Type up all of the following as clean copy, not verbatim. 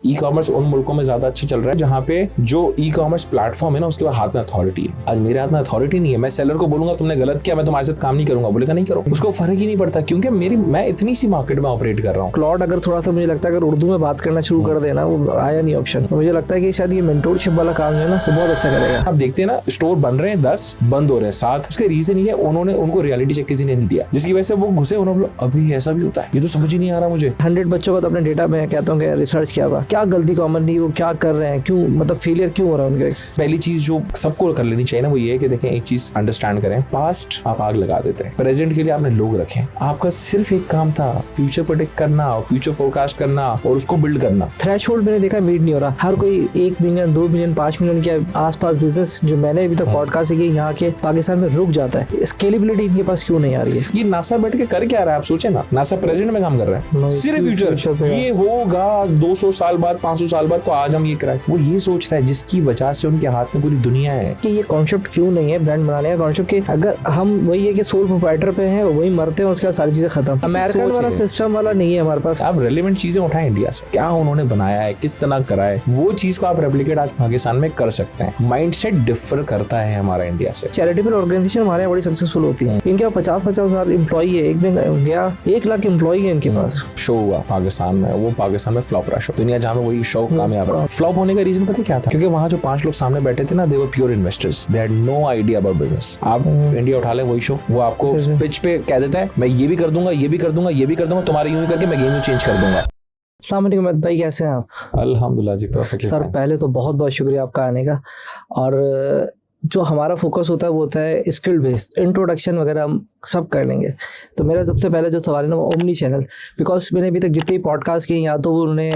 E commerce उन मुल्कों में ज्यादा अच्छा चल रहा है जहाँ पे जो ई कॉमर्स प्लेटफॉर्म है ना उसके हाथ में अथॉरिटी है। आज मेरे हाथ में अथॉरिटी नहीं है, मैं सेलर को बोलूंगा तुमने गलत किया, मैं तुम्हारे साथ काम नहीं करूंगा, बोलेगा नहीं करो, उसको फर्क ही नहीं पड़ता क्योंकि मैं इतनी सी मार्केट में ऑपरेट कर रहा हूँ। क्लॉड अगर थोड़ा सा मुझे लगता है अगर उर्दू में बात करना शुरू कर देना, वो आया नहीं ऑप्शन, तो मुझे लगता है कि शायद ये मेंटोरशिप वाला काम है ना, तो बहुत अच्छा करेगा। आप देखते हैं ना स्टोर बन रहे हैं 10 बंद हो रहे हैं 7, उसके रीजन ये है उन्होंने उनको रियलिटी चेक किसी ने नहीं दिया, जिसकी वजह से वो घुसे, उन्होंने अभी ऐसा भी होता है, ये तो समझ ही नहीं आ रहा मुझे। 100 बच्चों का तो अपने डेटा में कहता हूँ रिसर्च किया हुआ, क्या गलती कॉमन नहीं, वो क्या कर रहे हैं, क्यों मतलब फेलियर क्यों हो रहा है उनके। पहली चीज जो सबको कर लेनी चाहिए ना वो ये है कि देखें एक चीज अंडरस्टैंड करें, पास्ट आप आग लगा देते हैं, प्रेजेंट के लिए आपने लोग रखे, आपका सिर्फ एक काम था फ्यूचर प्रेडिक्ट करना, फ्यूचर फोरकास्ट करना और उसको बिल्ड करना। थ्रेशोल्ड मैंने देखा मीट नहीं हो रहा, हर कोई 1 मिलियन 2 मिलियन 5 मिलियन के आसपास बिजनेस जो मैंने अभी तक पॉडकास्ट से यहाँ के पाकिस्तान में रुक जाता है। स्केलेबिलिटी इनके पास क्यों नहीं आ रही है? ये नासा बैठ के कर क्या रहा है आप सोचे ना, नासा प्रेजेंट में काम कर रहा है, सिर्फ फ्यूचर ये होगा 200 साल बाद 500 साल बाद, तो आज हम ये कराएं, वो ये सोच रहा है जिसकी वजह से उनके हाथ में पूरी दुनिया है। कि ये कॉन्सेप्ट क्यों नहीं है ब्रांड बनाने का कॉन्सेप्ट, कि अगर हम वही है कि सोल प्रोप्राइटर पे हैं वही मरते हैं, उसके बाद सारी चीजें खत्म। अमेरिकन वाला सिस्टम वाला नहीं है हमारे पास। आप रेलेवेंट चीजें उठाएं इंडिया से, क्या उन्होंने बनाया है, किस तरह करा है, वो चीज को आप रेप्लिकेट आज पाकिस्तान में कर सकते हैं। माइंडसेट डिफर करता है हमारा इंडिया से। चैरिटेबल ऑर्गेनाइजेशन हमारे यहाँ बड़ी सक्सेसफुल होती है, इनके 50-50 हजार एम्प्लॉई है, एक में गया 1 लाख एम्प्लॉई है इनके पास। शो हुआ पाकिस्तान में, वो पाकिस्तान में फ्लॉप रहा शो, दुनिया जहाँ में वही शो कामयाब रहा। फ्लॉप होने का रीजन पता क्या था? क्योंकि वहाँ जो 5 लोग सामने बैठे थे ना, they were pure investors, they had no idea about business. आप इंडिया उठा ले वही शो, वो आपको पिच पे कह देता है मैं ये भी कर दूंगा, ये भी कर दूंगा, ये भी कर दूंगा, तुम्हारे यूं करके मैं गेम चेंज कर दूंगा। अस्सलाम वालेकुम अहमद भाई, कैसे हैं आप? अल्हम्दुलिल्लाह जी, परफेक्टली। सर पहले तो बहुत बहुत शुक्रिया आपका आने का, और जो हमारा फोकस होता है वो होता है स्किल बेस्ड, इंट्रोडक्शन वगैरह हम सब कर लेंगे। तो मेरा सबसे पहले जो सवाल है ना वो ओमनी चैनल, बिकॉज मैंने अभी तक जितने पॉडकास्ट किए या तो वो उन्होंने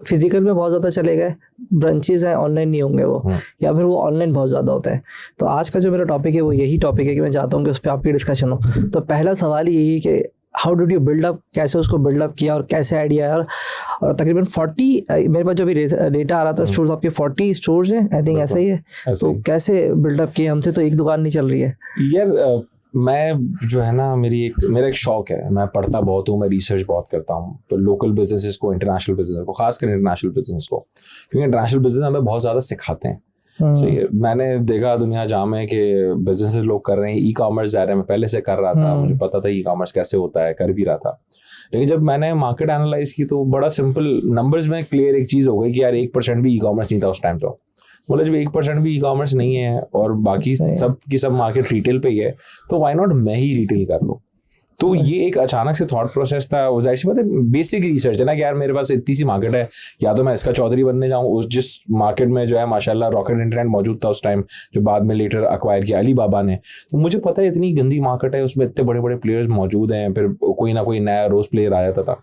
फिजिकल में बहुत ज़्यादा चले गए, ब्रांचेस हैं ऑनलाइन नहीं होंगे वो, या फिर वो ऑनलाइन बहुत ज़्यादा होते हैं। तो आज का जो मेरा टॉपिक है वो यही टॉपिक है कि मैं चाहता हूँ कि उस पर आपकी डिस्कशन हो। तो पहला सवाल यही है कि how did you build up, कैसे उसको बिल्डअप किया और कैसे आइडिया है? और तकरीबन 40 मेरे पास जो भी डेटा आ रहा था स्टोर्स, आपके 40 स्टोर्स हैं आई थिंक, ऐसा ही है। तो कैसे बिल्डअप किया? हमसे तो एक दुकान नहीं चल रही है यार। मैं जो है ना मेरा एक शौक है, मैं पढ़ता बहुत हूँ, मैं रिसर्च बहुत करता हूँ, तो लोकल बिजनेसेस को, इंटरनेशनल बिजनेस को, खासकर इंटरनेशनल बिजनेस को, क्योंकि इंटरनेशनल बिजनेस हमें बहुत ज़्यादा सिखाते हैं। सही है, मैंने देखा दुनिया जहाँ में कि बिजनेस लोग कर रहे हैं, ई कॉमर्स जा रहे हैं, मैं पहले से कर रहा था, मुझे पता था ई कॉमर्स कैसे होता है, कर भी रहा था, लेकिन जब मैंने मार्केट एनालाइज की तो बड़ा सिंपल नंबर्स में क्लियर एक चीज़ हो गई कि यार 1% भी ई कॉमर्स नहीं था उस टाइम। तो बोले जब 1% भी ई कॉमर्स नहीं है और बाकी सब की सब मार्केट रिटेल पे ही है, तो वाई नॉट मैं ही रिटेल कर लूँ। तो ये एक अचानक से थॉट प्रोसेस था, जाहिर सी बात है बेसिक रिसर्च है ना कि यार मेरे पास इतनी सी मार्केट है, या तो मैं इसका चौधरी बनने जाऊँ उस जिस मार्केट में जो है माशाल्लाह रॉकेट इंटरनेट मौजूद था उस टाइम, जो बाद में लेटर अक्वायर किया अलीबाबा ने। तो मुझे पता है इतनी गंदी मार्केट है, उसमें इतने बड़े बड़े प्लेयर्स मौजूद हैं, फिर कोई ना कोई नया रोज प्लेयर आ जाता था।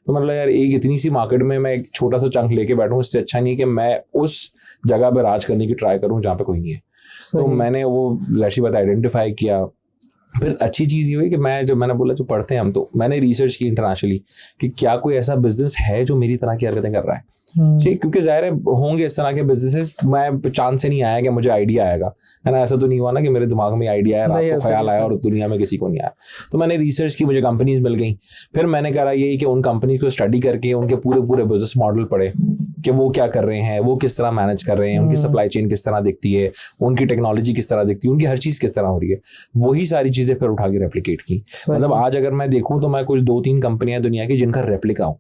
तो मतलब यार एक इतनी सी मार्केट में मैं एक छोटा सा चंक लेके बैठूं, इससे अच्छा नहीं कि मैं उस जगह पे राज करने की ट्राई करूं जहाँ पे कोई नहीं है। तो मैंने वो जाहिर सी बात आइडेंटिफाई किया। फिर अच्छी चीज़ ये हुई कि मैंने बोला जो पढ़ते हैं हम, तो मैंने रिसर्च की इंटरनेशनली कि क्या कोई ऐसा बिजनेस है जो मेरी तरह की हरकतें कर रहा है। ठीक, क्योंकि जाहिर है होंगे इस तरह के बिजनेसेस, मैं चांद से नहीं आया कि मुझे आइडिया आएगा, है ना, ऐसा तो नहीं हुआ ना कि मेरे दिमाग में आइडिया आया, रात को ख्याल आया और दुनिया में किसी को नहीं आया। तो मैंने रिसर्च की, मुझे कंपनीज मिल गई, फिर मैंने करा यही कि उन कंपनी को स्टडी करके उनके पूरे बिजनेस मॉडल पढ़े कि वो क्या कर रहे हैं, वो किस तरह मैनेज कर रहे हैं, उनकी सप्लाई चेन किस तरह दिखती है, उनकी टेक्नोलॉजी किस तरह दिखती है, उनकी हर चीज़ किस तरह हो रही है, वही सारी चीज़ें फिर उठा के रेप्लिकेट की। मतलब आज अगर मैं देखूँ तो मैं कुछ 2-3 कंपनियां दुनिया की जिनका रेप्लिका हूँ,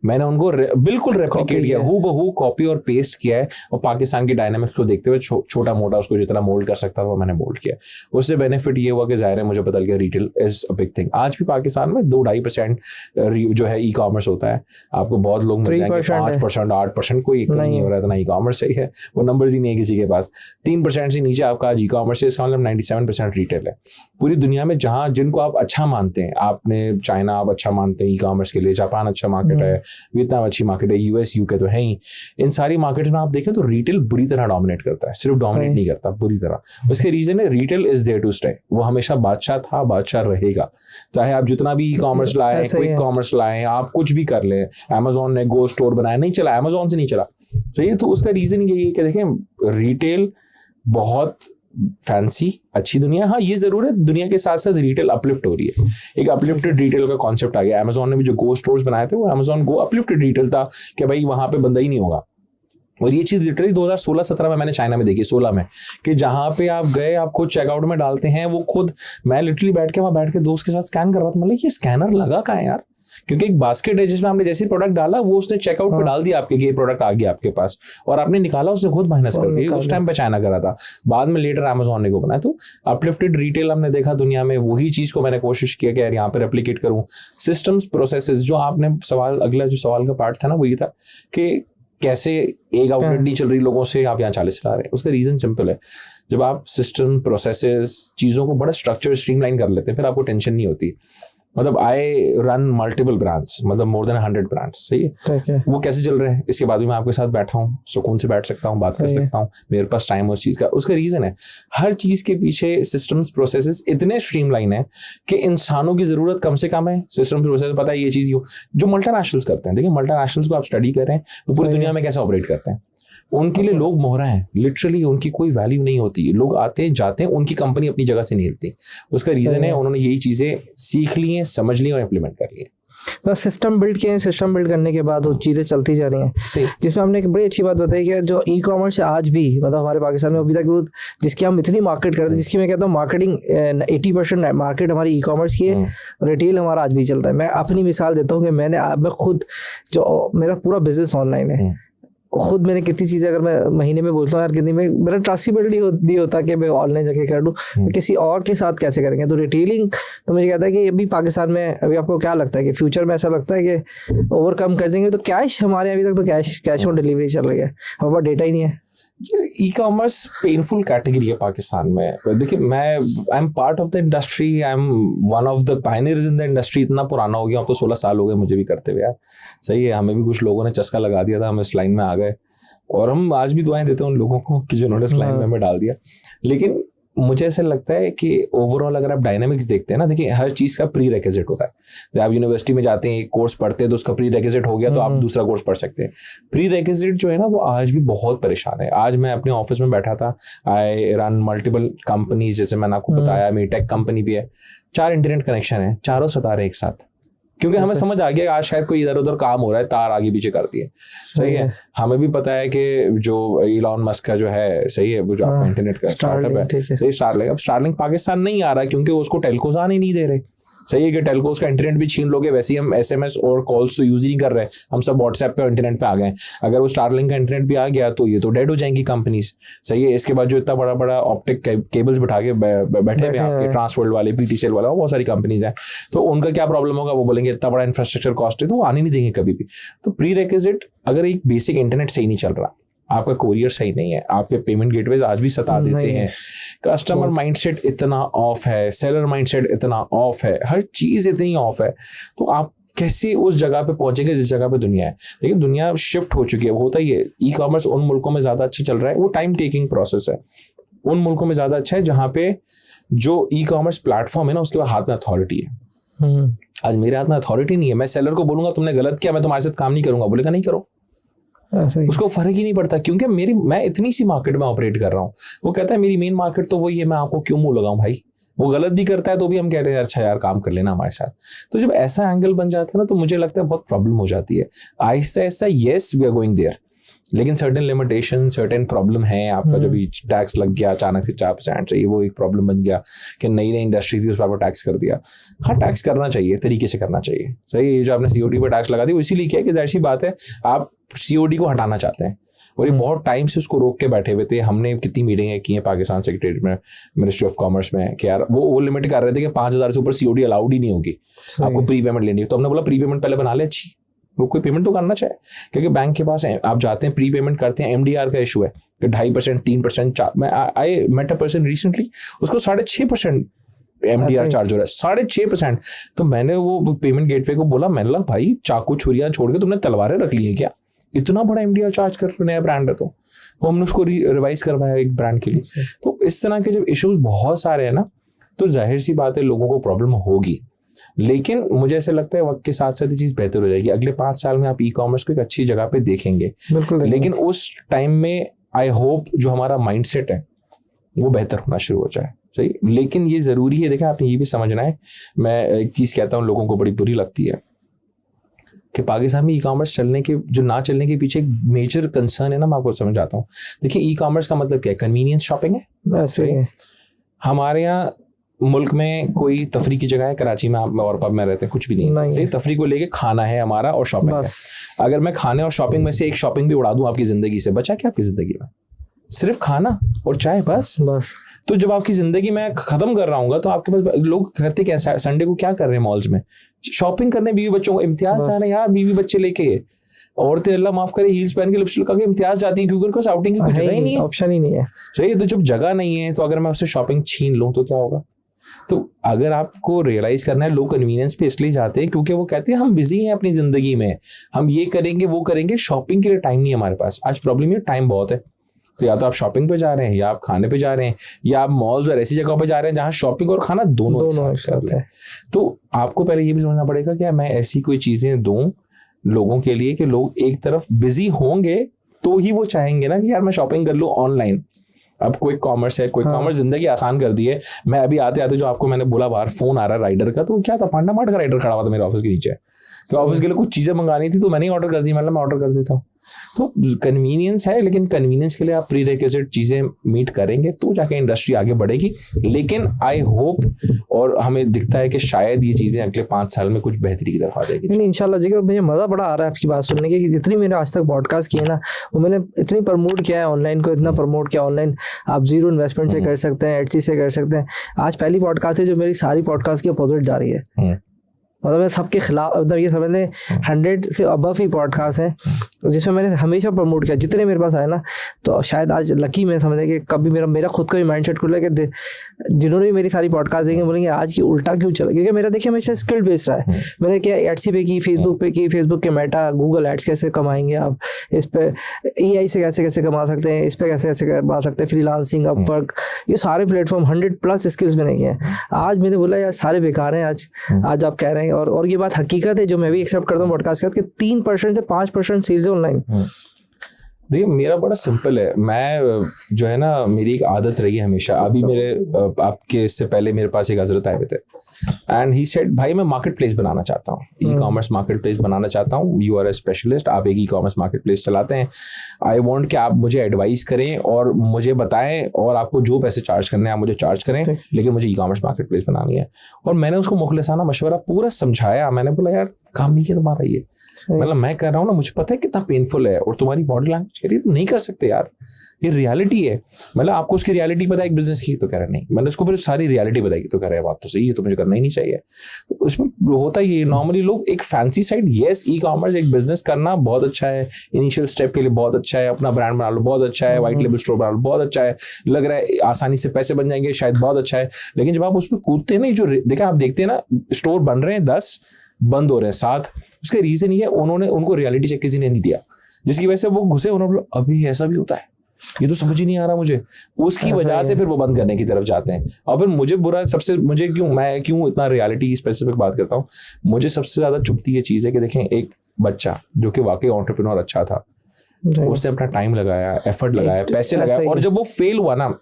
मैंने उनको बिल्कुल रेप्लिकेट किया, हूबहू कॉपी और पेस्ट किया है, और पाकिस्तान की डायनामिक्स को देखते हुए छोटा मोटा उसको जितना मोल्ड कर सकता था वो मैंने मोल्ड किया। उससे बेनिफिट ये हुआ कि जाहिर है मुझे पता लगा retail is a big thing. आज भी पाकिस्तान में 2-2.5% जो है ई कॉमर्स होता है, आपको बहुत लोग मिल जाएंगे 5%, 8%, कोई नहीं हो रहा है, इतना ई कॉमर्स सही है, वो नंबर्स ही नहीं है किसी के पास। 3% से नीचे आपका आज ई कॉमर्स है, इसका मतलब 97% रिटेल है। पूरी दुनिया में जहाँ जिनको आप अच्छा मानते हैं, आपने चाइना आप अच्छा मानते हैं ई कॉमर्स के लिए, जापान अच्छा मार्केट है, वियतनाम अच्छी मार्केट है, यूएस यूके तो है ही, इन सारी मार्केट में आप देखें तो रिटेल बुरी तरह डोमिनेट करता है, सिर्फ डोमिनेट नहीं करता, बुरी तरह। उसके रीजन है retail is there to stay, वो हमेशा बादशाह था, बादशाह रहेगा, चाहे आप जितना भी ई कॉमर्स लाए, क्विक कॉमर्स लाए, आप कुछ भी कर लें, अमेजोन ने गो स्टोर बनाया, नहीं चला, अमेजोन से नहीं चला, सही है। तो उसका रीजन यही है कि देखें रिटेल बहुत फैंसी अच्छी दुनिया, हाँ ये जरूर है, दुनिया के साथ साथ रिटेल अपलिफ्ट हो रही है, एक अपलिफ्टेड रिटेल का कॉन्सेप्ट आ गया। अमेजोन ने भी जो गो स्टोर्स बनाए थे वो अमेजोन गो अपलिफ्टेड रिटेल था कि भाई वहां पे बंदा ही नहीं होगा। और ये चीज लिटरली 2016-17 में मैंने चाइना में देखी, 16 में, कि जहां पे आप गए, आप खुद चेकआउट में डालते हैं, वो खुद, मैं लिटरली बैठ के वहां बैठ के दोस्त के साथ स्कैन करवा था, मतलब ये स्कैनर लगा कहाँ है यार, क्योंकि एक बास्केट है जिसमें आपने जैसे प्रोडक्ट डाला वो उसने चेकआउट पे डाल दिया आपके कि ये प्रोडक्ट आ गया आपके पास, और आपने निकाला उसने खुद माइनस कर दिया। उस टाइम पे चाइना करा था, बाद में लेटर अमेजोन ने को बनाया। तो अपलिफ्टेड रिटेल हमने देखा दुनिया में, वही चीज को मैंने कोशिश किया कि यार यहाँ पे रेप्लिकेट करूं। सिस्टम्स प्रोसेसेस, जो आपने सवाल, अगला जो सवाल का पार्ट था ना वो ये था कि कैसे एक आउटलेट नहीं चल रही लोगों से आप यहाँ 40 चला रहे हैं। उसका रीजन सिंपल है, जब आप सिस्टम प्रोसेसेस चीजों को बड़ा स्ट्रक्चर स्ट्रीमलाइन कर लेते हैं फिर आपको टेंशन नहीं होती। मतलब आई रन मल्टीपल ब्रांड्स, मतलब मोर देन 100 ब्रांड्स, सही है, वो कैसे चल रहे हैं इसके बाद भी मैं आपके साथ बैठा हूँ, सुकून से बैठ सकता हूँ, बात कर सकता हूँ, मेरे पास टाइम है उस चीज का। उसका रीजन है हर चीज के पीछे सिस्टम्स प्रोसेसेस इतने स्ट्रीमलाइन है कि इंसानों की जरूरत कम से कम है। सिस्टम प्रोसेस पता है ये चीज जो मल्टीनेशनल्स करते हैं, देखिए मल्टीनेशनल्स को आप स्टडी कर रहे हैं वो पूरी दुनिया में कैसे ऑपरेट करते हैं, उनके लिए लोग मोहरा हैं, लिटरली उनकी कोई वैल्यू नहीं होती, लोग आते हैं जाते हैं, उनकी कंपनी अपनी जगह से नहीं हिलती। उसका रीजन है उन्होंने यही चीजें सीख ली हैं, समझ ली और इम्प्लीमेंट कर ली है। बस सिस्टम बिल्ड किए हैं, सिस्टम बिल्ड करने के बाद वो चीज़ें चलती जा रही हैं। जिसमें हमने एक बड़ी अच्छी बात बताई कि जो ई कॉमर्स आज भी, मतलब हमारे पाकिस्तान में अभी तक जिसकी हम इतनी मार्केट करते हैं, जिसकी मैं कहता हूँ मार्केटिंग 80% मार्केट हमारी ई कॉमर्स की है, रिटेल हमारा आज भी चलता है। मैं अपनी मिसाल देता हूँ कि मैं खुद, जो मेरा पूरा बिजनेस ऑनलाइन है, खुद मैंने कितनी चीज़ें, अगर मैं महीने में बोलता हूँ यार कितनी, मेरा ट्रस्टेबिलिटी नहीं होता कि मैं ऑनलाइन जाके कर लूँ, किसी और के साथ कैसे करेंगे। तो रिटेलिंग तो मुझे कहता है कि अभी पाकिस्तान में, अभी आपको क्या लगता है कि फ्यूचर में ऐसा लगता है कि ओवरकम कर देंगे? तो कैश हमारे अभी तक तो कैश ऑन डिलीवरी चल रही है, हमारे पास डेटा ही नहीं है। ई कॉमर्स पेनफुल कैटेगरी है पाकिस्तान में। देखिए मैं I am part of the industry, I am one of the pioneers in the industry. इतना पुराना हो गया, अब तो 16 साल हो गए मुझे भी करते हुए यार, सही है। हमें भी कुछ लोगों ने चस्का लगा दिया था, हम इस लाइन में आ गए, और हम आज भी दुआएं देते हैं उन लोगों को कि जिन्होंने इस लाइन में हमें डाल दिया। लेकिन मुझे ऐसा लगता है कि ओवरऑल अगर आप डायनामिक्स देखते हैं ना, देखिए हर चीज़ का प्री रेक्विजिट होता है। जब आप यूनिवर्सिटी में जाते हैं, एक कोर्स पढ़ते हैं तो उसका प्री रेक्विजिट हो गया तो आप दूसरा कोर्स पढ़ सकते हैं। प्री रेक्विजिट जो है ना वो आज भी बहुत परेशान है। आज मैं अपने ऑफिस में बैठा था, आई रन मल्टीपल कंपनीज, जैसे मैंने आपको बताया मेरी टेक कंपनी भी है, 4 इंटरनेट कनेक्शन है, चारों सता रहे एक साथ, क्योंकि हमें समझ आ गया आज शायद कोई इधर उधर काम हो रहा है, तार आगे पीछे करती है, सही है। हमें भी पता है कि जो इलॉन मस्क का जो है, सही है, वो जो आपका इंटरनेट का स्टार्टअप है, सही, स्टारलिंक। अब स्टारलिंक पाकिस्तान नहीं आ रहा क्योंकि उसको टेलकोस आने नहीं दे रहे, सही है, कि टेलकोस का इंटरनेट भी छीन लोगे। वैसे ही हम SMS और कॉल्स तो यूज ही नहीं कर रहे, हम सब व्हाट्सएप पे इंटरनेट पे आ गए। अगर वो स्टारलिंक का इंटरनेट भी आ गया तो ये तो डेड हो जाएंगी कंपनीज, सही है। इसके बाद जो इतना बड़ा बड़ा ऑप्टिक केबल्स बिठा के बैठे हुए आपके ट्रांसवर्ल्ड वाले, PTCL वाला, बहुत सारी कंपनीज हैं, तो उनका क्या प्रॉब्लम होगा? वो बोलेंगे इतना बड़ा इंफ्रास्ट्रक्चर कॉस्ट है, तो वो आने नहीं देंगे कभी भी। तो प्री रिक्विजिट, अगर एक बेसिक इंटरनेट सही नहीं चल रहा, आपका कोरियर सही नहीं है, आपके पेमेंट गेटवेज आज भी सता देते हैं, कस्टमर माइंडसेट इतना ऑफ है, सेलर माइंडसेट इतना ऑफ है, हर चीज इतनी ऑफ है, तो आप कैसे उस जगह पे पहुंचेंगे जिस जगह पे दुनिया है? लेकिन दुनिया शिफ्ट हो चुकी है, वो होता ही है। ई कॉमर्स उन मुल्कों में ज्यादा अच्छा चल रहा है, वो टाइम टेकिंग प्रोसेस है। उन मुल्कों में ज्यादा अच्छा है जहाँ पे जो ई कॉमर्स प्लेटफॉर्म है ना, उसके हाथ में अथॉरिटी है। आज मेरे हाथ में अथॉरिटी नहीं है, मैं सेलर को बोलूंगा तुमने गलत किया, मैं तुम्हारे साथ काम नहीं करूंगा, बोलेगा नहीं करो, उसको फर्क ही नहीं पड़ता, क्योंकि मैं इतनी सी मार्केट में ऑपरेट कर रहा हूँ। वो कहता है मेरी मेन मार्केट तो वही है, मैं आपको क्यों मुंह लगाऊं भाई। वो गलत भी करता है तो भी हम कह रहे हैं अच्छा यार काम कर लेना हमारे साथ। तो जब ऐसा एंगल बन जाता है ना, तो मुझे लगता है बहुत प्रॉब्लम हो जाती है। आहिस्ता आहिस्ता yes we are going there, लेकिन सर्टेन लिमिटेशन, सर्टेन प्रॉब्लम है। आपका जो भी टैक्स लग गया अचानक से 4% चाहिए, वो एक प्रॉब्लम बन गया कि नई इंडस्ट्री थी उस पर आपको टैक्स कर दिया। हाँ, टैक्स करना चाहिए, तरीके से करना चाहिए, सही। ये जो आपने COD पर टैक्स लगा दी वो इसीलिए किया कि जाहिर सी बात है आप COD को हटाना चाहते हैं, और ये बहुत टाइम से उसको रोक के बैठे हुए थे। हमने कितनी मीटिंगें की हैं पाकिस्तान सेक्रेटरीट में, मिनिस्ट्री ऑफ कॉमर्स में, कि यार वो लिमिट कर रहे थे कि 5,000 से ऊपर COD अलाउड ही नहीं होगी, आपको प्री पेमेंट लेनी है। तो हमने बोला प्री पेमेंट पहले बना ले अच्छी, वो कोई पेमेंट तो करना चाहिए, क्योंकि बैंक के पास आप जाते हैं प्री पेमेंट करते हैं, MDR का इशू है कि 2.5%, 3%, मैं I met a person recently, उसको 6.5% MDR चार्ज हो रहा है, 6.5%। तो मैंने वो पेमेंट गेटवे को बोला, मैंने लगा भाई चाकू छुरियां छोड़ के तुमने तलवारें रख ली है क्या, इतना बड़ा MDR चार्ज कर रहे, नया ब्रांड है तो हमने उसको रिवाइज करवाया एक ब्रांड के लिए। तो इस तरह के जब इश्यूज बहुत सारे हैं ना, तो जाहिर सी बात है लोगों को प्रॉब्लम होगी, लेकिन मुझे ऐसा लगता है वक्त के साथ साथ ये चीज बेहतर हो जाएगी। अगले 5 साल में आप ई कॉमर्स को एक अच्छी जगह पे देखेंगे, लेकिन उस टाइम में आई होप जो हमारा माइंडसेट है वो बेहतर होना शुरू हो जाए। सही, लेकिन ये ज़रूरी है, देखा आपने ये भी समझना है। मैं एक चीज़ कहता हूँ, लोगों को बड़ी बुरी लगती है कि पाकिस्तान में ई कॉमर्स चलने के, जो ना चलने के पीछे एक मेजर कंसर्न है ना, मैं आपको समझ आता हूँ। देखिए, ई कॉमर्स का मतलब क्या है? कन्वीनियंस शॉपिंग है। वैसे ही हमारे यहाँ मुल्क में कोई तफरी की जगह है, कराची में आप और पब में रहते हैं, कुछ भी नहीं है। सही, तफरी को लेके खाना है हमारा और शॉपिंग है। अगर मैं खाने और शॉपिंग में से एक शॉपिंग भी उड़ा दूं आपकी ज़िंदगी से, बचा क्या आपकी ज़िंदगी में? सिर्फ खाना और चाय, बस। तो जब आपकी ज़िंदगी मैं ख़त्म कर रहा हूँ तो आपके पास, लोग करते क्या संडे को क्या कर रहे हैं मॉल्स में? शॉपिंग करने, बीवी बच्चों को इम्तियाज जा रहे हैं यार, बीवी बच्चे लेके। औरतें अल्लाह माफ करे हील्स पहन के लिपस्टिक लगा के इम्तियाज जाती हैं, क्योंकि उनको आउटिंग की कोई जगह ही नहीं है, ऑप्शन ही नहीं है। सही, तो जब जगह नहीं है तो अगर मैं उससे शॉपिंग छीन लूँ तो क्या होगा? तो अगर आपको रियलाइज करना है, लोग कन्वीनियंस पे इसलिए जाते हैं क्योंकि वो कहते हैं हम बिजी हैं अपनी जिंदगी में, हम ये करेंगे वो करेंगे, शॉपिंग के लिए टाइम नहीं है हमारे पास। आज प्रॉब्लम ये टाइम बहुत है, तो या तो आप शॉपिंग पे जा रहे हैं, या आप खाने पे जा रहे हैं, या आप मॉल्स और ऐसी जगहों पे जा रहे हैं जहाँ शॉपिंग और खाना दोनों एक साथ है। तो आपको पहले ये भी समझना पड़ेगा कि मैं ऐसी कोई चीजें दूं लोगों के लिए कि लोग एक तरफ बिजी होंगे तो ही वो चाहेंगे ना कि यार मैं शॉपिंग कर लूँ ऑनलाइन। अब क्विक कॉमर्स है, क्विक कॉमर्स जिंदगी आसान कर दी है। मैं अभी आते आते जो आपको मैंने बोला, बाहर फोन आ रहा है राइडर का, तो क्या था, पांडा मार्ट का राइडर खड़ा हुआ था मेरे ऑफिस के नीचे। तो ऑफिस के लिए कुछ चीजें मंगानी थी तो मैंने ऑर्डर कर दी, मतलब मैं ऑर्डर कर देता हूँ। तो कन्वीनियंस है, लेकिन कन्वीनियंस के लिए आप प्री रिक्विजिट चीजें मीट करेंगे तो जाके इंडस्ट्री आगे बढ़ेगी। लेकिन आई होप, और हमें दिखता है कि शायद ये चीजें अगले 5 साल में कुछ बेहतरी की तरफ आ जाएगी। नहीं, इंशाल्लाह जी। और मुझे मजा बड़ा आ रहा है आपकी बात सुनने के, कि जितनी मैंने आज तक पॉडकास्ट किए ना, वो मैंने इतनी प्रमोट किया है ऑनलाइन को, इतना प्रमोट किया ऑनलाइन। आप जीरो इन्वेस्टमेंट से कर सकते हैं, एडसी से कर सकते हैं। आज पहली पॉडकास्ट है जो मेरी सारी पॉडकास्ट के अपोजिट जा रही है। मतलब मैं सबके खिलाफ, मतलब ये समझ लें 100 से अबव ही पॉडकास्ट हैं जिसमें मैंने हमेशा प्रमोट किया जितने मेरे पास आए ना। तो शायद आज लकी मैं समझ लें कि कभी मेरा खुद का भी माइंडसेट खुला कि जिन्होंने भी मेरी सारी पॉडकास्ट देखेंगे बोलेंगे आज की उल्टा क्यों चला, क्योंकि मेरा देखिए हमेशा स्किल बेस्ड रहा है। मैंने क्या एडसी पे की, फेसबुक पे की, फेसबुक के मेटा, गूगल एड्स कैसे कमाएंगे आप, इस पे AI से कैसे कमा सकते हैं, इस पे कैसे कमा सकते हैं, फ्रीलांसिंग, अपवर्क, ये सारे प्लेटफॉर्म 100+ स्किल्स मैंने किए हैं। आज मैंने बोला यार सारे बेकार हैं आज आप कह रहे हैं। और ये बात हकीकत है जो मैं भी एक्सेप्ट करता हूँ पॉडकास्ट के, 3% से 5% सेल्स ऑनलाइन। देखिए, मेरा बड़ा सिंपल है। मैं जो है ना, मेरी एक आदत रही है हमेशा। अभी मेरे आपके इससे पहले मेरे पास एक हजरत आए हुए थे, एंड ही सेड भाई मैं मार्केट प्लेस बनाना चाहता हूँ, ई कॉमर्स मार्केट प्लेस बनाना चाहता हूँ। यू आर ए स्पेशलिस्ट, आप एक ई कॉमर्स मार्केट प्लेस चलाते हैं। आई वॉन्ट कि आप मुझे एडवाइस करें और मुझे बताएं, और आपको जो पैसे चार्ज करने हैं आप मुझे चार्ज करें, लेकिन मुझे ई कॉमर्स मार्केट प्लेस बनानी है। और मैंने उसको मुखलिसाना मशवरा पूरा समझाया। मैंने बोला यार काम नहीं किया तुम्हारा ये, मतलब मैं कर रहा हूँ ना, मुझे पता है कितना पेनफुल है, और तुम्हारी बॉडी लैंग्वेज कह रही है नहीं कर सकते यार, ये रियलिटी है। मतलब आपको उसकी रियलिटी पता है एक बिजनेस की, तो कह रहे नहीं। मैंने उसको फिर सारी रियलिटी बताई, तो कह रहे बात तो सही है, तो मुझे करना ही नहीं चाहिए। तो उसमें होता ही है नॉर्मली लोग एक fancy side, yes e commerce एक बिजनेस करना बहुत अच्छा है, इनिशियल स्टेप के लिए बहुत अच्छा है, अपना ब्रांड बना लो बहुत अच्छा है, व्हाइट लेबल स्टोर बना लो बहुत अच्छा है, लग रहा है आसानी से पैसे बन जाएंगे शायद बहुत अच्छा है। लेकिन जब आप उसमें कूदते हैं ना, जो देखा आप देखते हैं ना, स्टोर बन रहे हैं 10, बंद हो रहे हैं 7, उसका रीजन ये है उनको रियलिटी चेक किसी ने नहीं दिया, जिसकी वजह से वो घुसे, उन्होंने बोला अभी ऐसा भी होता है, ये तो समझ ही नहीं आ रहा मुझे, उसकी वजह से फिर वो बंद करने की तरफ जाते हैं। और फिर मुझे बुरा सबसे, मैं क्यों इतना रियलिटी स्पेसिफिक बात करता हूँ, मुझे सबसे ज्यादा चुभती ये चीज है कि देखें एक बच्चा जो कि वाकई एंटरप्रेन्योर अच्छा था, उसने अपना टाइम लगाया, एफर्ट लगाया, पैसे लगाया, और जब वो फेल हुआ ना,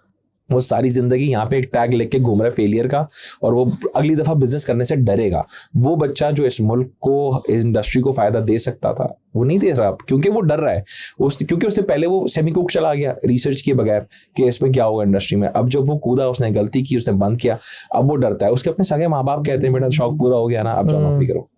वो सारी जिंदगी यहाँ पे एक टैग लेके घूम रहा है फेलियर का, और वो अगली दफा बिजनेस करने से डरेगा। वो बच्चा जो इस मुल्क को, इस इंडस्ट्री को फायदा दे सकता था, वो नहीं दे रहा क्योंकि वो डर रहा है। क्योंकि उससे पहले वो सेमी कुक चला गया रिसर्च किए बगैर कि इसमें क्या होगा इंडस्ट्री में। अब जब वो कूदा, उसने गलती की, उसने बंद किया, अब वो डरता है। उसके अपने सगे माँ बाप कहते हैं बेटा शौक पूरा हो गया ना, अब जाओ नौकरी करो।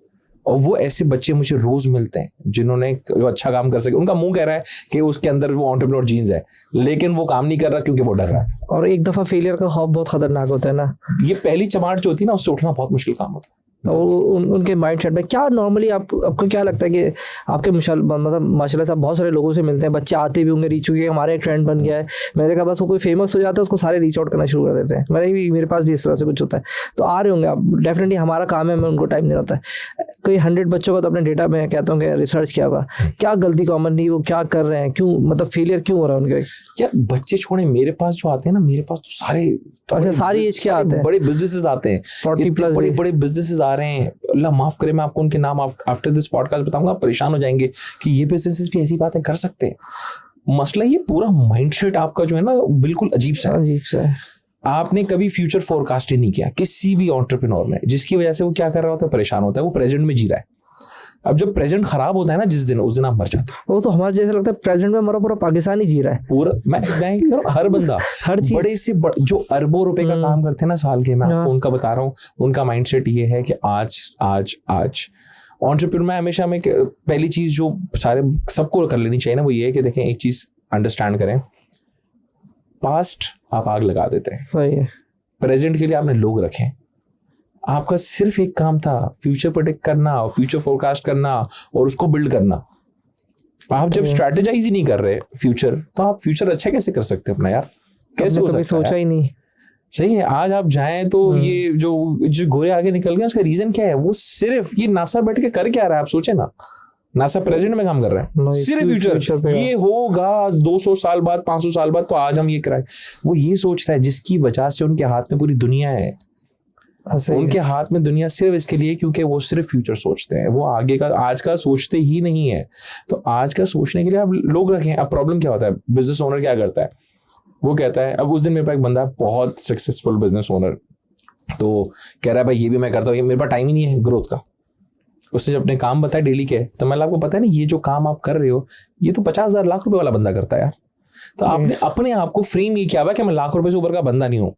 और वो ऐसे बच्चे मुझे रोज मिलते हैं जिन्होंने जो अच्छा काम कर सके, उनका मुंह कह रहा है कि उसके अंदर वो एंटरप्रेन्योर जीन्स है, लेकिन वो काम नहीं कर रहा क्योंकि वो डर रहा है। और एक दफा फेलियर का खौफ बहुत खतरनाक होता है ना, ये पहली चमाट जो होती है ना, उससे उठना बहुत मुश्किल काम होता है। और उनके माइंडसेट में क्या नॉर्मली आपको क्या लगता है कि आपके मतलब माशाल्लाह से बहुत सारे लोगों से मिलते हैं, बच्चे आते भी होंगे रीच, क्योंकि हमारे एक ट्रेंड बन गया है। मैंने कहा बस वो कोई फेमस हो जाता है उसको सारे रीच आउट करना शुरू कर देते हैं। मेरे पास भी इस तरह से कुछ होता है। तो आ रहे होंगे आप, डेफिनेटली हमारा काम है, मैं उनको टाइम देना होता है। कोई 100 बच्चों का तो अपने डेटा में कहता हूँ कि रिसर्च किया हुआ, क्या गलती कॉमन नहीं, वो क्या कर रहे हैं, क्यों मतलब फेलियर क्यों हो रहा है उनके। यार बच्चे छोड़े, मेरे पास जो आते हैं ना, मेरे पास तो सारे, अच्छा सारी एज के आते हैं, बड़े बिजनेसेस आते हैं, 40+ बड़े बिजनेसेस आ रहे हैं। अल्लाह माफ करे, मैं आपको उनके नाम आफ्टर दिस पॉडकास्ट बताऊंगा, परेशान हो जाएंगे कि ये बिजनेसेस भी ऐसी बातें कर सकते हैं। मसला ये पूरा माइंडसेट आपका जो है ना बिल्कुल अजीब सा है। आपने कभी फ्यूचर फोरकास्ट ही नहीं किया किसी भी एंटरप्रेन्योर ने, जिसकी वजह से वो क्या कर रहा होता है, परेशान होता है, वो प्रेजेंट में जी रहा है। अब जब प्रेजेंट खराब होता है ना जिस दिन, उस दिन आप मर जाते हो। वो तो हमारे जैसे लगता है प्रेजेंट में हमारा पूरा पाकिस्तान ही जी रहा है पूरा। मैं हर बंदा हर चीज बड़े से जो अरबों रुपए का काम करते हैं ना साल के, मैं आपको उनका बता रहा हूँ, उनका माइंडसेट ये है कि आज आज आज एंटरप्रेन्योर में हमेशा में पहली चीज जो सारे सबको कर लेनी चाहिए ना, वो ये है कि देखें एक चीज अंडरस्टैंड करें, पास्ट आप आग लगा देते हैं, सही है, प्रेजेंट के लिए आपने लोग रखे, आपका सिर्फ एक काम था फ्यूचर प्रेडिक्ट करना, फ्यूचर फोरकास्ट करना और उसको बिल्ड करना। आप जब स्ट्रैटेजाइज ही नहीं कर रहे फ्यूचर, तो आप फ्यूचर अच्छा कैसे कर सकते हैं अपना यार? कैसे हो सकता है? सोचा ही नहीं। सही है। आज आप जाएं तो ये जो गोरे आगे निकल गए, उसका रीजन क्या है? वो सिर्फ ये नासा बैठ के कर क्या रहा है? आप सोचे ना, नासा प्रेजेंट में काम कर रहा है, सिर्फ फ्यूचर ये होगा 200 साल बाद, 500 साल बाद, तो आज हम ये कराएं। वो ये सोच रहा है जिसकी वजह से उनके हाथ में पूरी दुनिया है। उनके हाथ में दुनिया सिर्फ इसके लिए क्योंकि वो सिर्फ फ्यूचर सोचते हैं, वो आगे का आज का सोचते ही नहीं है। तो आज का सोचने के लिए आप लोग रखें। अब प्रॉब्लम क्या होता है, बिजनेस ओनर क्या करता है, वो कहता है, अब उस दिन मेरे पास एक बंदा बहुत सक्सेसफुल बिजनेस ओनर, तो कह रहा है भाई ये भी मैं करता हूँ, ये मेरे पास टाइम ही नहीं है ग्रोथ का। उसने जब अपने काम बताया डेली के, तो मतलब आपको पता है ना ये जो काम आप कर रहे हो ये तो 50,000 लाख रुपए वाला बंदा करता है यार। तो आपने अपने आप को फ्रेम ये किया हुआ कि मैं लाख रुपए से ऊपर का बंदा नहीं हूँ।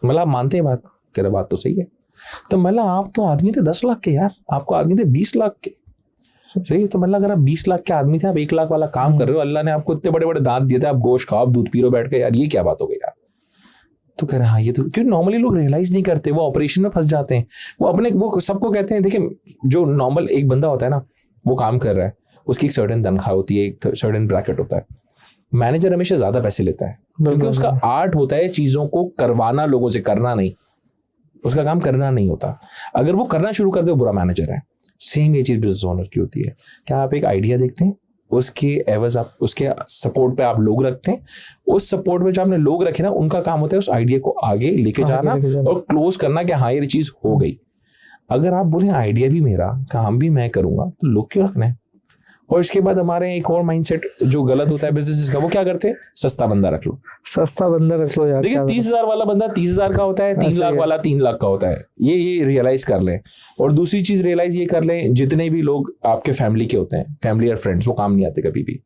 मतलब आप मानते हैं बात, कह रहे बात तो सही है। तो मतलब आप तो आदमी थे 10 लाख के यार, आपको आदमी थे 20 लाख के। सही है। तो मतलब अगर आप 20 लाख के आदमी थे, आप 1 लाख वाला काम कर रहे हो, अल्लाह ने आपको इतने बड़े बड़े दांत दिए थे, आप गोश्त खाओ, आप दूध पी लो बैठ के, यार ये क्या बात हो गई यार? तो कह रहे हाँ ये तो, क्योंकि नॉर्मली लोग रियलाइज नहीं करते, वो ऑपरेशन में फंस जाते हैं। वो सबको कहते हैं, देखिए जो नॉर्मल एक बंदा होता है ना, वो काम कर रहा है, उसकी एक सर्टेन तनख्वाह होती है, एक सर्टेन ब्रैकेट होता है। मैनेजर हमेशा ज्यादा पैसे लेता है क्योंकि उसका आर्ट होता है चीजों को करवाना, लोगों से करना नहीं, उसका काम करना नहीं होता। अगर वो करना शुरू कर दे, वो बुरा मैनेजर है। सेम ये चीज बिजनेस ओनर की होती है। क्या आप एक आइडिया देखते हैं, उसके एवज आप उसके सपोर्ट पे आप लोग रखते हैं, उस सपोर्ट में जो आपने लोग रखे ना, उनका काम होता है उस आइडिया को आगे लेके जाना और क्लोज करना कि हाँ ये चीज हो गई। अगर आप बोले आइडिया भी मेरा, काम भी मैं करूंगा, तो लोग क्यों रखना है? और इसके बाद हमारे एक और माइंडसेट जो गलत होता है बिजनेस का, वो क्या करते हैं, सस्ता बंदा रख लो, सस्ता बंदा रख लो यार। देखिए 30,000 वाला बंदा 30,000 का होता है, 3 लाख वाला 3 लाख का होता है। ये रियलाइज कर लें। और दूसरी चीज रियलाइज ये कर लें, जितने भी लोग आपके फैमिली के होते हैं, फैमिली और फ्रेंड्स, वो काम नहीं आते कभी भी।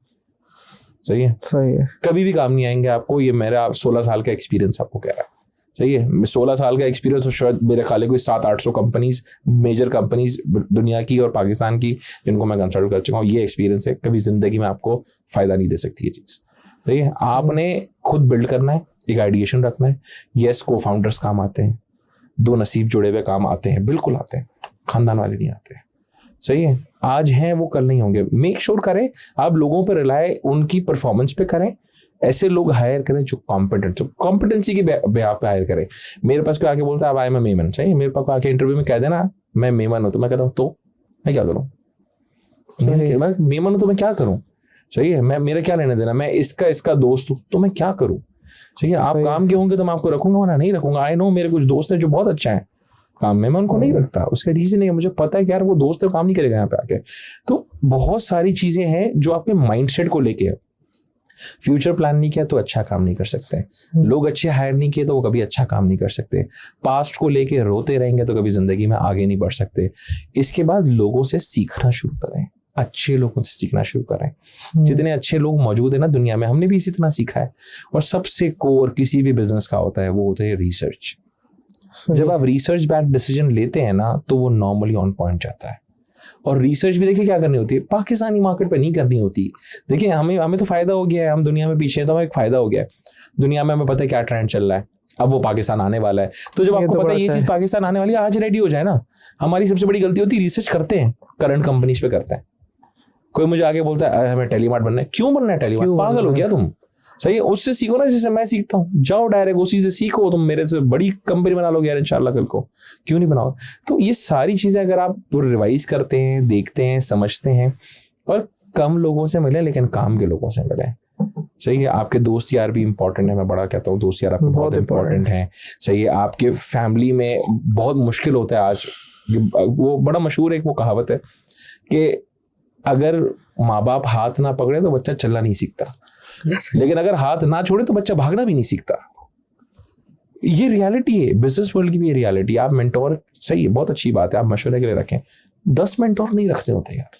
सही है, सही है, कभी भी काम नहीं आएंगे आपको। ये मेरा 16 साल का एक्सपीरियंस आपको कह रहा है। सही है, 16 साल का एक्सपीरियंस, और शायद मेरे ख्याल कोई 700-800 कंपनीज, मेजर कंपनीज दुनिया की और पाकिस्तान की, जिनको मैं कंसल्ट कर चुका हूँ। ये एक्सपीरियंस है, कभी जिंदगी में आपको फायदा नहीं दे सकती ये चीज। सही है, आपने खुद बिल्ड करना है, एक आइडिएशन रखना है। यस, को फाउंडर्स काम आते हैं, 2 नसीब जुड़े हुए काम आते हैं, बिल्कुल आते हैं, खानदान वाले नहीं आते। सही है, आज हैं वो कल नहीं होंगे। मेक श्योर करें आप लोगों पर रिलाय उनकी परफॉर्मेंस पे करें। ऐसे लोग हायर करें जो कॉम्पिटेंट, जो कॉम्पिटेंसी के बेहाफ पे हायर करें। मेरे पास कोई आके बोलता है अब आई एम मेमन, चाहिए मेरे पास आके इंटरव्यू में कह देना मैं मेमन हूं, तो मैं कहता हूँ तो मैं क्या करूँ, मैं मेमन हूं तो मैं क्या करूँ? सही है, मैं मेरा क्या लेना देना, मैं इसका दोस्त हूँ तो मैं क्या करूँ? ठीक है, आप काम के होंगे तो मैं आपको रखूंगा, वरना नहीं रखूंगा। आई नो मेरे कुछ दोस्त हैं जो बहुत अच्छा है काम में, मैं उनको नहीं रखता। उसका रीजन नहीं है, मुझे पता है कि यार वो दोस्त है, काम नहीं करेगा यहाँ पे आके। तो बहुत सारी चीजें हैं जो आपके माइंडसेट को लेके है। फ्यूचर प्लान नहीं किया तो अच्छा काम नहीं कर सकते, लोग अच्छे हायर नहीं किए तो वो कभी अच्छा काम नहीं कर सकते, पास्ट को लेके रोते रहेंगे तो कभी जिंदगी में आगे नहीं बढ़ सकते। इसके बाद लोगों से सीखना शुरू करें, अच्छे लोगों से सीखना शुरू करें। जितने अच्छे लोग मौजूद है ना दुनिया में, हमने भी इसी तरह सीखा है। और सबसे कोर किसी भी बिजनेस का होता है, वो होता है रिसर्च। जब आप रिसर्च बैक डिसीजन लेते हैं ना, तो वो नॉर्मली ऑन पॉइंट जाता है। और रिसर्च भी देखिए क्या करनी होती है, पाकिस्तानी मार्केट पे नहीं करनी होती। देखिए हमें तो फायदा हो गया है, हम दुनिया में पीछे हैं तो हमें एक फायदा हो गया है। दुनिया में हमें पता है क्या ट्रेंड चल रहा है, अब वो पाकिस्तान आने वाला है। तो जब आपको पता है ये चीज पाकिस्तान आने वाली है, आज रेडी हो जाए ना। हमारी सबसे बड़ी गलती होती है, रिसर्च करते हैं, करंट कंपनीज पे करते हैं। कोई मुझे आगे बोलता है हमें टेलीमार्ट बनना है, क्यों बनना है टेलीमार्ट? पागल हो गया तुम? सही है, उससे सीखो ना जैसे मैं सीखता हूँ, जाओ डायरेक्ट उसी से सीखो, तुम मेरे से बड़ी कंपनी बना लोगे यार इंशाल्लाह कल को, क्यों नहीं बनाओ? तो ये सारी चीजें अगर आप रिवाइज करते हैं, देखते हैं, समझते हैं, और कम लोगों से मिले लेकिन काम के लोगों से मिले। सही है, आपके दोस्त यार भी इंपॉर्टेंट है, मैं बड़ा कहता हूँ दोस्त यार आपके बहुत इंपॉर्टेंट है। सही है, आपके फैमिली में बहुत मुश्किल होता है आज, वो बड़ा मशहूर एक वो कहावत है कि अगर माँ बाप हाथ ना पकड़े तो बच्चा चलना नहीं सीखता, लेकिन अगर हाथ ना छोड़े तो बच्चा भागना भी नहीं सीखता। ये रियलिटी है, बिजनेस वर्ल्ड की भी ये रियलिटी। आप मेंटोर, सही है, बहुत अच्छी बात है, आप मशवरे के लिए रखें, 10 मेंटोर नहीं रखते होते यार,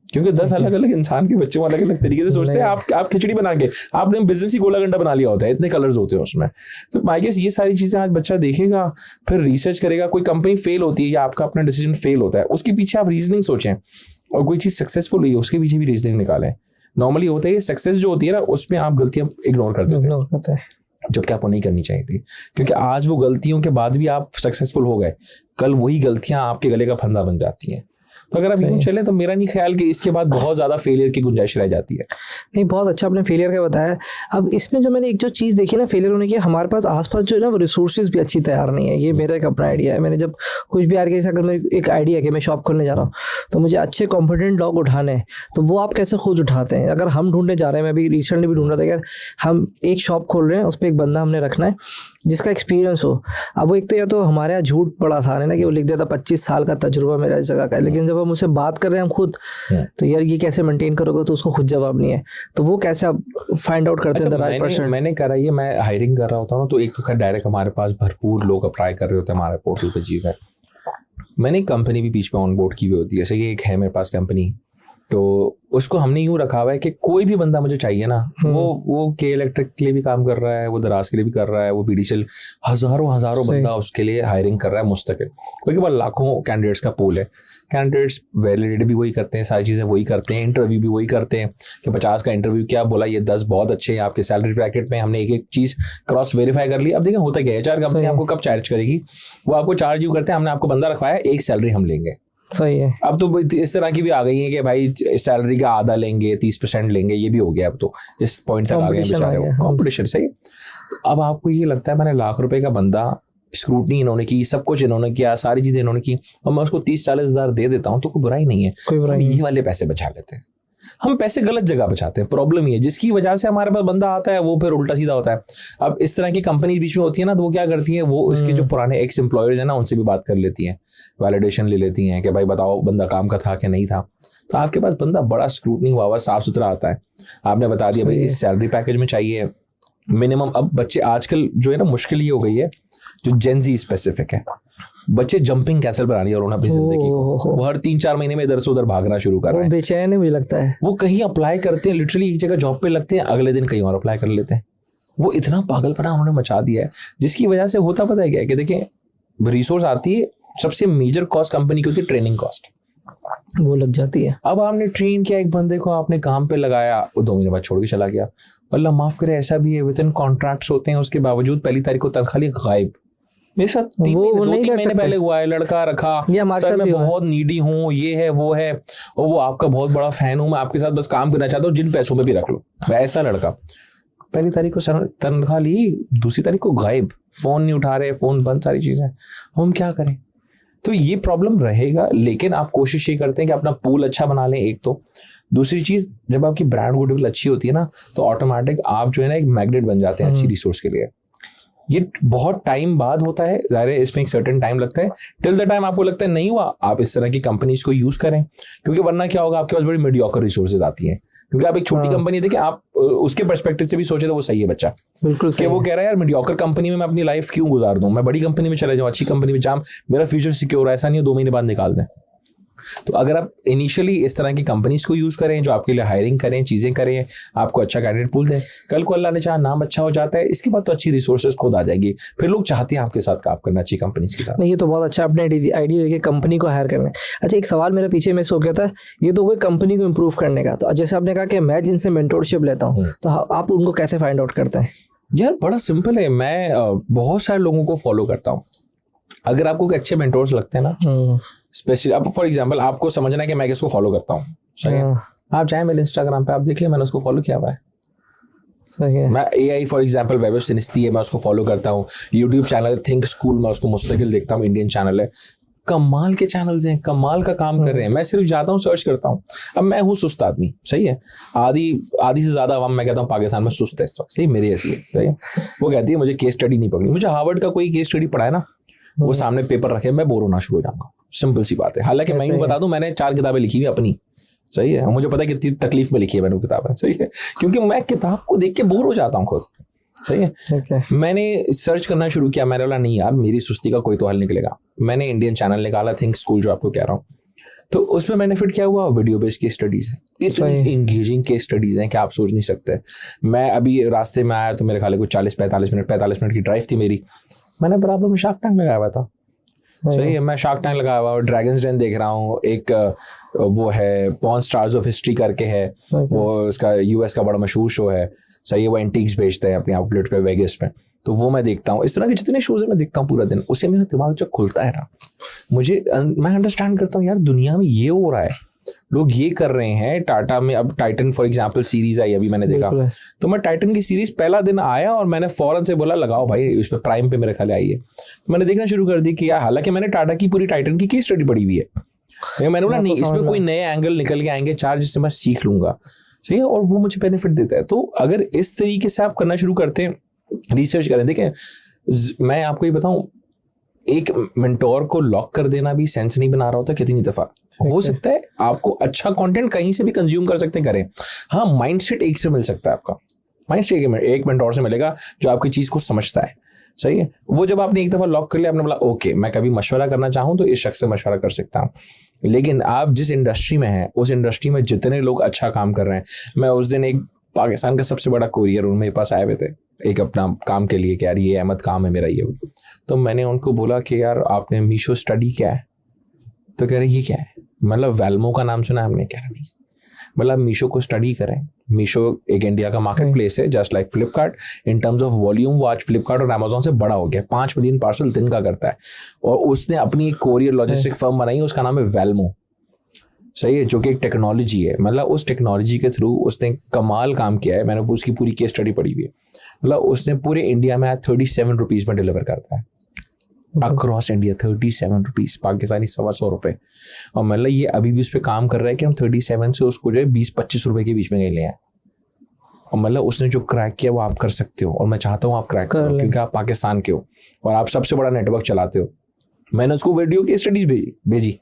क्योंकि 10 अलग अलग इंसान के बच्चे अलग अलग तरीके से सोचते हैं। आप खिचड़ी बना के आपने बिजनेस ही गोला गंडा बना लिया होता है, इतने कलर्स होते हैं उसमें। तो आई गेस ये सारी चीजें आज बच्चा देखेगा, फिर रिसर्च करेगा। कोई कंपनी फेल होती है या आपका अपना डिसीजन फेल होता है, उसके पीछे आप रीजनिंग सोचें, और कोई चीज सक्सेसफुल हुई है उसके पीछे भी रीजनिंग निकालें। नॉर्मली होता है सक्सेस जो होती है ना, उसमें आप गलतियां इग्नोर कर देते हैं, जबकि आपको नहीं करनी चाहिए थी, क्योंकि आज वो गलतियों के बाद भी आप सक्सेसफुल हो गए, कल वही गलतियां आपके गले का फंदा बन जाती हैं। तो अगर आप यूं चले तो मेरा नहीं ख्याल कि इसके बाद बहुत ज्यादा फेलियर की गुंजाइश रह जाती है। नहीं, बहुत अच्छा आपने फेलियर का बताया। अब इसमें जो मैंने एक जो चीज़ देखी ना फेलियर होने की, हमारे पास आसपास जो है ना वो रिसोर्सेज भी अच्छी तैयार नहीं है। ये मेरा एक अपना आइडिया है। मैंने जब कुछ भी आगे अगर मैं एक आइडिया है कि मैं शॉप खोलने जा रहा हूँ तो मुझे अच्छे कॉम्पिटेंट लोग उठाने हैं, तो वो आप कैसे खुद उठाते हैं? अगर हम ढूंढने जा रहे हैं, मैं भी रिसेंटली भी ढूंढ रहा था, यार हम एक शॉप खोल रहे हैं, उस पर एक बंदा हमने रखना है जिसका एक्सपीरियंस हो। अब वो एक तो या तो हमारे यहाँ झूठ बड़ा आसान है ना कि वो लिख देता 25 साल का तजुर्बा मेरा इस जगह का है, लेकिन जब हम उससे बात कर रहे हैं हम खुद, तो यार ये कैसे मेंटेन करोगे, तो उसको खुद जवाब नहीं है। तो वो कैसे आप फाइंड आउट करते हैं? राइट पर्सन मैंने करा, ये मैं हायरिंग कर रहा होता हूँ ना, तो एक तो डायरेक्ट हमारे पास भरपूर लोग अप्लाई कर रहे होते हैं हमारे पोर्टल पे। जी है, मैंने एक कंपनी भी बीच में ऑन बोर्ड की हुई होती है, जैसे ये एक है मेरे पास कंपनी, तो उसको हमने यूं रखा हुआ है कि कोई भी बंदा मुझे चाहिए ना, वो के इलेक्ट्रिक के लिए भी काम कर रहा है, वो दराज के लिए भी कर रहा है, वो बीडीसीएल, हजारों बंदा उसके लिए हायरिंग कर रहा है मुस्तकिल। क्योंकि बार लाखों कैंडिडेट्स का पूल है, कैंडिडेट्स वैलिडेट भी वही करते हैं, सारी चीज़ें वही करते हैं, इंटरव्यू भी वही करते हैं कि 50 का इंटरव्यू क्या बोला, ये 10 बहुत अच्छे हैं आपके सैलरी ब्रैकेट में, हमने एक एक चीज़ क्रॉस वेरीफाई कर ली। अब देखिए होता क्या है, HR कंपनी आपको कब चार्ज करेगी, वो आपको चार्ज यू करते हैं, हमने आपको बंदा रखवाया, एक सैलरी हम लेंगे। सही है। अब तो इस तरह की भी आ गई है कि भाई सैलरी का आधा लेंगे, 30% लेंगे, ये भी हो गया। अब तो इस पॉइंट तक आ गए बेचारे, कॉम्पिटिशन। सही। अब आपको ये लगता है मैंने लाख रुपए का बंदा, स्क्रूटनी इन्होंने की, सब कुछ इन्होंने किया, सारी चीजें इन्होंने की, और मैं उसको 30-40 हजार दे देता हूँ तो कोई बुराई नहीं है, ये वाले पैसे बचा लेते हैं। हम पैसे गलत जगह बचाते हैं, प्रॉब्लम ये है, जिसकी वजह से हमारे पास बंदा आता है वो फिर उल्टा सीधा होता है। अब इस तरह की कंपनी बीच में होती है ना, तो वो क्या करती है, वो उसके जो पुराने एक्स एम्प्लॉयर्स है ना, उनसे भी बात कर लेती हैं, वैलिडेशन ले लेती हैं कि भाई बताओ बंदा काम का था कि नहीं था। तो आपके पास बंदा बड़ा स्क्रूटनी हुआ, साफ सुथरा आता है, आपने बता दिया भाई इस सैलरी पैकेज में चाहिए मिनिमम। अब बच्चे आजकल जो है ना, मुश्किल ये हो गई है, जो जेनजी स्पेसिफिक है, बच्चे जंपिंग कैसल बना रही है उन्होंने अपनी जिंदगी को, वो हर 3-4 महीने में इधर से उधर भागना शुरू कर रहे हैं। बेचैन है मुझे लगता है, वो कहीं अप्लाई करते हैं, लिटरली एक जगह जॉब पे लगते हैं, अगले दिन कहीं और अप्लाई कर लेते हैं। वो इतना पागलपना उन्होंने मचा दिया है, जिसकी वजह से होता पता है क्या है कि देखिए रिसोर्स आती है, सबसे मेजर कॉस्ट कंपनी की होती है ट्रेनिंग कॉस्ट, वो लग जाती है। अब आपने ट्रेन किया एक बंदे को, आपने काम पे लगाया, वो 2 महीने बाद छोड़ के चला गया। अल्लाह माफ करे, ऐसा भी है, विद इन कॉन्ट्रैक्ट्स होते हैं, उसके बावजूद पहली तारीख को तनख्वाह गायब। मेरे साथ 3 महीने पहले हुआ है, लड़का रखा, सर मैं बहुत नीडी हूँ, ये है वो है, और वो आपका बहुत बड़ा फैन हूँ, मैं आपके साथ बस काम करना चाहता हूँ, जिन पैसों में भी रख लो। ऐसा लड़का पहली तारीख को तनख्वाह ली, दूसरी तारीख को गायब, फोन नहीं उठा रहे, फोन बंद, सारी चीजें। हम क्या करें? तो ये प्रॉब्लम रहेगा, लेकिन आप कोशिश ये करते हैं कि अपना पूल अच्छा बना लें, एक तो। दूसरी चीज, जब आपकी ब्रांड गुडविल अच्छी होती है ना, तो ऑटोमेटिक आप जो है ना एक मैग्नेट बन जाते हैं अच्छी रिसोर्स के लिए। ये बहुत टाइम बाद होता है, ज़ाहिर है इसमें एक सर्टेन टाइम लगता है। टिल द टाइम आपको लगता है नहीं हुआ, आप इस तरह की कंपनीज को यूज करें, क्योंकि वरना क्या होगा, आपके पास बड़ी मीडियोकर रिसोर्सेज आती हैं। क्योंकि आप एक छोटी कंपनी देखिए, आप उसके पर्सपेक्टिव से भी सोचे तो वो सही है बच्चा, बिल्कुल कि वो कह रहा है यार मीडियोकर कंपनी में मैं अपनी लाइफ क्यों गुजार दूं, मैं बड़ी कंपनी में चले जाऊं, अच्छी कंपनी में जाऊं, मेरा फ्यूचर सिक्योर है। ऐसा नहीं है 2 महीने बाद निकाल दें। तो अगर आप इनिशियली इस तरह की कंपनीज को यूज करें, जो आपके लिए हायरिंग करें, चीजें करें, आपको अच्छा कैंडिडेट पूल दें, कल को अल्लाह ने चाहा नाम अच्छा हो जाता है, इसके बाद तो अच्छी रिसोर्सेज खुद आ जाएगी, फिर लोग चाहते हैं आपके साथ काम करना, अच्छी कंपनीज के साथ। नहीं, ये तो बहुत अच्छा आपने आइडिया है कि कंपनी को हायर करना है। अच्छा, एक सवाल मेरे पीछे में सो गया था, ये तो कोई कंपनी को इम्प्रूव करने का, तो जैसे आपने कहा कि मैं जिनसे मेंटोरशिप लेता हूँ, तो आप उनको कैसे फाइंड आउट करते हैं? यार बड़ा सिंपल है, मैं बहुत सारे लोगों को फॉलो करता हूँ। अगर आपको अच्छे मेंटोर्स लगते हैं ना, स्पेशली अब फॉर एग्जांपल आपको समझना है कि मैं किसको फॉलो करता हूँ, सही है? आप जाए मेरे इंस्टाग्राम पे, आप देख लिया मैंने उसको फॉलो किया हुआ है, सही है। मैं AI फॉर एग्जांपल वैभव सिनिस्ती है, मैं उसको फॉलो करता हूँ। यूट्यूब चैनल थिंक स्कूल, मैं उसको मुस्तकिल देखता हूँ, इंडियन चैनल है, कमाल के चैनल्स हैं, कमाल का काम कर रहे हैं। मैं सिर्फ जाता हूँ, सर्च करता हूँ। अब मैं हूँ सुस्त आदमी, सही है, आधी से ज्यादा आवाम मैं कहता हूँ पाकिस्तान में सुस्त है इस वक्त, सही मेरी ऐसी है, सही है। वो कहती है मुझे केस स्टडी नहीं पकड़ी, मुझे हार्वर्ड का कोई केस स्टडी पढ़ा है ना, वो सामने पेपर रखे, मैं बोर होना शुरू हो जाऊंगा, सिंपल सी बात है। हालांकि मैं यूं बता दूं, मैंने 4 किताबें लिखी हुई अपनी, सही है, मुझे पता है कितनी तकलीफ में लिखी है मैंने वो किताब है, सही है, क्योंकि मैं किताब को देख के बोर हो जाता हूँ खुद, सही है। Okay. मैंने सर्च करना शुरू किया, मैंने बोला नहीं यार मेरी सुस्ती का कोई तो हल निकलेगा। मैंने इंडियन चैनल निकाला, थिंक स्कूल, जो आपको कह रहा हूँ, तो उसमें बेनिफिट क्या हुआ, वीडियो बेस्ड केस स्टडीज है, इतनी इंगेजिंग केस स्टडीज हैं कि आप सोच नहीं सकते। मैं अभी रास्ते में आया तो मेरे ख्याल कुछ 45 मिनट की ड्राइव थी मेरी, मैंने बराबर में शार्क टैंक लगाया हुआ था, सही है, मैं शार्क टैंक लगाया हुआ, ड्रैगन्स डेन देख रहा हूँ, एक वो है पॉर्न स्टार्स ऑफ हिस्ट्री करके है, वो उसका यूएस का बड़ा मशहूर शो है, सही है, वो एंटीक्स बेचते हैं अपने आउटलेट पे वेगस में, तो वो मैं देखता हूँ। इस तरह के जितने शोज मैं देखता हूँ पूरा दिन, उससे मेरा दिमाग जब खुलता है ना, मैं अंडरस्टैंड करता हूँ यार दुनिया में ये हो रहा है, लोग ये कर रहे हैं। टाटा में अब टाइटन फॉर एग्जांपल सीरीज आई, अभी मैंने देखा, तो मैं टाइटन की सीरीज पहला दिन आया और मैंने फौरन से बोला लगाओ भाई, उस पर प्राइम पे मेरे ख्याल आई है, तो मैंने देखना शुरू कर दी कि यार, हालांकि मैंने टाटा की पूरी टाइटन की केस स्टडी पढ़ी हुई है, लेकिन मैंने बोला नहीं, इसमें कोई नए एंगल निकल के आएंगे चार, जिससे मैं सीख लूंगा, सही है, और वो मुझे बेनिफिट देता है। तो अगर इस तरीके से आप करना शुरू करते हैं, रिसर्च करें, देखें मैं आपको ये बताऊं, एक मेंटोर को लॉक कर देना भी सेंस नहीं बना रहा होता कितनी दफा। हो सकता है आपको अच्छा कंटेंट कहीं से भी कंज्यूम कर सकते करें, हाँ माइंडसेट एक से मिल सकता है, आपका माइंडसेट एक मेंटोर से मिलेगा जो आपकी चीज को समझता है, सही है। वो जब आपने एक दफा लॉक कर लिया, आपने बोला ओके मैं कभी मशवरा करना चाहूँ तो इस शख्स से मशवरा कर सकता हूँ, लेकिन आप जिस इंडस्ट्री में हैं उस इंडस्ट्री में जितने लोग अच्छा काम कर रहे हैं, मैं उस दिन एक पाकिस्तान का सबसे बड़ा कोरियर उन मेरे पास आए हुए थे एक अपना काम के लिए कि यार ये अहमद काम है मेरा ये, तो मैंने उनको बोला कि यार आपने मीशो स्टडी किया है, तो कह रहे ये क्या है, मतलब वेल्मो का नाम सुना हमने, कह रहा नहीं, मतलब मीशो को स्टडी करें। मीशो एक इंडिया का मार्केट प्लेस है just like Flipkart, in terms of volume वो आज फ्लिपकार्ट और अमेजोन से बड़ा हो गया, 5 मिलियन पार्सल दिन का करता है, और उसने अपनी एक कोरियर लॉजिस्टिक फर्म बनाई, उसका नाम है वेल्मो, सही है, जो कि एक टेक्नोलॉजी है, मतलब उस टेक्नोलॉजी के थ्रू उसने कमाल काम किया है। मैंने उसकी पूरी केस स्टडी पढ़ी हुई है, मतलब उसने पूरे इंडिया में 37 रुपीज में डिलीवर करता है अक्रॉस इंडिया, 37 रुपीज, पाकिस्तानी 125 रुपए, और मतलब ये अभी भी उस पर काम कर रहा है कि हम 37 से उसको जो है 20-25 रुपए के बीच में ले आए, और मतलब उसने जो क्रैक किया वो आप कर सकते हो, और मैं चाहता हूँ आप क्रैक करो क्योंकि आप पाकिस्तान के हो और आप सबसे बड़ा नेटवर्क चलाते हो। मैंने उसको वीडियो की स्टडीज भेजी,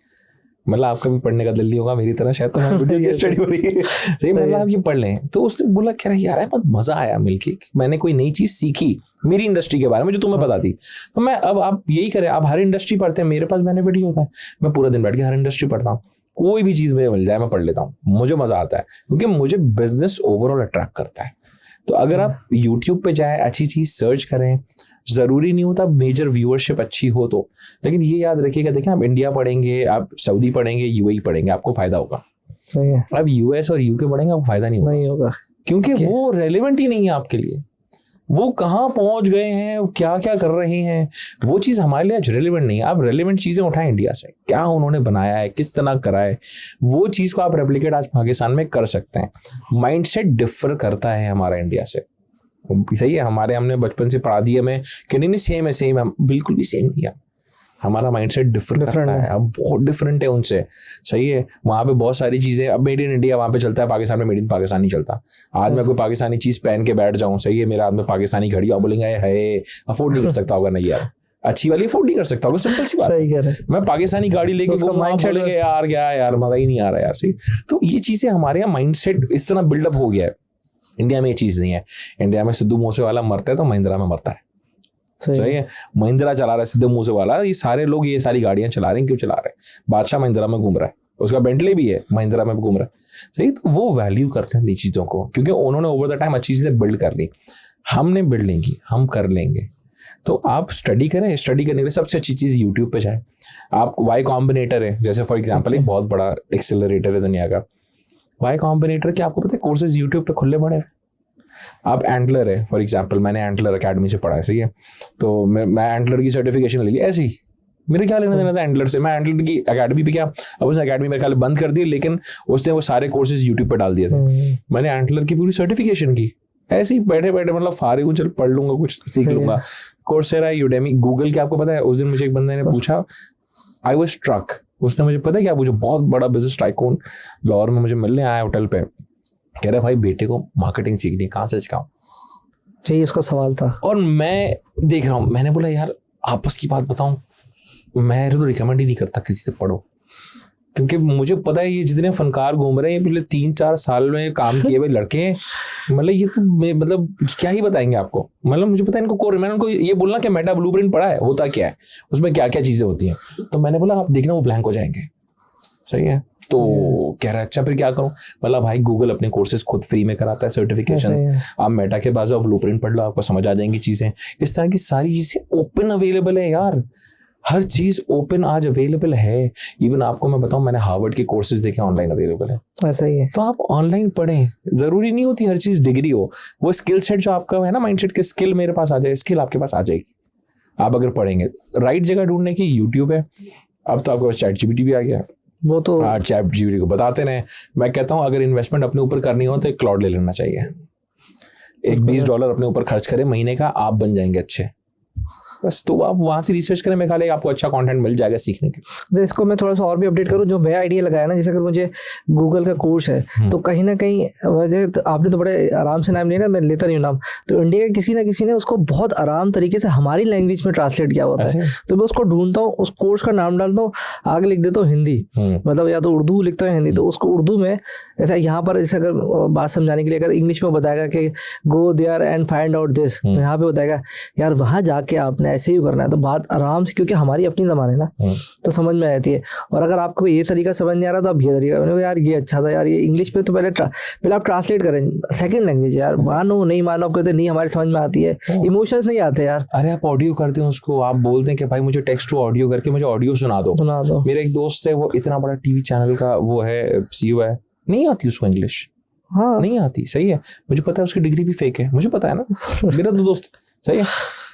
मतलब आपका भी पढ़ने का दिल नहीं होगा मेरी तरह शायद, तो वीडियो की स्टडी हो रही है, सही, मतलब आप ये पढ़ लें। तो उसने बोला कह रहा यार बहुत मजा आया मिलके, मैंने कोई नई चीज सीखी मेरी इंडस्ट्री के बारे में जो तुम्हें पता थी, तो मैं अब आप यही करें, आप हर इंडस्ट्री पढ़ते हैं, मेरे पास बेनिफिट ही होता है, मैं पूरा दिन बैठ के हर इंडस्ट्री पढ़ता हूँ, कोई भी चीज मुझे मिल जाए मैं पढ़ लेता हूँ, मुझे मजा आता है क्योंकि मुझे बिजनेस ओवरऑल अट्रैक्ट करता है। तो अगर आप यूट्यूब पे जाए, अच्छी चीज सर्च करें, जरूरी नहीं होता मेजर व्यूअरशिप अच्छी हो तो, लेकिन ये याद रखिएगा, देखें आप इंडिया पढ़ेंगे, आप सऊदी पढ़ेंगे, यूएई पढ़ेंगे, आपको फायदा होगा, आप यूएस और यूके पढ़ेंगे आपको फायदा नहीं होगा क्योंकि वो रेलेवेंट ही नहीं है आपके लिए, वो कहाँ पहुंच गए हैं, क्या क्या कर रहे हैं, वो चीज़ हमारे लिए आज रेलिवेंट नहीं है। आप रेलिवेंट चीज़ें उठाएं इंडिया से, क्या उन्होंने बनाया है, किस तरह करा है, वो चीज़ को आप रेप्लिकेट आज पाकिस्तान में कर सकते हैं। माइंडसेट डिफर करता है हमारा इंडिया से, सही है, हमने बचपन से पढ़ा दिया में कि नहीं सेम है, बिल्कुल भी सेम नहीं है, हमारा माइंडसेट डिफर करता है, अब बहुत डिफरेंट है उनसे, सही है। वहाँ पे बहुत सारी चीज़ें, अब मेड इन इंडिया वहाँ पे चलता है, पाकिस्तान में मेड इन पाकिस्तान नहीं चलता। आज मैं कोई पाकिस्तानी चीज़ पहन के बैठ जाऊँ, सही है, मेरे हाथ में पाकिस्तानी घड़ी, आप बोलेंगे है अफोर्ड नहीं कर सकता होगा, नहीं यार अच्छी वाली अफोर्ड नहीं कर सकता होगा, सिंपल सी बात है। मैं पाकिस्तानी गाड़ी लेके बोलेंगे यार क्या यार मजा ही नहीं आ रहा यार, सही। तो ये चीज़ें हमारे यहाँ माइंडसेट इस तरह बिल्डअप हो गया है। इंडिया में ये चीज़ नहीं है। इंडिया में सिद्धू मूसेवाला मरता है तो महिंद्रा में मरता है, सही है, महिंद्रा चला रहा है सिद्धू मूसेवाला, ये सारे लोग ये सारी गाड़ियां चला रहे हैं, क्यों चला रहे हैं? बादशाह महिंद्रा में घूम रहा है, उसका बेंटली भी है, महिंद्रा में घूम रहा है, सही। तो वो वैल्यू करते हैं इन चीज़ों को क्योंकि उन्होंने ओवर द टाइम अच्छी चीज़ें बिल्ड कर ली, हमने बिल्ड लेंगी, हम कर लेंगे। तो आप स्टडी करें, स्टडी करने के लिए सबसे अच्छी चीज़ यूट्यूब पे जाए। आप वाई कॉम्बिनेटर है, जैसे फॉर एग्जाम्पल एक बहुत बड़ा एक्सेलरेटर है दुनिया का, वाई कॉम्बिनेटर के आपको पता है कोर्सेज यूट्यूब पे खुले पड़े हैं। आप एंटलर है फॉर एग्जांपल, मैंने एंटलर एकेडमी से पढ़ा है, सही है, तो मैं एंटलर की सर्टिफिकेशन ले ली ऐसे ही, मेरे क्या लेना देना था एंटलर से। मैं एंटलर की एकेडमी पे क्या, अब उसने एकेडमी मेरे ख्याल बंद कर दी, लेकिन उसने वो सारे कोर्सेज यूट्यूब पे डाल दिए थे। मैंने एंटलर की पूरी सर्टिफिकेशन की ऐसे ही बैठे बैठे, मतलब फारिग हूँ, चल पढ़ लूंगा, कुछ सीख लूंगा। कोर्सेरा, यूडेमी, गूगल के, आपको पता है उस दिन मुझे एक बंदे ने पूछा, आई वाज स्ट्रक, उसने मुझे पता है क्या, मुझे बहुत बड़ा बिजनेस टाइकून लाहौर में मुझे मिलने आया होटल पे, कह रहा भाई बेटे को मार्केटिंग सीखनी है, कहाँ से सिखाऊं, चाहिए उसका सवाल था। और मैं देख रहा हूँ, मैंने बोला यार आपस की बात बताऊं, मैं तो रिकमेंड ही नहीं करता किसी से पढ़ो, क्योंकि मुझे पता है ये जितने फनकार घूम रहे हैं पिछले 3-4 साल में काम किए हुए लड़के हैं, मतलब ये तो मतलब क्या ही बताएंगे आपको। मतलब मुझे पता है इनको मैंने उनको ये बोलना कि मेटा ब्लूप्रिंट पढ़ा है, होता क्या है उसमें, क्या क्या चीजें होती हैं, तो मैंने बोला आप देखना वो ब्लैंक हो जाएंगे। सही है, तो कह रहा है अच्छा फिर क्या करूं। मतलब भाई गूगल अपने कोर्सेज खुद फ्री में कराता है, सर्टिफिकेशन, आप मेटा के पास ब्लूप्रिंट पढ़ लो, आपको समझ आ जाएंगी चीजें। इस तरह की सारी चीजें ओपन अवेलेबल है यार, हर चीज ओपन आज अवेलेबल है। इवन आपको मैं बताऊं, मैंने हार्वर्ड के कोर्सेज देखे ऑनलाइन अवेलेबल है। ऐसा ही है, तो आप ऑनलाइन पढ़ें, जरूरी नहीं होती हर चीज डिग्री हो। वो स्किल सेट जो आपका है ना, माइंडसेट के स्किल मेरे पास आ जाए, स्किल आपके पास आ जाएगी आप अगर पढ़ेंगे। राइट जगह ढूंढने की यूट्यूब है, अब तो आपके पास चैट जीपीटी भी आ गया, वो तो चैट जीपीटी को बताते रहे। मैं कहता हूं अगर इन्वेस्टमेंट अपने ऊपर करनी हो तो एक क्लाउड ले लेना चाहिए, एक $20 अपने ऊपर खर्च करें महीने का, आप बन जाएंगे अच्छे। बस तो आप वहां से रिसर्च करें, मैं ख्याल आपको अच्छा कंटेंट मिल जाएगा सीखने के। तो इसको मैं थोड़ा सा और भी अपडेट करूं, जो मैं आइडिया लगाया ना, जैसे अगर मुझे गूगल का कोर्स है तो कहीं ना कहीं आपने तो बड़े आराम से नाम लिया ना, मैं लेता नहीं हूं नाम, तो इंडिया के किसी ना किसी ने उसको बहुत आराम तरीके से हमारी लैंग्वेज में ट्रांसलेट किया होता है। तो मैं उसको ढूंढता हूँ, उस कोर्स का नाम डालता हूँ, आगे लिख देता हूँ हिंदी, मतलब या तो उर्दू लिखता हूँ हिंदी, तो उसको उर्दू में ऐसा यहाँ पर जैसे अगर बात समझाने के लिए अगर इंग्लिश में बताएगा कि go there and find out this, तो यहाँ पे बताएगा यार वहाँ जाके आपने ऐसे ही करना है, तो बात आराम से, क्योंकि हमारी अपनी जबान है ना, तो समझ में आती है। और अगर आपको ये तरीका समझ नहीं आ रहा तो आप ये तरीका, मैंने यार ये अच्छा था यार, ये इंग्लिश पे तो पहले आप ट्रांसलेट करें, सेकंड लैंग्वेज है यार, मानो नहीं मानो, आप कहते नहीं हमारी समझ में आती है, इमोशंस नहीं आते यार। अरे आप ऑडियो करते हो उसको, आप बोलते हैं कि भाई मुझे टेक्स्ट टू ऑडियो करके मुझे ऑडियो सुना दो। मेरा एक दोस्त है, वो इतना बड़ा टीवी चैनल का वो है, सीईओ है, नहीं आती उसको इंग्लिश, हाँ नहीं आती। सही है, मुझे पता है उसकी डिग्री भी फेक है, मुझे पता है ना, मेरा तो दोस्त। सही है,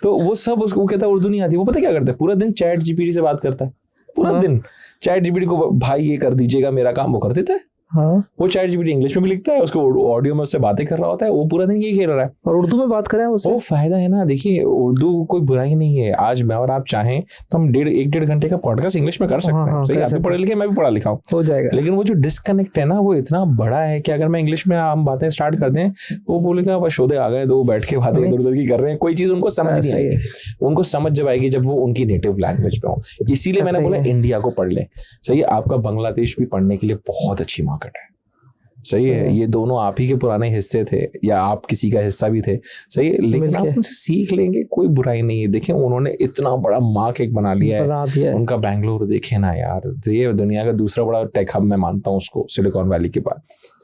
तो वो सब उसको, वो कहता है उर्दू नहीं आती, वो पता क्या करता है, पूरा दिन चैट जीपीटी से बात करता है, पूरा दिन चैट जीपीटी को भाई ये कर दीजिएगा मेरा काम, वो कर देता है। हाँ, वो चैट जीपीटी इंग्लिश में भी लिखता है, उसको ऑडियो में उससे बातें कर रहा होता है, वो पूरा दिन यही खेल रहा है। और उर्दू में बात करें उससे, वो फायदा है ना। देखिए उर्दू कोई बुराई नहीं है, आज मैं और आप चाहें तो हम 1.5 घंटे का पॉडकास्ट इंग्लिश में कर सकते हैं। सही, आप भी पढ़े लिखे, मैं भी पढ़ा लिखा हूँ, हो जाएगा। लेकिन वो जो डिस्कनेक्ट है ना, वो इतना बड़ा है कि अगर मैं इंग्लिश में हम बातें स्टार्ट कर दें, वो बोलेगा बस शोधे आ गए, दो बैठ के बातें इधर उधर की कर रहे हैं, कोई चीज उनको समझ नहीं आएगी। उनको समझ जब आएगी जब वो उनकी नेटिव लैंग्वेज में हो। इसीलिए मैंने बोला इंडिया को पढ़ ले। सही है, आपका बांग्लादेश भी पढ़ने के लिए बहुत अच्छी मार्केट है। सही है, ये दोनों आप ही के पुराने हिस्से थे या आप किसी का हिस्सा भी थे। सही है, लेकिन आप उनसे सीख लेंगे, कोई बुराई नहीं है। देखें उन्होंने इतना बड़ा मार्क एक बना लिया है उनका, बैंगलोर देखे ना यार, ये दुनिया का दूसरा बड़ा टेक हब मैं मानता हूँ उसको, सिलिकॉन वैली के बाद।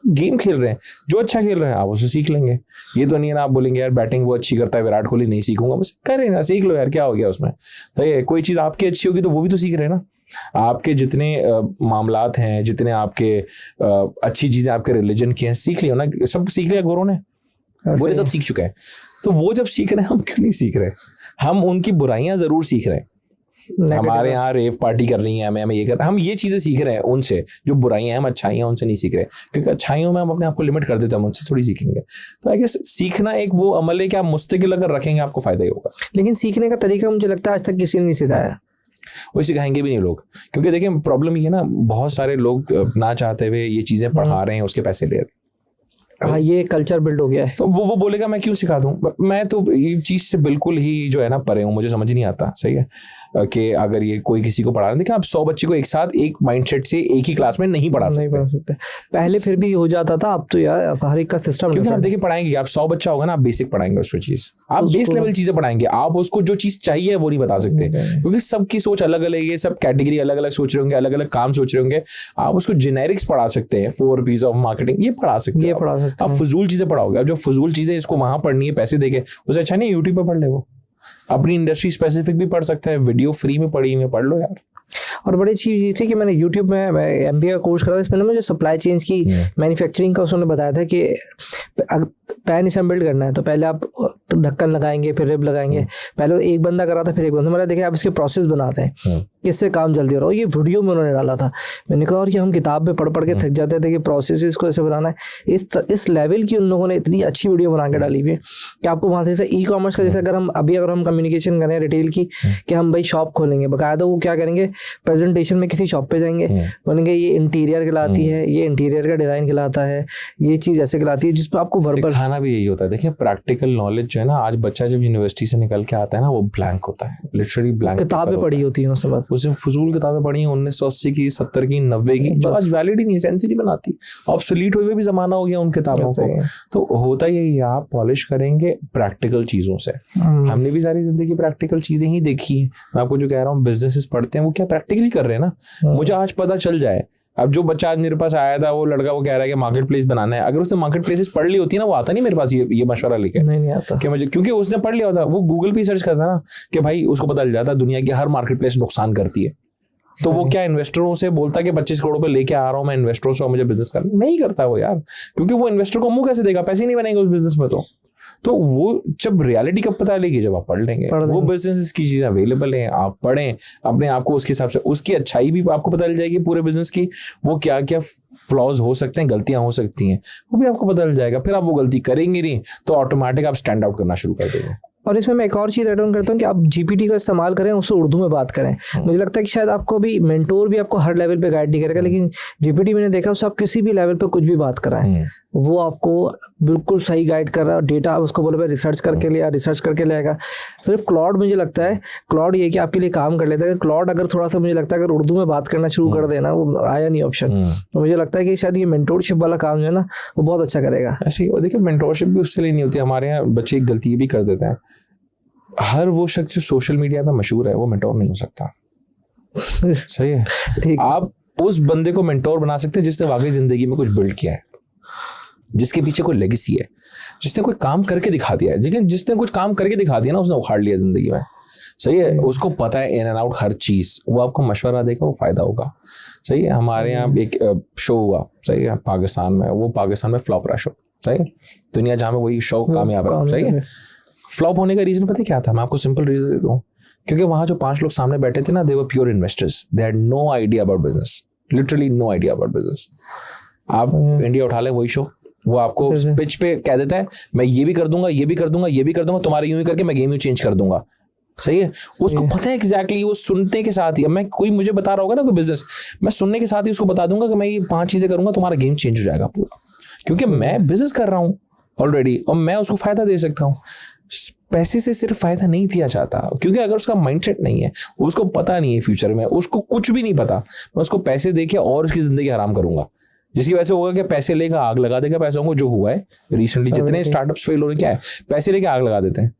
गेम खेल रहे हैं, जो अच्छा खेल रहे हैं आप उससे सीख लेंगे। ये तो नहीं है ना आप बोलेंगे यार बैटिंग वो अच्छी करता है विराट कोहली, नहीं सीखूंगा, बस करें ना, सीख लो यार, क्या हो गया उसमें। सही है, कोई चीज आपकी अच्छी होगी तो वो भी तो सीख रहे हैं ना। आपके जितने मामलात हैं, जितने आपके अच्छी चीजें आपके रिलीजन की हैं, सीख लियो ना, सब सीख लिया गोरों ने, वो सब सीख चुका है। तो वो जब सीख रहे हैं, हम क्यों नहीं सीख रहे? हम उनकी बुराइयां जरूर सीख रहे हैं। हमारे यहाँ रेव पार्टी कर रही हैं, हमें ये कर रहे हैं, हम ये चीजें सीख रहे हैं उनसे। जो बुराइयां हैं, हम अच्छाइयां उनसे नहीं सीख रहे, क्योंकि अच्छाइयों में हम अपने आप को लिमिट कर देते हैं, हम उनसे थोड़ी सीखेंगे। तो आई गेस सीखना एक वो अमल है कि आप मुस्तकिल अगर रखेंगे आपको फायदा ही होगा। लेकिन सीखने का तरीका मुझे लगता है आज तक किसी ने नहीं सिखाया, वो सिखाएंगे भी नहीं लोग, क्योंकि देखिए प्रॉब्लम ये है ना, बहुत सारे लोग ना चाहते हुए ये चीजें पढ़ा रहे हैं, उसके पैसे ले रहे हैं। हाँ, ये कल्चर बिल्ड हो गया है। तो वो बोलेगा मैं क्यों सिखा दूं, मैं तो ये चीज से बिल्कुल ही जो है ना परे हूं, मुझे समझ नहीं आता। सही है कि अगर ये कोई किसी को पढ़ा रहे हैं, देखिए आप 100 बच्चे को एक साथ एक माइंडसेट से एक ही क्लास में नहीं पढ़ा सकते। पहले फिर भी हो जाता था, अब तो यार हर एक का सिस्टम, क्योंकि आप देखिए पढ़ाएंगे, आप 100 बच्चा होगा ना, आप बेसिक पढ़ाएंगे उसको चीज, आप बेस लेवल चीजें पढ़ाएंगे, आप उसको जो चीज चाहिए वो नहीं बता सकते, क्योंकि सबकी सोच अलग अलग है, सब कैटेगरी अलग अलग सोच रहे होंगे, अलग अलग काम सोच रहे होंगे। आप उसको जेनेरिक्स पढ़ा सकते हैं, 4 P's ऑफ मार्केटिंग, ये पढ़ा सकते हैं, आप फजूल चीजें पढ़ाओगे। अब जो फजूल चीजें इसको वहां पढ़नी है पैसे देके, उससे अच्छा नहीं यूट्यूब पर पढ़ ले, वो अपनी इंडस्ट्री स्पेसिफिक भी पढ़ सकता है, वीडियो फ्री में पढ़ी में पढ़ लो यार। और बड़ी अच्छी चीज़ थी कि मैंने यूट्यूब में MBA का कोर्स करा था, इसमें मुझे सप्लाई चेन्स की मैन्युफैक्चरिंग का उसने बताया था कि पैन असेंबल्ड करना है तो पहले आप ढक्कन लगाएंगे, फिर रिब लगाएंगे, पहले एक बंदा करा था, फिर एक बंदा। मैंने देखा आप इसके प्रोसेस बनाते हैं, किससे काम जल्दी हो रहा हो, ये वीडियो में उन्होंने डाला था। मैंने कहा और ये हम किताब में पढ़ के थक जाते थे कि प्रोसेस इसको ऐसे बनाना है। इस लेवल की उन लोगों ने इतनी अच्छी वीडियो बना के डाली हुई है कि आपको वहाँ से जैसे ई-कॉमर्स का, जैसे अगर हम कम्युनिकेशन करें रिटेल की कि हम भाई शॉप खोलेंगे, बकायदा वो क्या करेंगे, प्रेजेंटेशन में किसी शॉप पे जाएंगे, बोलेंगे ये इंटीरियर कहलाती है, ये इंटीरियर का डिजाइन कहलाता है, ये चीज़ ऐसे कहलाती है, जिसपे आपको वर्बल खाना भी यही होता है। देखिए प्रैक्टिकल नॉलेज जो है ना, आज बच्चा जब यूनिवर्सिटी से निकल के आता है ना, वो ब्लैंक होता है, लिटरली ब्लैंक, किताबें पढ़ी होती है उसके बाद। उसने फजूल किताबें पढ़ी हैं 1980 की, 70 की, 90 की, जो आज वैलिड ही नहीं, सेंस ही नहीं बनाती, ऑब्सोलीट हुए भी जमाना हो गया उन किताबों को। तो होता यही, आप पॉलिश करेंगे प्रैक्टिकल चीजों से। हमने भी सारी जिंदगी प्रैक्टिकल चीजें ही देखी है। मैं आपको जो कह रहा हूँ बिजनेसेस पढ़ते हैं वो क्या प्रैक्टिकली कर रहे हैं ना। मुझे आज पता चल जाए, अब जो बच्चा आज मेरे पास आया था, वो लड़का वो कह रहा है कि मार्केट प्लेस बनाना है, अगर उसने मार्केट प्लेसेस पढ़ ली होती है ना, वो आता नहीं मेरे पास ये मशवरा लेके, नहीं आता कि मुझे, क्योंकि उसने पढ़ लिया होता, वो गूगल पे सर्च करता ना कि भाई उसको पता चल जाता दुनिया की हर मार्केट प्लेस नुकसान करती है। तो वो क्या इन्वेस्टरों से बोलता कि 25 करोड़ पे लेके आ रहा हूँ मैं इन्वेस्टरों से, मुझे बिजनेस करना, नहीं करता वो यार, क्योंकि वो इन्वेस्टर को मुंह कैसे देगा, पैसे नहीं बनेंगे उस बिजनेस में। तो वो जब रियलिटी कब पता लेगी, जब आप पढ़ लेंगे। वो बिजनेस की चीजें अवेलेबल हैं, आप पढ़ें अपने आप को, उसके हिसाब से उसकी अच्छाई भी आपको पता चल जाएगी पूरे बिजनेस की, वो क्या क्या फ्लॉज हो सकते हैं, गलतियां हो सकती हैं, वो भी आपको पता चल जाएगा। फिर आप वो गलती करेंगे नहीं तो ऑटोमेटिक आप स्टैंड आउट करना शुरू कर देंगे। और इसमें मैं एक और चीज़ ऐड ऑन करता हूँ कि आप जीपीटी का इस्तेमाल करें, उससे उर्दू में बात करें। मुझे लगता है कि शायद आपको भी मेंटोर भी आपको हर लेवल पे गाइड नहीं करेगा, लेकिन जीपीटी मैंने देखा उससे आप किसी भी लेवल पे कुछ भी बात कराएं, वो आपको बिल्कुल सही गाइड कर रहा है। डेटा आप उसको बोले भाई रिसर्च करके लिया, रिसर्च करके लाएगा। सिर्फ क्लाउड, मुझे लगता है क्लाउड ये कि आपके लिए काम कर लेता है। क्लाउड अगर थोड़ा सा, मुझे लगता है अगर उर्दू में बात करना शुरू कर देना, वो आया नहीं ऑप्शन, तो मुझे लगता है कि शायद ये मेंटोरशिप वाला काम जो है ना, वो बहुत अच्छा करेगा। ऐसे ही देखिए, मेंटोरशिप भी उससे लिए नहीं होती। हमारे यहाँ बच्चे एक गलती भी कर देते हैं, हर वो शख्स जो सोशल मीडिया पे मशहूर है वो मेंटोर नहीं हो सकता। सही है, ठीक। आप उस बंदे को मेंटोर बना सकते हैं जिसने वाकई जिंदगी में कुछ बिल्ड किया है, जिसके पीछे कोई लेगेसी है, जिसने कोई काम करके दिखा दिया है। लेकिन जिसने कुछ काम करके दिखा दिया ना, उसने उखाड़ लिया जिंदगी में। सही है, उसको पता है इन एंड आउट हर चीज, वो आपको मशवरा देगा, वो फायदा होगा। सही है, हमारे यहाँ एक शो हुआ, सही है, पाकिस्तान में, वो पाकिस्तान में फ्लॉप रहा शो। सही है, दुनिया जहाँ में वही शो कामयाब है। सही है, फ्लॉप होने का रीजन पता क्या था? मैं आपको सिंपल रीजन देता हूँ, क्योंकि वहां जो 5 लोग सामने बैठे थे ना, they were pure investors, they had no idea about business, literally no idea about business. आप इंडिया उठा ले, वही शो, वो आपको पिच पे कह देता है मैं ये भी कर दूंगा, ये भी कर दूंगा, ये भी कर दूंगा, तुम्हारे यूं ही करके मैं गेम ही चेंज कर दूंगा। सही है, उसको पता है एग्जैक्टली, वो सुनने के साथ ही, मैं कोई मुझे बता रहा होगा ना कोई बिजनेस, मैं सुनने के साथ ही उसको बता दूंगा कि मैं ये 5 चीजें करूंगा, तुम्हारा गेम चेंज हो जाएगा पूरा, क्योंकि मैं बिजनेस कर रहा हूँ ऑलरेडी और मैं उसको फायदा दे सकता हूँ। पैसे से सिर्फ फायदा नहीं दिया जाता, क्योंकि अगर उसका माइंडसेट नहीं है, उसको पता नहीं है फ्यूचर में, उसको कुछ भी नहीं पता, मैं उसको पैसे देके और उसकी जिंदगी हराम करूंगा, जिसकी वजह से होगा कि पैसे लेकर आग लगा देगा पैसों को। जो हुआ है रिसेंटली, जितने स्टार्टअप्स फेल हो रहे, क्या है, पैसे लेके आग लगा देते हैं,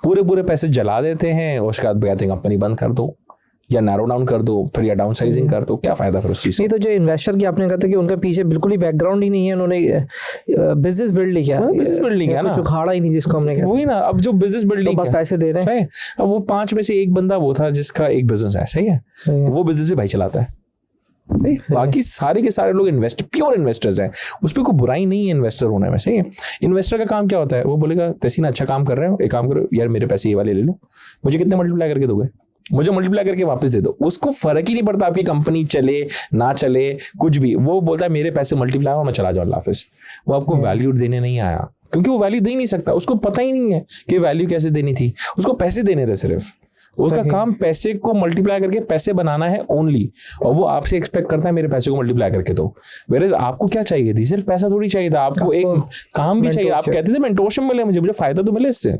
पूरे पैसे जला देते हैं, और उसके बाद कहते हैं कंपनी बंद कर दो या नैरो डाउन कर दो, फिर या डाउन साइजिंग कर दो, क्या फायदा फिर उस चीज। नहीं तो जो इन्वेस्टर की आपने कहा था कि उनके पीछे बिल्कुल ही बैकग्राउंड ही नहीं है, उन्होंने बिजनेस बिल्ड नहीं किया, बिजनेस बिल्डिंग है ना, कुछ उखाड़ा ही नहीं जिसको हमने कहा, वही ना। अब जो बिजनेस बिल्डिंग तो बस पैसे दे रहे हैं। अब वो 5 में से एक बंदा वो था जिसका एक बिजनेस है। सही है, वो बिजनेस भी भाई चलाता है। बाकी सारे के सारे लोग प्योर इन्वेस्टर्स हैं, उस पर कोई बुराई नहीं है इन्वेस्टर होने में। सही है, इन्वेस्टर का काम क्या होता है, वो बोलेगा तहसीन अच्छा काम कर रहे हो, एक काम करो यार, मेरे पैसे ये वाले ले लो, मुझे कितने मल्टीप्लाई करके दोगे, मुझे मल्टीप्लाई करके वापस दे दो। उसको फर्क ही नहीं पड़ता आपकी कंपनी चले ना चले, कुछ भी, वो बोलता है मेरे पैसे मल्टीप्लाई हो, मैं चला जाऊँ ऑफिस। वो आपको वैल्यू देने नहीं आया, क्योंकि वो वैल्यू दे ही नहीं सकता, उसको पता ही नहीं है कि वैल्यू कैसे देनी थी, उसको पैसे देने थे सिर्फ। उसका काम पैसे को मल्टीप्लाई करके पैसे बनाना है ओनली, और वो आपसे एक्सपेक्ट करता है मेरे पैसे को मल्टीप्लाई करके दो। वेयर आपको क्या चाहिए थी, सिर्फ पैसा थोड़ी चाहिए था, आपको एक काम भी चाहिए। आप कहते थे मेंटोरशिप मिले मुझे फायदा तो मिले इससे।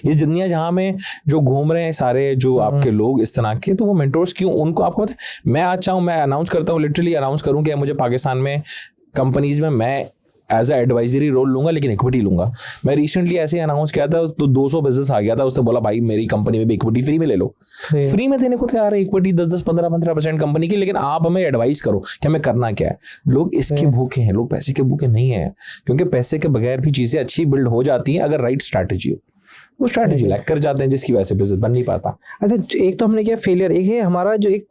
ये दुनिया जहाँ में जो घूम रहे हैं सारे जो आपके लोग इस तरह के, तो वो मेंटोर्स क्यों, उनको आपको पता है, मैं आज चाहूँ मैं अनाउंस करता हूँ, लिटरली अनाउंस करूँ कि मुझे पाकिस्तान में कंपनीज में मैं एज ए एडवाइजरी रोल लूंगा, लेकिन इक्विटी लूंगा। मैं रिसेंटली ऐसे ही अनाउंस किया था, तो 200 बिजनेस आ गया था, उसने बोला भाई मेरी कंपनी में भी इक्विटी फ्री में ले लो। फ्री में देने को तैयार है इक्विटी 10-10, 15-15% कंपनी की, लेकिन आप हमें एडवाइस करो कि हमें करना क्या है। लोग इसके भूखे हैं, लोग पैसे के भूखे नहीं है, क्योंकि पैसे के बगैर भी चीजें अच्छी बिल्ड हो जाती हैं अगर राइट स्ट्रैटेजी हो। वो स्ट्रैटेजी लैक कर जाते हैं, जिसकी वजह से बिजनेस बन नहीं पाता। अच्छा, एक तो हमने किया फेलियर, एक है हमारा जो एक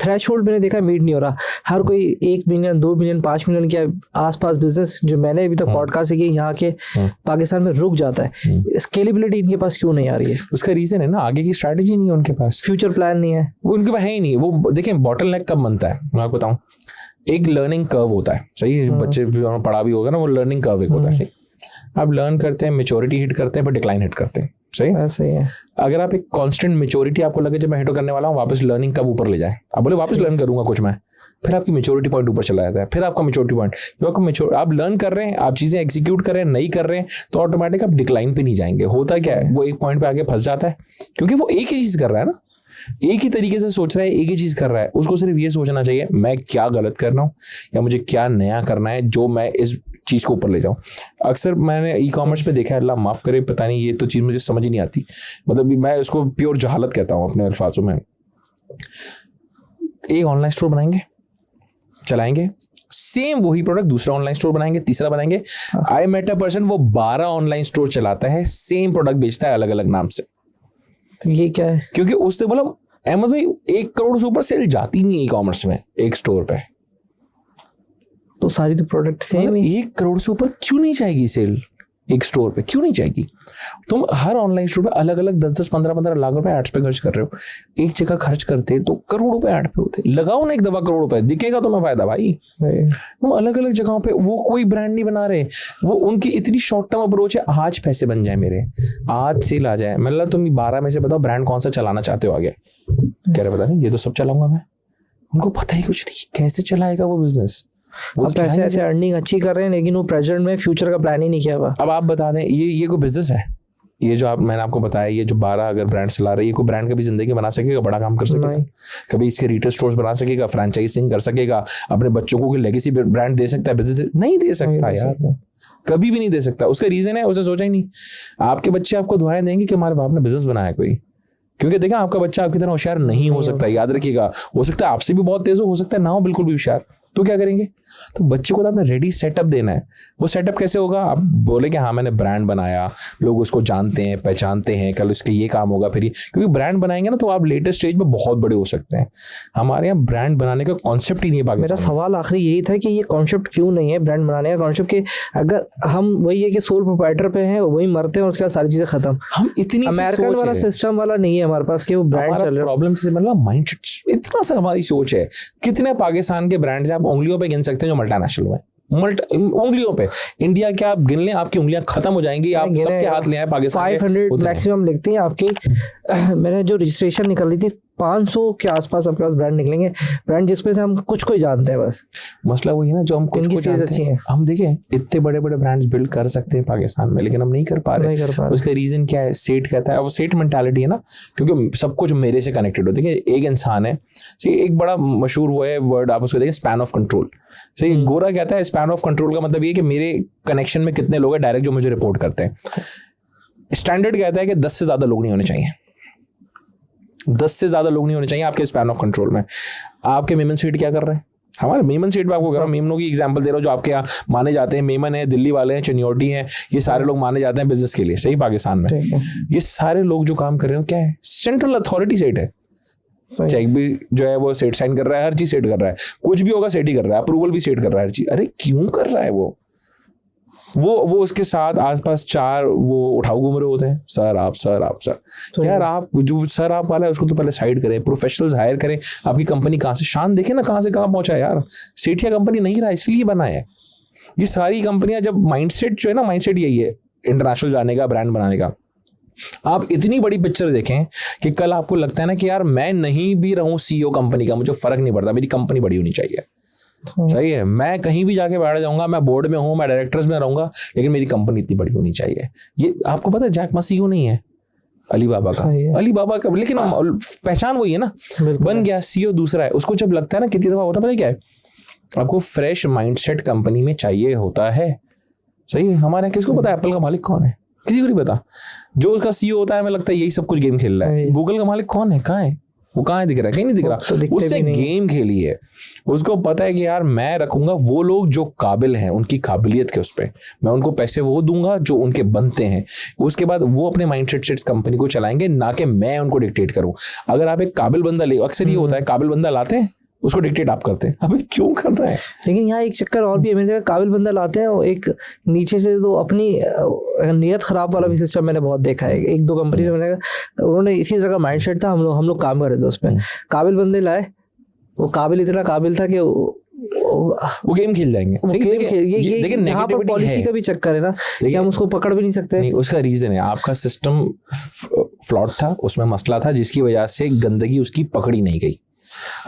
थ्रेशोल्ड मैंने देखा मीट नहीं हो रहा। हर कोई 1 मिलियन 2 मिलियन 5 मिलियन के आसपास बिजनेस जो मैंने अभी तक पॉडकास्ट से किए यहाँ के पाकिस्तान में रुक जाता है। स्केलेबिलिटी इनके पास क्यों नहीं आ रही है? उसका रीजन है ना, आगे की स्ट्रैटेजी नहीं है उनके पास, फ्यूचर प्लान नहीं है, वो उनके पास है ही नहीं। वो देखें बॉटलनेक कब बनता है, मैं आपको बताऊं, एक लर्निंग कर्व होता है। सही है, बच्चे पढ़ा भी होगा ना, वो लर्निंग कर्व एक होता है। आप लर्न करते हैं, मेच्योरिटी हिट करते हैं, फिर डिक्लाइन हिट करते हैं। सही ऐसे ही है। अगर आप एक कांस्टेंट मेच्योरिटी आपको लगे जब मैं हिट करने वाला हूँ, वापस लर्निंग कब ऊपर ले जाए, आप बोले वापस लर्न करूंगा कुछ मैं, फिर आपकी मेच्योरिटी पॉइंट ऊपर चला जाता है। फिर आपका मेच्योरिटी पॉइंट, जब आपको आप लर्न कर रहे हैं, आप चीजें एग्जीक्यूट कर रहे हैं, नहीं कर रहे हैं, तो ऑटोमेटिक आप डिक्लाइन पे नहीं जाएंगे। होता क्या है, वो एक पॉइंट पे आगे फंस जाता है, क्योंकि वो एक ही चीज कर रहा है ना। एक ही तरीके से सोच रहा है, एक ही चीज कर रहा है, उसको सिर्फ ये सोचना चाहिए मैं क्या गलत कर रहा हूँ या मुझे क्या नया करना है जो मैं इस चीज को ऊपर ले जाऊं। अक्सर मैंने ई कॉमर्स पे देखा है, अल्लाह माफ करे, पता नहीं ये तो चीज मुझे समझ ही नहीं आती, मतलब मैं उसको प्योर जहालत कहता हूँ अपने अल्फाजों में। एक ऑनलाइन स्टोर बनाएंगे, चलाएंगे, सेम वही प्रोडक्ट दूसरा ऑनलाइन स्टोर बनाएंगे, तीसरा बनाएंगे। आई मेट अ पर्सन, वो 12 ऑनलाइन स्टोर चलाता है, सेम प्रोडक्ट बेचता है अलग अलग नाम से। तो ये क्या है? क्योंकि उससे मतलब अहमद भाई 1 करोड़ से ऊपर सेल जाती नहीं ई कॉमर्स में एक स्टोर पे, तो सारी तो प्रोडक्ट सेम ही। 1 करोड़ से ऊपर क्यों नहीं जाएगी सेल एक स्टोर पे, क्यों नहीं जाएगी? तुम हर ऑनलाइन स्टोर पे अलग अलग 10-10, 15-15 लाख रुपए एड्स पे खर्च कर रहे हो, एक जगह खर्च करते तो करोड़ रुपए एड पे होते। लगाओ ना एक दफा करोड़ रुपए, दिखेगा तुम्हें फायदा भाई। तुम अलग अलग जगहों पे, वो कोई ब्रांड नहीं बना रहे, वो उनकी इतनी शॉर्ट टर्म अप्रोच है, आज पैसे बन जाए मेरे, आज सेल आ जाए। मतलब तुम 12 में से बताओ ब्रांड कौन सा चलाना चाहते हो आगे? कह रहे पता नहीं, ये तो सब चलाऊंगा मैं। उनको पता ही कुछ नहीं कैसे चलाएगा वो बिजनेस। वो पैसे ऐसे अर्निंग अच्छी कर रहे हैं लेकिन वो प्रेजेंट में फ्यूचर का प्लान ही नहीं किया हुआ। अब आप बता दें, ये कोई बिजनेस है? ये जो मैंने आपको बताया, ये जो 12 अगर ब्रांड चला रहे हैं, ये कोई ब्रांड कभी जिंदगी बना सकेगा, बड़ा काम कर सकेगा? कभी इसके रिटेल स्टोर्स बना सकेगा, फ्रेंचाइजिंग कर सकेगा, अपने बच्चों को लेगेसी ब्रांड दे सकता है बिजनेस? नहीं दे सकता यार, कभी भी नहीं दे सकता। उसका रीजन है उसने सोचा ही नहीं। आपके बच्चे आपको दुआएं देंगे कि हमारे बाप ने बिजनेस बनाया कोई, क्योंकि देखा आपका बच्चा आपकी तरह होशियार नहीं हो सकता, याद रखिएगा। हो सकता है आपसे भी बहुत तेज हो सकता है ना हो बिल्कुल भी होशियार, तो क्या करेंगे? तो बच्चे को तो आपने रेडी सेटअप देना है। वो सेटअप कैसे होगा? आप बोले कि हाँ मैंने ब्रांड बनाया, लोग उसको जानते हैं, पहचानते हैं, कल उसके ये काम होगा, फिर क्योंकि ब्रांड बनाएंगे ना तो आप लेटेस्ट स्टेज में बहुत बड़े हो सकते हैं। हमारे यहाँ ब्रांड बनाने का कॉन्सेप्ट ही नहीं है पाकिस्तान। मेरा सवाल आखिरी यही था कि ये कॉन्सेप्ट क्यों नहीं है ब्रांड बनाने का कॉन्सेप्ट, कि अगर हम वही है कि सोल प्रोप्राइटर पे हैं, वही मरते हैं और उसके बाद सारी चीजें खत्म। हम इतनी अमेरिकन वाला सिस्टम वाला नहीं है हमारे पास कि वो ब्रांड चल रहा है। प्रॉब्लम से मतलब माइंडसेट, इतना सा हमारी सोच है। कितने पाकिस्तान के ब्रांड्स आप उंगलियों पे गिन सकते हैं जो मल्टीनेशनल में, उंगलियों पे। इंडिया के आप गिन लें, आपकी उंगलियां खत्म हो जाएंगी। आप सबके हाथ ले आए पाकिस्तान 500 मैक्सिमम लिखते हैं आपकी। मैंने जो रजिस्ट्रेशन निकाली थी 500 के आसपास आपके पास ब्रांड निकलेंगे, ब्रांड जिसमें से हम कुछ को ही जानते हैं बस। मसला वही है ना, जो हम कुछ को जानते हैं। हम देखें इतने बड़े बड़े ब्रांड्स बिल्ड कर सकते हैं पाकिस्तान में, लेकिन हम नहीं कर पा रहे। उसका रीजन क्या है? सेठ कहता है, वो सेठ मेंटालिटी है ना, क्योंकि सब कुछ मेरे से कनेक्टेड हो। देखिए एक इंसान है, एक बड़ा मशहूर वो है वर्ड, आप उसको देखिए, स्पैन ऑफ कंट्रोल। तो गोरा कहता है स्पैन ऑफ कंट्रोल का मतलब ये कि मेरे कनेक्शन में कितने लोग हैं डायरेक्ट जो मुझे रिपोर्ट करते हैं। स्टैंडर्ड कहता है कि 10 से ज्यादा लोग नहीं होने चाहिए, 10 से ज्यादा लोग नहीं होने चाहिए आपके स्पैन ऑफ कंट्रोल में। आपके मेमन सेठ क्या कर रहे हैं? हमारे मेमन सेठ में आपको कह रहा हूँ, मेमनों की एग्जांपल दे रहा हूँ जो आपके यहाँ माने जाते हैं। मेमन है, दिल्ली वाले हैं, चनियोटी हैं, ये सारे लोग माने जाते हैं बिजनेस के लिए, सही पाकिस्तान में। ये सारे लोग जो काम कर रहे हो क्या है? सेंट्रल अथॉरिटी सेठ है। चेक भी जो है वो सेट साइन कर रहा है, हर चीज सेट कर रहा है, कुछ भी होगा सेट ही कर रहा है, अप्रूवल भी सेट कर रहा है, हर चीज। अरे क्यों कर रहा है वो उसके साथ आसपास 4 वो उठाऊ घूम रहे होते हैं, सर आप यार, आप जो सर आप वाला है उसको तो पहले साइड करें, प्रोफेशनल्स हायर करें। आपकी कंपनी कहाँ से, शान देखे ना कहाँ से कहाँ पहुंचा है यार। सेठिया कंपनी नहीं रहा, इसलिए बना है। ये सारी कंपनियां जब माइंडसेट जो है ना, माइंडसेट यही है इंटरनेशनल जाने का, ब्रांड बनाने का। आप इतनी बड़ी पिक्चर देखें कि कल आपको लगता है ना कि यार मैं नहीं भी रहूं सीईओ कंपनी का, मुझे फर्क नहीं पड़ता, मेरी कंपनी बड़ी होनी चाहिए। सही है, मैं कहीं भी जाके बैठ जाऊंगा, मैं बोर्ड में हूं, मैं डायरेक्टर्स में रहूंगा, लेकिन मेरी कंपनी इतनी बड़ी होनी चाहिए। ये आपको पता है जैक मा सीईओ नहीं है अलीबाबा का, लेकिन पहचान वही है ना, बन गया सीईओ दूसरा है। उसको जब लगता है ना, कितनी दफा होता है पता है क्या है, आपको फ्रेश माइंडसेट कंपनी में चाहिए होता है। सही है, हमारे यहाँ किसको पता है एप्पल का मालिक कौन है? किसी को नहीं पता। जो उसका सीईओ होता है, हमें लगता है यही सब कुछ गेम खेल रहा है। गूगल का मालिक कौन है? कहाँ है वो? कहाँ है? दिख रहा है? कहीं नहीं दिख रहा। तो उससे गेम खेली है। उसको पता है कि यार मैं रखूंगा वो लोग जो काबिल हैं, उनकी काबिलियत के उस पर मैं उनको पैसे वो दूंगा जो उनके बनते हैं। उसके बाद वो अपने माइंडसेट से कंपनी को चलाएंगे, ना कि मैं उनको डिक्टेट करूं। अगर आप एक काबिल बंदा ले, अक्सर ये होता है काबिल बंदा लाते हैं, उसको डिक्टेट आप करते हैं। अबे क्यों कर रहा है? लेकिन यहाँ एक चक्कर और भी है, मैंने काबिल बंदा लाते हैं और एक नीचे से तो अपनी नियत खराब वाला भी सिस्टम मैंने बहुत देखा है। 1-2 कंपनी में मैंने, उन्होंने इसी तरह का माइंडसेट था, हम लोग काम कर रहे थे उस पर। काबिल बंदे लाए, वो काबिल इतना काबिल था कि वो गेम खेल जाएंगे। लेकिन यहाँ पर पॉलिसी का भी चक्कर है ना, कि हम उसको पकड़ भी नहीं सकते। नहीं, उसका रीजन है आपका सिस्टम फ्लॉट था, उसमें मसला था, जिसकी वजह से गंदगी उसकी पकड़ी नहीं गई।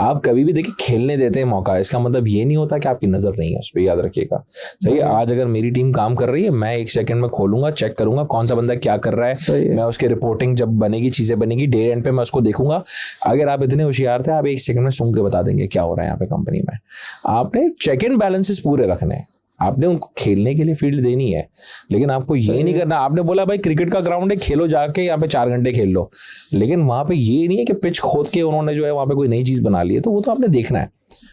आप कभी भी देखिए खेलने देते हैं मौका, इसका मतलब ये नहीं होता कि आपकी नजर नहीं है उस पर, याद रखिएगा। सही है, आज अगर मेरी टीम काम कर रही है, मैं 1 सेकंड में खोलूंगा, चेक करूंगा कौन सा बंदा क्या कर रहा है, मैं उसकी रिपोर्टिंग जब बनेगी, चीजें बनेगी, डे एंड पे मैं उसको देखूंगा। अगर आप इतने होशियार थे, आप 1 सेकंड में सुन के बता देंगे क्या हो रहा है यहाँ पे कंपनी में। आपने चेक एंड बैलेंसेस पूरे रखने हैं, आपने उनको खेलने के लिए फील्ड देनी है, लेकिन आपको ये नहीं करना। आपने बोला भाई क्रिकेट का ग्राउंड है, खेलो जाके यहाँ पे 4 घंटे खेल लो, लेकिन वहां पे ये नहीं है कि पिच खोद के उन्होंने जो है वहां पे कोई नई चीज बना ली है। तो वो तो आपने देखना है,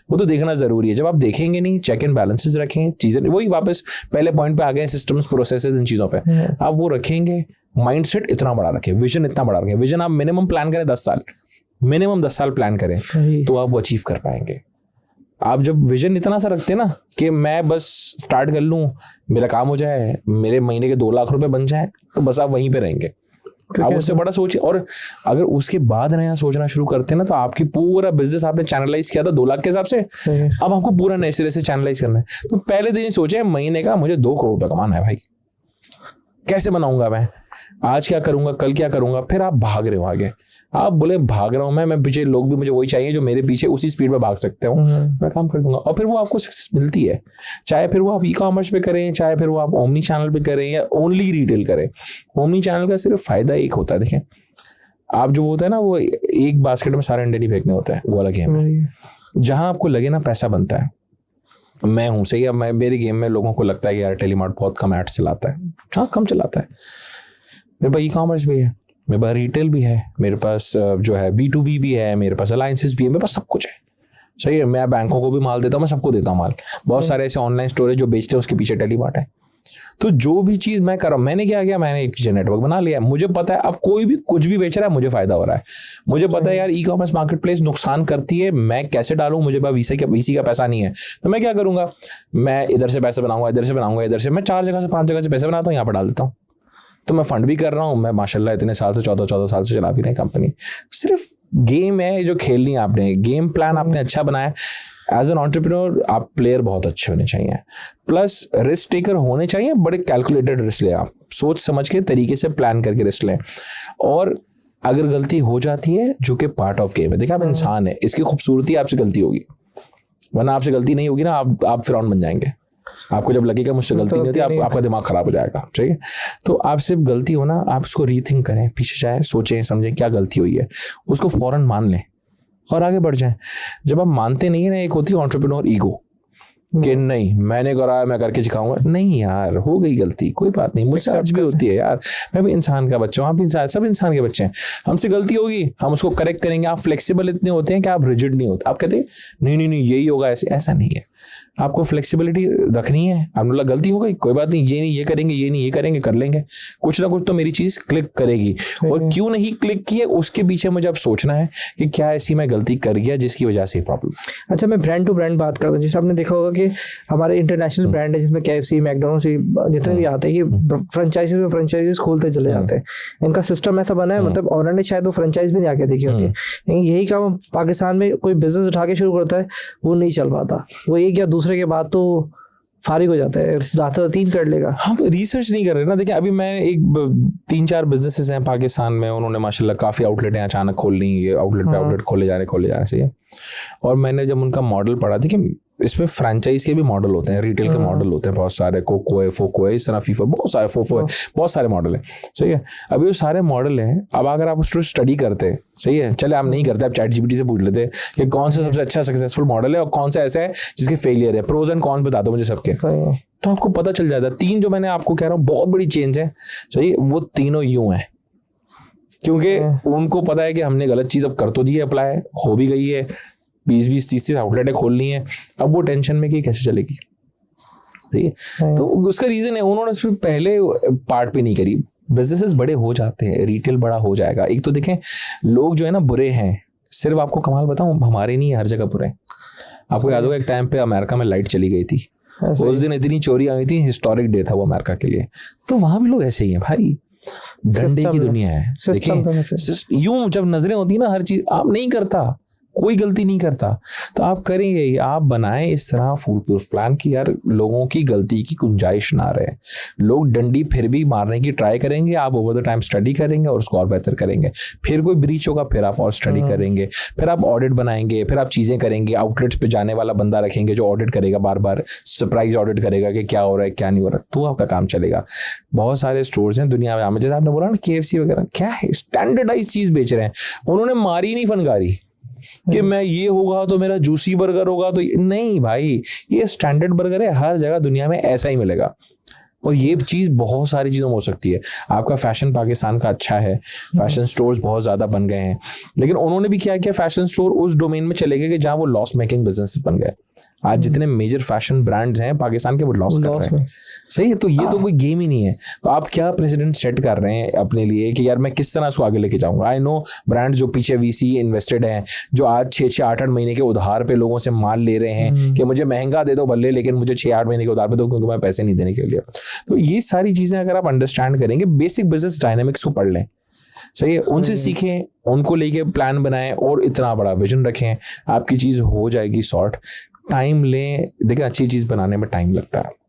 वो तो देखना जरूरी है। जब आप देखेंगे नहीं, चेक एंड बैलेंसेस रखें, चीजें वही वापस पहले पॉइंट पे आ गए, सिस्टम्स प्रोसेसेस, इन चीजों पे आप वो रखेंगे। माइंडसेट इतना बड़ा रखें, विजन इतना बड़ा रखें। विजन आप मिनिमम प्लान करें 10 साल, मिनिमम 10 साल प्लान करें, तो आप वो अचीव कर पाएंगे। आप जब विजन इतना सा रखते हैं ना कि मैं बस स्टार्ट कर लूं, मेरा काम हो जाए, मेरे महीने के 2 लाख रुपए बन जाए, तो बस आप वहीं पे रहेंगे। आप उससे बड़ा सोचिए, और अगर उसके बाद नया सोचना शुरू करते हैं ना, तो आपकी पूरा बिजनेस आपने चैनलाइज किया था 2 लाख के हिसाब से, अब आपको पूरा नए सिरे से चैनलाइज करना है। तो पहले दिन सोचे महीने का मुझे 2 करोड़ रुपए कमाना है भाई, कैसे बनाऊंगा मैं, आज क्या करूंगा, कल क्या करूंगा। फिर आप भाग रहे हो आगे, आप बोले भाग रहा हूं मैं पीछे, लोग भी मुझे वही चाहिए जो मेरे पीछे उसी स्पीड में भाग सकते हो, मैं काम कर दूंगा। और फिर वो आपको सक्सेस मिलती है, चाहे फिर वो आप ई कॉमर्स पे करें, चाहे फिर वो आप ओमनी चैनल पे करें या ओनली रिटेल करें। ओमनी चैनल का सिर्फ फायदा एक होता है, देखें आप जो होता है ना, वो एक बास्केट में सारे अंडे नहीं फेंकने होता है, वो वाला गेम है। जहां आपको लगे ना पैसा बनता है, मैं हूं सही है, मैं मेरे गेम में लोगों को लगता है कि यार टेलीमार्ट बहुत कम एड्स चलाता है, हाँ कम चलाता है। मेरे पास ई कॉमर्स भी है, मेरे पास रिटेल भी है, मेरे पास जो है B2B भी है, मेरे पास अलायंसेस भी है, मेरे पास सब कुछ है। सही है, मैं बैंकों को भी माल देता हूँ, मैं सबको देता हूँ माल। बहुत सारे ऐसे ऑनलाइन स्टोरेज जो बेचते हैं, उसके पीछे टेलीमार्ट है। तो जो भी चीज मैं कर रहा हूँ, मैंने क्या किया, मैंने एक पीछे नेटवर्क बना लिया। मुझे पता है अब कोई भी कुछ भी बेच रहा है, मुझे फायदा हो रहा है। मुझे पता है यार ई कॉमर्स मार्केट प्लेस नुकसान करती है, मैं कैसे डालूं, मुझे पास VC का पैसा नहीं है, तो मैं क्या करूंगा, मैं इधर से पैसे बनाऊंगा, इधर से बनाऊंगा, इधर से मैं 4 जगह से 5 जगह से पैसे बनाता हूँ, यहाँ पर डाल देता हूँ। तो मैं फंड भी कर रहा हूँ, मैं माशाल्लाह इतने साल से 14 साल से चला भी रही कंपनी। सिर्फ गेम है जो खेलनी है आपने, गेम प्लान आपने अच्छा बनाया। एज एन एंटरप्रेन्योर आप प्लेयर बहुत अच्छे होने चाहिए, प्लस रिस्क टेकर होने चाहिए, बड़े कैलकुलेटेड रिस्क लें, आप सोच समझ के तरीके से प्लान करके रिस्क लें। और अगर गलती हो जाती है, जो कि पार्ट ऑफ गेम है, देखिए आप इंसान है, इसकी खूबसूरती आपसे गलती होगी, वरना आपसे गलती नहीं होगी ना, आप फिरौन बन जाएंगे। आपको जब लगेगा मुझसे गलती नहीं होती, आपका दिमाग खराब हो जाएगा। ठीक है, तो आप सिर्फ गलती हो ना, आप उसको रीथिंक करें, पीछे जाए, सोचें समझें क्या गलती हुई है, उसको फौरन मान लें और आगे बढ़ जाएं। जब आप मानते नहीं है ना, एक होती है एंटरप्रेन्योर ईगो कि नहीं मैंने करा, मैं करके दिखाऊंगा। नहीं यार, हो गई गलती, कोई बात नहीं, मुझसे आज भी होती है यार, मैं भी इंसान का बच्चा हूँ, आप भी इंसान, सब इंसान के बच्चे हैं, हमसे गलती होगी, हम उसको करेक्ट करेंगे। आप फ्लेक्सिबल इतने होते हैं कि आप रिजिड नहीं होते, आप कहते हैं नहीं यही होगा, ऐसा नहीं है। आपको फ्लेक्सिबिलिटी रखनी है। आपने बोला गलती हो गई, कोई बात नहीं, ये नहीं ये करेंगे, ये नहीं ये करेंगे, कर लेंगे, कुछ ना कुछ तो मेरी चीज क्लिक करेगी। और क्यों नहीं क्लिक की है, उसके पीछे मुझे अब सोचना है कि क्या ऐसी मैं गलती कर गया जिसकी वजह से प्रॉब्लम। अच्छा, मैं ब्रांड टू ब्रांड बात करता हूँ। जैसे आपने देखा होगा कि हमारे इंटरनेशनल ब्रांड है, जिसमें KFC, मैकडोनल्ड्स, जितने भी आते हैं, ये फ्रेंचाइजीज खोलते चले जाते हैं। इनका सिस्टम ऐसा बना है, मतलब ऑनर ने शायद वो फ्रेंचाइज भी नहीं आके देखी होती है, लेकिन यही काम पाकिस्तान में कोई बिजनेस उठा के शुरू करता है, वो नहीं चल पाता, वो एक या दूसरे के बाद तो फारिग हो जाता है, ज़्यादा 3 कर लेगा। हम रिसर्च नहीं कर रहे ना। देखिए अभी मैं 3-4 बिजनेसेस हैं पाकिस्तान में, उन्होंने माशाल्लाह काफ़ी आउटलेट हैं अचानक खोल ली, ये आउटलेट पे आउटलेट खोले जा रहे चाहिए। और मैंने जब उनका मॉडल पढ़ा, देखिए इसमें फ्रेंचाइज के भी मॉडल होते हैं, रिटेल के मॉडल होते हैं बहुत सारे, कोको है, फोको है, इस तरह फीफा, बहुत सारे, फोफो है, बहुत सारे मॉडल है। सही है, अभी वो सारे मॉडल हैं। अब अगर आप उसको स्टडी करते, सही है, चले आप नहीं करते, आप ChatGPT से पूछ लेते कि कौन सा सबसे अच्छा सक्सेसफुल मॉडल है और कौन सा ऐसा है जिसके फेलियर है, प्रोज एंड कॉन्स बता दो मुझे सबके, तो आपको पता चल जाता है। 3 जो मैंने आपको कह रहा हूँ बहुत बड़ी चेंज है, सही, वो तीनों यूं है क्योंकि उनको पता है कि हमने गलत चीज अब कर तो दी है, अप्लाई हो भी गई है, 20-20, 30-30 आउटलेटें खोलनी है, अब वो टेंशन में कि कैसे चलेगी। ठीक है, तो उसका रीजन है उन्होंने सिर्फ पहले पार्ट पे नहीं करी। बिजनेसेस बड़े हो जाते हैं, रिटेल बड़ा हो जाएगा। एक तो देखें लोग जो है ना बुरे हैं, सिर्फ आपको कमाल बताऊं, हमारे नहीं, हर जगह बुरे हैं। आपको याद होगा एक टाइम पे अमेरिका में लाइट चली गई थी, उस दिन इतनी चोरी आई थी, हिस्टोरिक डे था वो अमेरिका के लिए। तो वहां भी लोग ऐसे ही हैं भाई, गंदे की दुनिया है। देखिए यूं जब नजरें होती है ना, हर चीज आप नहीं करता, कोई गलती नहीं करता, तो आप करेंगे ही, आप बनाएं इस तरह फूल प्रूफ प्लान कि यार लोगों की गलती की गुंजाइश ना रहे। लोग डंडी फिर भी मारने की ट्राई करेंगे, आप ओवर द टाइम स्टडी करेंगे और उसको और बेहतर करेंगे। फिर कोई ब्रीच होगा, फिर आप और स्टडी करेंगे, फिर आप ऑडिट बनाएंगे, फिर आप चीज़ें करेंगे, आउटलेट्स पे जाने वाला बंदा रखेंगे जो ऑडिट करेगा, बार बार सरप्राइज ऑडिट करेगा कि क्या हो रहा है क्या नहीं हो रहा, तो आपका काम चलेगा। बहुत सारे स्टोर्स हैं दुनिया में, जैसे आपने बोला ना KFC वगैरह, क्या है स्टैंडर्डाइज चीज़ बेच रहे हैं, उन्होंने मारी नहीं फनकारी कि मैं ये होगा तो मेरा जूसी बर्गर होगा, तो नहीं भाई, ये स्टैंडर्ड बर्गर है, हर जगह दुनिया में ऐसा ही मिलेगा। और ये चीज़ बहुत सारी चीज़ों में हो सकती है। आपका फैशन पाकिस्तान का अच्छा है, फैशन स्टोर्स बहुत ज़्यादा बन गए हैं, लेकिन उन्होंने भी क्या किया, फैशन स्टोर उस डोमेन में चले गए कि जहाँ वो लॉस मेकिंग बिजनेस बन गए। आज जितने मेजर फैशन ब्रांड्स हैं पाकिस्तान के, वो लॉस कर रहे हैं। सही है, तो ये तो कोई गेम ही नहीं है। तो आप क्या प्रेसिडेंट सेट कर रहे हैं अपने लिए कि यार मैं किस तरह उसको आगे लेके जाऊंगा। आई नो ब्रांड्स जो पीछे VC इन्वेस्टेड हैं, जो आज 6-6, 8-8 महीने के उधार पे लोगों से माल ले रहे हैं कि मुझे महंगा दे दो भले, लेकिन मुझे 6-8 महीने के उधार पे दो क्योंकि मैं पैसे नहीं देने के लिए। तो ये सारी चीजें अगर आप अंडरस्टैंड करेंगे, बेसिक बिजनेस डायनामिक्स को पढ़ लें, सही है, उनसे सीखें, उनको लेके प्लान बनाएं और इतना बड़ा विजन रखें, आपकी चीज हो जाएगी सॉर्ट। टाइम लें, देखिए अच्छी चीज बनाने में टाइम लगता है।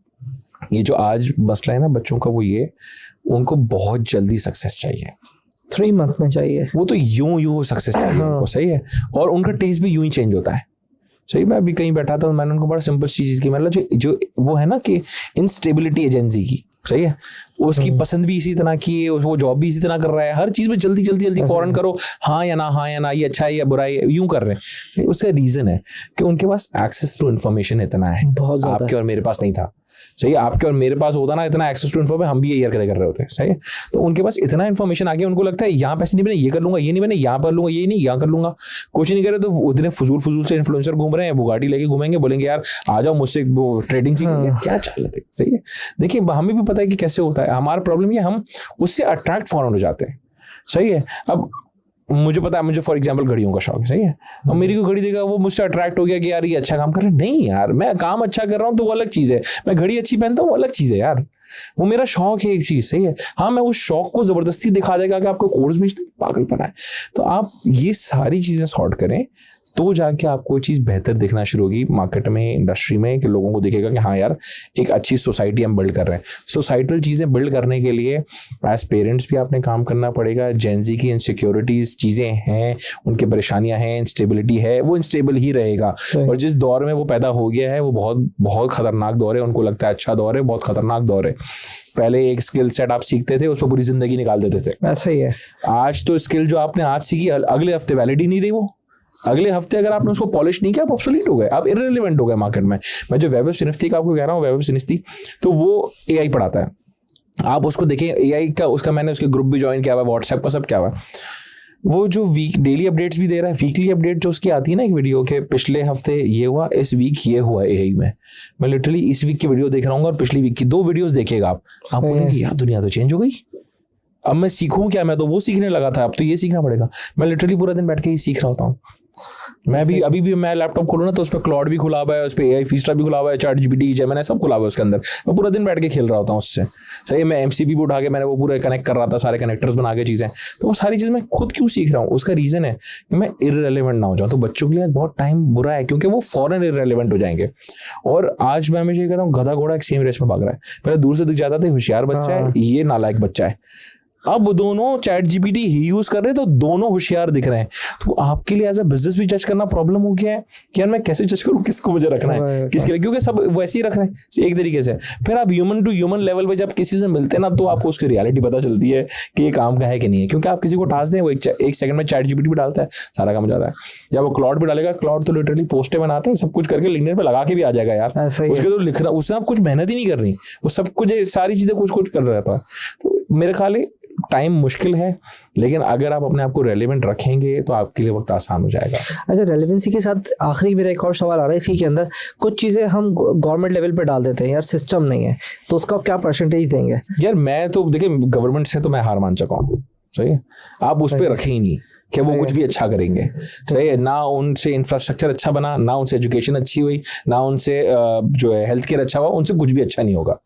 ये जो आज मसला है ना बच्चों का, वो ये, उनको बहुत जल्दी सक्सेस चाहिए, 3 मंथ में चाहिए, वो तो यूं सक्सेस चाहिए उनको, सही है, और उनका टेस्ट भी यूं ही चेंज होता है। सही, मैं अभी कहीं बैठा था तो मैंने उनको बड़ा सिंपल चीज की, मतलब जो वो है ना कि इंस्टेबिलिटी एजेंसी की, सही है, उसकी पसंद भी इसी तरह की है, वो जॉब भी इसी तरह कर रहा है, हर चीज में जल्दी फौरन करो, हाँ या ना, ये अच्छा है या बुरा है, यूं कर रहे हैं। उसका रीजन है कि उनके पास एक्सेस टू इन्फॉर्मेशन इतना है, बहुत ज्यादा, आपके और मेरे पास नहीं था। सही, आपके और मेरे पास होता ना इतना एक्सेस टू इन्फॉर्मेशन, हम भी यही हरकतें कर रहे होते हैं। सही है, तो उनके पास इतना इन्फॉर्मेशन आ गया, उनको लगता है यहाँ पैसे नहीं बने ये कर लूंगा, ये नहीं बने यहाँ पर लूंगा, ये नहीं यहाँ कर लूंगा, कुछ नहीं करे तो उतने फजूल से इन्फ्लुएंसर घूम रहे हैं, बुगाटी लेके घूमेंगे, बोलेंगे यार आ जाओ मुझसे वो ट्रेडिंग सीखेंगे, क्या चाल है। सही है, देखिए हमें भी पता है कि कैसे होता है। हमारा प्रॉब्लम ये, हम उससे अट्रैक्ट फॉरन हो जाते हैं। सही है, अब मुझे पता है, मुझे फॉर एग्जांपल घड़ियों का शौक है, सही है, अब मेरी को घड़ी देखा, वो मुझसे अट्रैक्ट हो गया कि यार ये अच्छा काम कर रहे हैं। नहीं यार, मैं काम अच्छा कर रहा हूँ तो वो अलग चीज़ है, मैं घड़ी अच्छी पहनता हूँ वो अलग चीज़ है यार, वो मेरा शौक है एक चीज़। सही है, हाँ मैं उस शौक को जबरदस्ती दिखा देगा कि आपको कोर्स बेचते, पागलपन है। तो आप ये सारी चीज़ें सॉर्ट करें, तो जाके आपको चीज़ बेहतर दिखना शुरू होगी मार्केट में, इंडस्ट्री में, कि लोगों को दिखेगा कि हाँ यार एक अच्छी सोसाइटी हम बिल्ड कर रहे हैं। सोसाइटल चीज़ें बिल्ड करने के लिए एज पेरेंट्स भी आपने काम करना पड़ेगा। जेनजी की इनसिक्योरिटीज चीज़ें हैं, उनकी परेशानियां हैं, इंस्टेबिलिटी है, वो इंस्टेबल ही रहेगा। और जिस दौर में वो पैदा हो गया है वो बहुत बहुत खतरनाक दौर है। उनको लगता है अच्छा दौर है, बहुत खतरनाक दौर है। पहले एक स्किल सेट आप सीखते थे, उस पर पूरी जिंदगी निकाल देते थे, ऐसा ही है। आज तो स्किल जो आपने आज सीखी अगले हफ्ते वैलिड ही नहीं रही, वो अगले हफ्ते अगर आपने उसको पॉलिश नहीं किया, आप ऑब्सोलीट हो गए, आप इररिलेवेंट हो गए मार्केट में। मैं जो वैभव सिनिस्ती का आपको कह रहा हूँ, वैभव सिनिस्ती, तो वो AI पढ़ाता है, आप उसको देखें AI का, उसका मैंने उसके ग्रुप भी ज्वाइन किया हुआ है, व्हाट्सएप का सब क्या हुआ, वो जो डेली अपडेट्स भी दे रहा है, वीकली अपडेट जो उसकी आती है ना एक वीडियो के, पिछले हफ्ते ये हुआ, इस वीक ये हुआ AI में। मैं लिटरली इस वीक की वीडियो देख रहा हूँ और पिछली वीक की 2 वीडियोस देखेगा आप बोलेंगे यार दुनिया तो चेंज हो गई, अब मैं सीखूं क्या, मैं तो वो सीखने लगा था, अब तो ये सीखना पड़ेगा। मैं लिटरली पूरा दिन बैठ के ही सीख रहा होता हूँ। मैं भी अभी भी मैं लैपटॉप खोलूँ ना तो उस पर क्लाउड भी खुला हुआ है, उस पर AI फीस्टा भी खुला हुआ है, ChatGPT, जेमिनी सब खुला हुआ है उसके अंदर। मैं पूरा दिन बैठ के खेल रहा होता हूँ उससे। सही, मैं MCP भी उठा के मैंने वो पूरा कनेक्ट कर रहा था, सारे कनेक्टर्स बना के चीज़ें। तो वो सारी चीज़ मैं खुद क्यों सीख रहा हूँ, उसका रीज़न है कि मैं इररिलेवेंट ना हो जाऊँ। तो बच्चों के लिए बहुत टाइम बुरा है क्योंकि वो फॉरन इररिलेवेंट हो जाएंगे। और आज मैं हमेशा कहता हूँ गधा घोड़ा एक सेम रेस में भाग रहा है। पहले दूर से दिख जाता था होशियार बच्चा है, ये नालायक बच्चा है। अब दोनों ChatGPT ही यूज कर रहे हैं तो दोनों होशियार दिख रहे हैं। तो आपके लिए एज अ बिजनेस भी जज करना प्रॉब्लम हो गया है कि यार मैं कैसे जज करूं किसको मुझे रखना है, किसके लिए, क्योंकि सब वैसे ही रख रहे हैं एक तरीके से। फिर आप ह्यूमन टू ह्यूमन लेवल पे जब किसी से मिलते हैं ना तो आपको उसकी रियलिटी पता चलती है कि ये काम का है कि नहीं है। क्योंकि आप किसी को टास्क दें, वो एक सेकंड में ChatGPT भी डालता है, सारा काम हो जाता है। या वो क्लाउड भी डालेगा, क्लाउड तो लिटरली पोस्टें बनाते हैं, सब कुछ करके लिंक्डइन पे लगा के भी आ जाएगा यार, उसके तो लिख रहा, उससे आप कुछ मेहनत ही नहीं करनी, वो सब कुछ सारी चीजें कुछ कुछ कर रहा था। तो मेरे ख्याल टाइम मुश्किल है, लेकिन अगर आप अपने आप को रेलेवेंट रखेंगे तो आपके लिए वक्त आसान हो जाएगा। अच्छा, रेलेवेंसी के साथ आखिरी मेरा एक और सवाल आ रहा है इसी के अंदर, कुछ चीज़ें हम गवर्नमेंट लेवल पे डाल देते हैं यार, सिस्टम नहीं है, तो उसका आप क्या परसेंटेज देंगे? यार मैं तो देखिए गवर्नमेंट से तो मैं हार मान चुका हूँ। सही है, आप उस पर रखें ही नहीं कि वो कुछ भी अच्छा करेंगे। सही है, ना उनसे इंफ्रास्ट्रक्चर अच्छा बना, ना उनसे एजुकेशन अच्छी हुई, ना उनसे जो है हेल्थ केयर अच्छा हुआ, उनसे कुछ भी अच्छा नहीं होगा।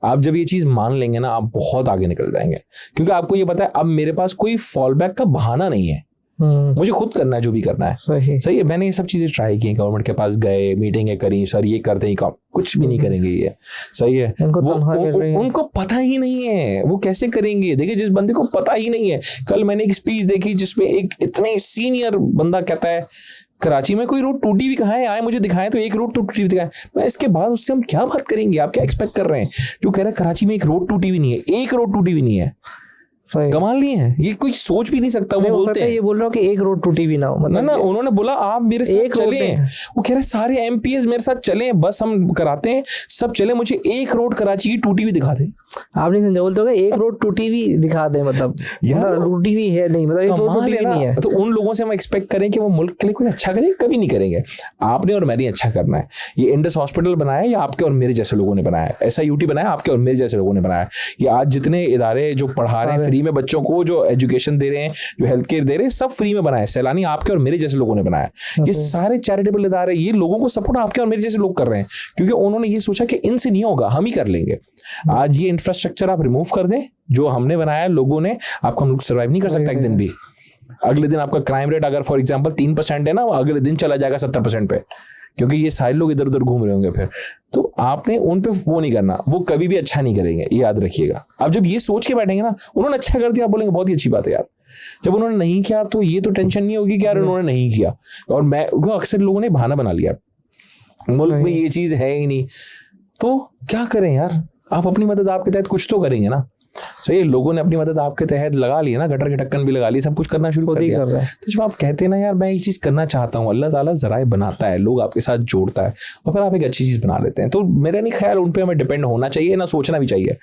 आप जब ये चीज मान लेंगे ना, आप बहुत आगे निकल जाएंगे, क्योंकि आपको ये पता है अब मेरे पास कोई फॉल बैक का बहाना नहीं है। मुझे खुद करना है जो भी करना है। सही है। मैंने ये सब चीजें ट्राई की, गवर्नमेंट के पास गए, मीटिंगें करी, सर ये करते ही काम, कुछ भी नहीं करेंगे ये। सही है। उनको पता ही नहीं है वो कैसे करेंगे। देखिए जिस बंदे को पता ही नहीं है, कल मैंने एक स्पीच देखी जिसमें एक इतने सीनियर बंदा कहता है कराची में कोई रोड टूटी हुई कहाँ है, आए मुझे दिखाएं तो एक रोड टूटी हुई दिखाएं। मैं इसके बाद उससे हम क्या बात करेंगे, आप क्या एक्सपेक्ट कर रहे हैं। जो कह रहा है कराची में एक रोड टूटी हुई नहीं है, एक रोड टूटी हुई नहीं है, कमाल नहीं है ये, कोई सोच भी नहीं सकता। वो बोलते हैं, ये बोल रहा हूँ कि एक रोड टूटी भी ना हो, मतलब ना उन्होंने बोला आप मेरे साथ चलें, वो कह रहे सारे एमपीएस मेरे साथ चलें, बस हम कराते हैं, सब चले, मुझे एक रोड कराची की टूटी हुई दिखा दे। आप नहीं समझा, बोलते हो एक रोड टूटी हुई दिखा दे, मतलब टूटी हुई है नहीं, मतलब एक रोड टूटी हुई नहीं है। तो उन लोगों से हम एक्सपेक्ट करें कि वो मुल्क के लिए कुछ अच्छा करें, कभी नहीं करेंगे। आपने और मैंने अच्छा करना है। ये इंडस हॉस्पिटल बनाया या आपके और मेरे जैसे लोगों ने बनाया, SIUT बनाया आपके और मेरे जैसे लोगों ने बनाया। ये आज जितने इदारे जो पढ़ा रहे हैं फ्री में बच्चों को, जो एजुकेशन दे रहे हैं, जो हेल्थ केयर दे रहे हैं, सब फ्री में बनाया, सैलानी आपके और मेरे जैसे लोगों ने बनाया। ये सारे चैरिटेबल इदारे, ये लोगों को सपोर्ट आपके और मेरे जैसे लोग कर रहे हैं, क्योंकि उन्होंने ये सोचा कि इनसे नहीं होगा, हम ही कर लेंगे। आज ये इंफ्रास्ट्रक्चर आप रिमूव कर दें जो हमने बनाया लोगों ने, आपका मुल्क सर्वाइव नहीं कर सकता एक दिन भी। अगले दिन आपका क्राइम रेट अगर फॉर एग्जांपल 3% है ना, वो अगले दिन चला जाएगा 70% पे, क्योंकि ये सारे लोग इधर उधर घूम रहे होंगे फिर। तो आपने उन पे वो नहीं करना, वो कभी भी अच्छा नहीं करेंगे, ये याद रखिएगा। अब जब ये सोच के बैठेंगे ना, उन्होंने अच्छा कर दिया, आप बोलेंगे बहुत ही अच्छी बात है यार। जब उन्होंने नहीं किया तो ये तो टेंशन नहीं होगी कि यार उन्होंने नहीं किया। और मैं अक्सर लोगों ने बहाना बना लिया, मुल्क में ये चीज है ही नहीं, तो क्या करें यार। आप अपनी मदद आपके तहत कुछ तो करेंगे ना। सही, लोगों ने अपनी मदद आपके तहत लगा ली है ना, गटर के ढक्कन भी लगा ली, सब कुछ करना शुरू कर दिया। तो जब आप कहते हैं ना यार मैं ये चीज करना चाहता हूँ, अल्लाह ताला जराए बनाता है, लोग आपके साथ जोड़ता है और फिर आप एक अच्छी चीज बना लेते हैं। तो मेरा नहीं ख्याल उन पे हमें डिपेंड होना चाहिए, ना सोचना भी चाहिए।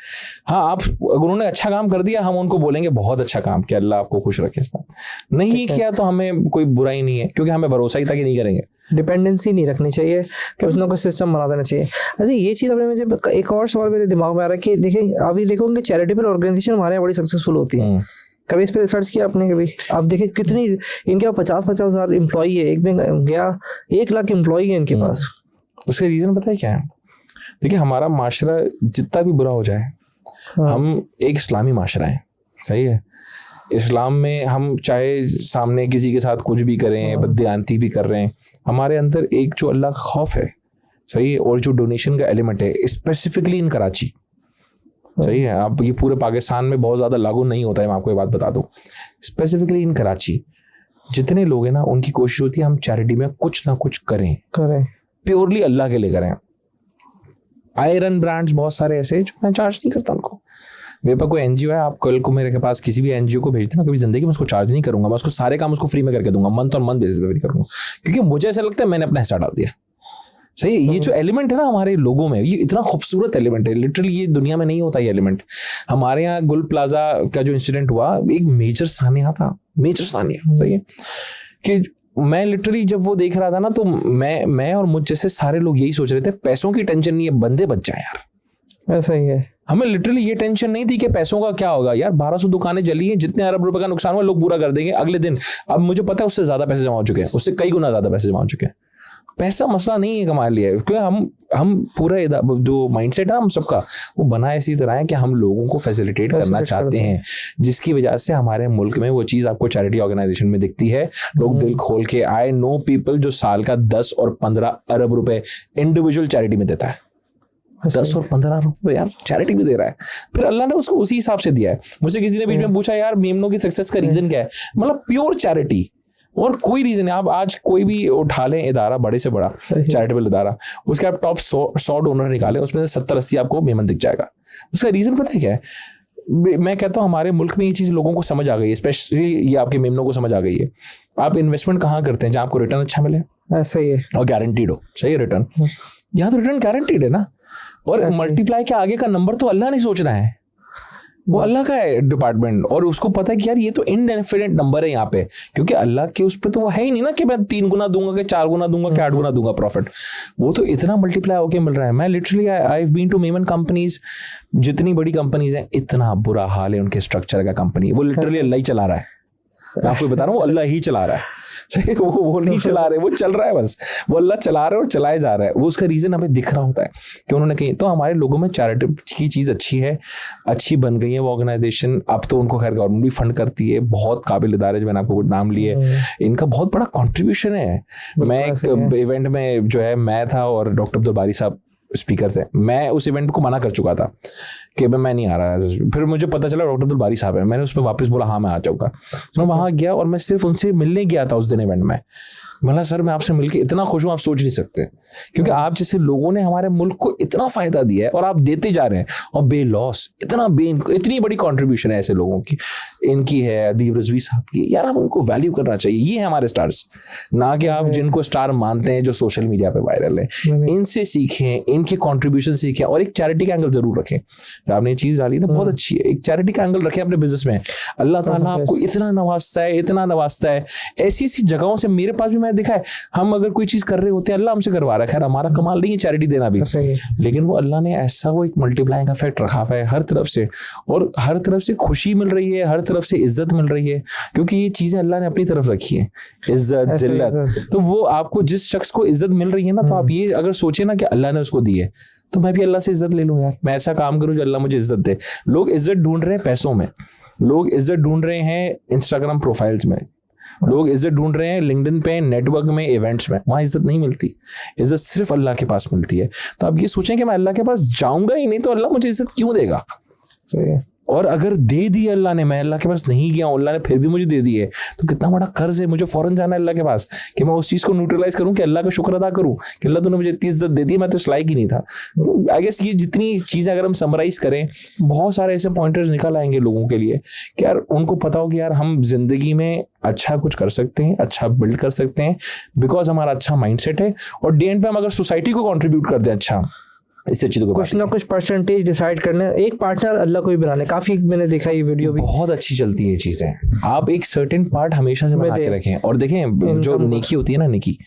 हाँ, आप अगर उन्होंने अच्छा काम कर दिया, हम उनको बोलेंगे बहुत अच्छा काम किया, अल्लाह आपको खुश रखे। इस बात नहीं किया तो हमें कोई बुराई नहीं है, क्योंकि हमें भरोसा ही था कि नहीं करेंगे। डिपेंडेंसी नहीं रखनी चाहिए, कुछ ना कुछ सिस्टम बना देना चाहिए। अच्छा, ये चीज़ अपने मुझे एक और सवाल मेरे दिमाग में आ रहा है कि देखिए अभी देखोगे चैरिटेबल ऑर्गेनाइजेशन हमारे यहाँ बड़ी सक्सेसफुल होती है। कभी इस पर रिसर्च किया आपने कभी? आप देखिए कितनी इनके 50-50 हज़ार एम्प्लॉई है, एक में गया 1 लाख एम्प्लॉई है इनके पास। उसका रीज़न पता है क्या है? देखिए हमारा माशरा जितना भी बुरा हो जाए, हम एक इस्लामी माशरा है। सही है, इस्लाम में हम चाहे सामने किसी के साथ कुछ भी करें, बददियानती भी कर रहे हैं, हमारे अंदर एक जो अल्लाह का खौफ है, सही है, और जो डोनेशन का एलिमेंट है, स्पेसिफिकली इन कराची, सही है, आप ये पूरे पाकिस्तान में बहुत ज़्यादा लागू नहीं होता है, मैं आपको ये बात बता दूं, स्पेसिफिकली इन कराची जितने लोग हैं ना, उनकी कोशिश होती है हम चैरिटी में कुछ ना कुछ करें, प्योरली अल्लाह के लिए करें। आई रन ब्रांड्स बहुत सारे ऐसे जो मैं चार्ज नहीं करता उनको। मेरे पास कोई एनजीओ है, आप कल को मेरे के पास किसी भी एनजीओ को भेजते, मैं कभी जिंदगी में उसको चार्ज नहीं करूंगा, मैं उसको सारे काम उसको फ्री में करके दूंगा, मंथ और मंथ बेसिस पे फ्री करूंगा, क्योंकि मुझे ऐसा लगता है मैंने अपना हिस्सा डाल दिया। सही है, ये जो एलिमेंट है ना हमारे लोगों में, ये इतना खूबसूरत एलिमेंट है, लिटरली ये दुनिया में नहीं होता ये एलिमेंट। हमारे यहाँ गुल प्लाजा का जो इंसिडेंट हुआ, एक मेजर सानिया था, मेजर सानिया। सही है कि मैं लिटरली जब वो देख रहा था ना, तो मैं और मुझ जैसे सारे लोग यही सोच रहे थे पैसों की टेंशन नहीं है, बंदे बच जाए यार। ऐसा ही है, हमें लिटरली ये टेंशन नहीं थी कि पैसों का क्या होगा यार। 1200 दुकानें जली हैं, जितने अरब रुपए का नुकसान हुआ लोग पूरा कर देंगे अगले दिन। अब मुझे पता है उससे ज्यादा पैसे जमा हो चुके हैं, उससे कई गुना ज्यादा पैसे जमा हो चुके हैं। पैसा मसला नहीं है हमारे लिए, क्योंकि हम पूरा जो माइंडसेट है हम सबका, वो बना इसी तरह है कि हम लोगों को फैसिलिटेट करना चाहते हैं, जिसकी वजह से हमारे मुल्क में वो चीज़ आपको चैरिटी ऑर्गेनाइजेशन में दिखती है। लोग दिल खोल के आए, नो पीपल जो साल का 10 और 15 अरब रुपए इंडिविजुअल चैरिटी में देता है, 10 और 15 रुपए यार चैरिटी भी दे रहा है। फिर अल्लाह ने उसको उसी हिसाब से दिया है। मुझसे किसी ने बीच में पूछा यार मेमनो की सक्सेस का रीजन क्या है, मतलब प्योर चैरिटी और कोई रीजन है। आप आज कोई भी उठा लें इदारा, बड़े से बड़ा चैरिटेबल इदारा, उसके आप टॉप 100 डोनर निकालें, उसमें से 70-80 आपको मेमन दिख जाएगा। उसका रीजन पता है क्या है? मैं कहता हूँ हमारे मुल्क में ये चीज़ लोगों को समझ आ गई है, स्पेशली ये आपके मेमनों को समझ आ गई है। आप इन्वेस्टमेंट कहाँ करते हैं? जहाँ आपको रिटर्न अच्छा मिले, ऐसा ही है, और गारंटीड हो। सही है, रिटर्न यहाँ तो रिटर्न गारंटीड है ना। और मल्टीप्लाई के आगे का नंबर तो अल्लाह नहीं सोच रहा है, वो अल्लाह का है डिपार्टमेंट, और उसको पता है कि यार ये तो इनडेफिनेट नंबर है यहाँ पे, क्योंकि अल्लाह के उस पर तो वो है ही नहीं ना कि मैं 3 गुना दूंगा, कि 4 गुना दूंगा, कि 8 गुना दूंगा प्रॉफिट। वो तो इतना मल्टीप्लाई होके मिल रहा है। मैं literally I have been to many companies, जितनी बड़ी कंपनीज हैं, इतना बुरा हाल है उनके स्ट्रक्चर का। कंपनी वो लिटरली अल्लाह ही चला रहा है, मैं आपको बता रहा हूँ, अल्लाह ही चला रहा है। सही, वो नहीं चला रहे, वो चल रहा है बस, वो अल्लाह चला रहा है और चलाए जा रहा है। वो उसका रीजन हमें दिख रहा होता है कि उन्होंने कहीं, तो हमारे लोगों में चैरिटी की चीज अच्छी है, अच्छी बन गई है वो ऑर्गेनाइजेशन। अब तो उनको खैर गवर्नमेंट भी फंड करती है, बहुत काबिल इदारे जो मैंने आपको नाम लिए, इनका बहुत बड़ा कॉन्ट्रीब्यूशन है। मैं एक इवेंट में जो है, मैं था और डॉक्टर अब्दुल बारी साहब स्पीकर थे, मैं उस इवेंट को मना कर चुका था कि मैं नहीं आ रहा। फिर मुझे पता चला डॉक्टर अब्दुल बारी साहब है, मैंने उस पर वापस बोला हाँ मैं आ जाऊँगा। मैं वहाँ गया और मैं सिर्फ उनसे मिलने गया था उस दिन इवेंट में। बोला सर मैं आपसे मिलके इतना खुश हूँ, आप सोच नहीं सकते, क्योंकि आप जैसे लोगों ने हमारे मुल्क को इतना फायदा दिया है और आप देते जा रहे हैं, और बेलॉस इतनी बड़ी कंट्रीब्यूशन है ऐसे लोगों की, इनकी है, अदीब रजवी साहब की। यार हम उनको वैल्यू करना चाहिए, ये है हमारे स्टार्स, ना कि आप जिनको स्टार मानते हैं जो सोशल मीडिया पे वायरल है। इनसे सीखें, इनके कॉन्ट्रीब्यूशन सीखें, और एक चैरिटी का एंगल जरूर रखें। आपने ये चीज डाली ना, बहुत अच्छी है, एक चैरिटी का एंगल रखें अपने बिजनेस में। अल्लाह ताला आपको इतना नवाजता है, इतना नवाजता है। ऐसी ऐसी जगहों से मेरे पास भी दिखा है, हम अगर कोई चीज कर रहे होते हैं, अल्लाह हमसे करवा रहा है, खैर हमारा कमाल नहीं है चैरिटी देना भी, लेकिन वो अल्लाह ने ऐसा वो एक मल्टीप्लाइंग इफेक्ट रखा है हर तरफ से, और हर तरफ से खुशी मिल रही है, हर तरफ से इज्जत मिल रही है, क्योंकि ये चीजें अल्लाह ने अपनी तरफ रखी है, इज्जत जिल्लत। तो वो आपको जिस शख्स को इज्जत मिल रही है ना, तो आप ये अगर सोचे ना कि अल्लाह ने उसको दी है, तो मैं भी अल्लाह से इज्जत ले लूँ यार, मैं ऐसा काम करूँ जो अल्लाह मुझे इज्जत दे। लोग इज्जत ढूंढ रहे हैं पैसों में, लोग इज्जत ढूंढ रहे हैं इंस्टाग्राम प्रोफाइल्स में, लोग इज्जत ढूंढ रहे हैं लिंक्डइन पे, नेटवर्क में, इवेंट्स में। वहां इज्जत नहीं मिलती, इज्जत सिर्फ अल्लाह के पास मिलती है। तो आप ये सोचें कि मैं अल्लाह के पास जाऊंगा ही नहीं तो अल्लाह मुझे इज्जत क्यों देगा। और अगर दे दी अल्लाह ने, मैं अल्लाह के पास नहीं गया हूं, अल्लाह ने फिर भी मुझे दे दी है, तो कितना बड़ा कर्ज है, मुझे फौरन जाना है अल्लाह के पास कि मैं उस चीज को न्यूट्रलाइज करूं, कि अल्लाह का शुक्र अदा करूं कि अल्लाह तूने मुझे इतनी इज्जत दे दी, मैं तो इस लायक ही नहीं था। आई गेस ये जितनी चीजें अगर हम समराइज करें, बहुत सारे ऐसे पॉइंटर्स निकल आएंगे लोगों के लिए कि यार उनको पता हो कि यार हम जिंदगी में अच्छा कुछ कर सकते हैं, अच्छा बिल्ड कर सकते हैं, बिकॉज हमारा अच्छा माइंडसेट है, और डे एंड पे हम अगर सोसाइटी को कंट्रीब्यूट कर दें अच्छा, इससे अच्छी तो कुछ ना कुछ परसेंटेज डिसाइड करने, एक पार्टनर अल्लाह को भी बनाने। काफी मैंने देखा ये वीडियो भी बहुत अच्छी चलती है ये चीजें। आप एक सर्टेन पार्ट हमेशा से बना के रखें, और देखें जो नेकी होती है ना, नेकी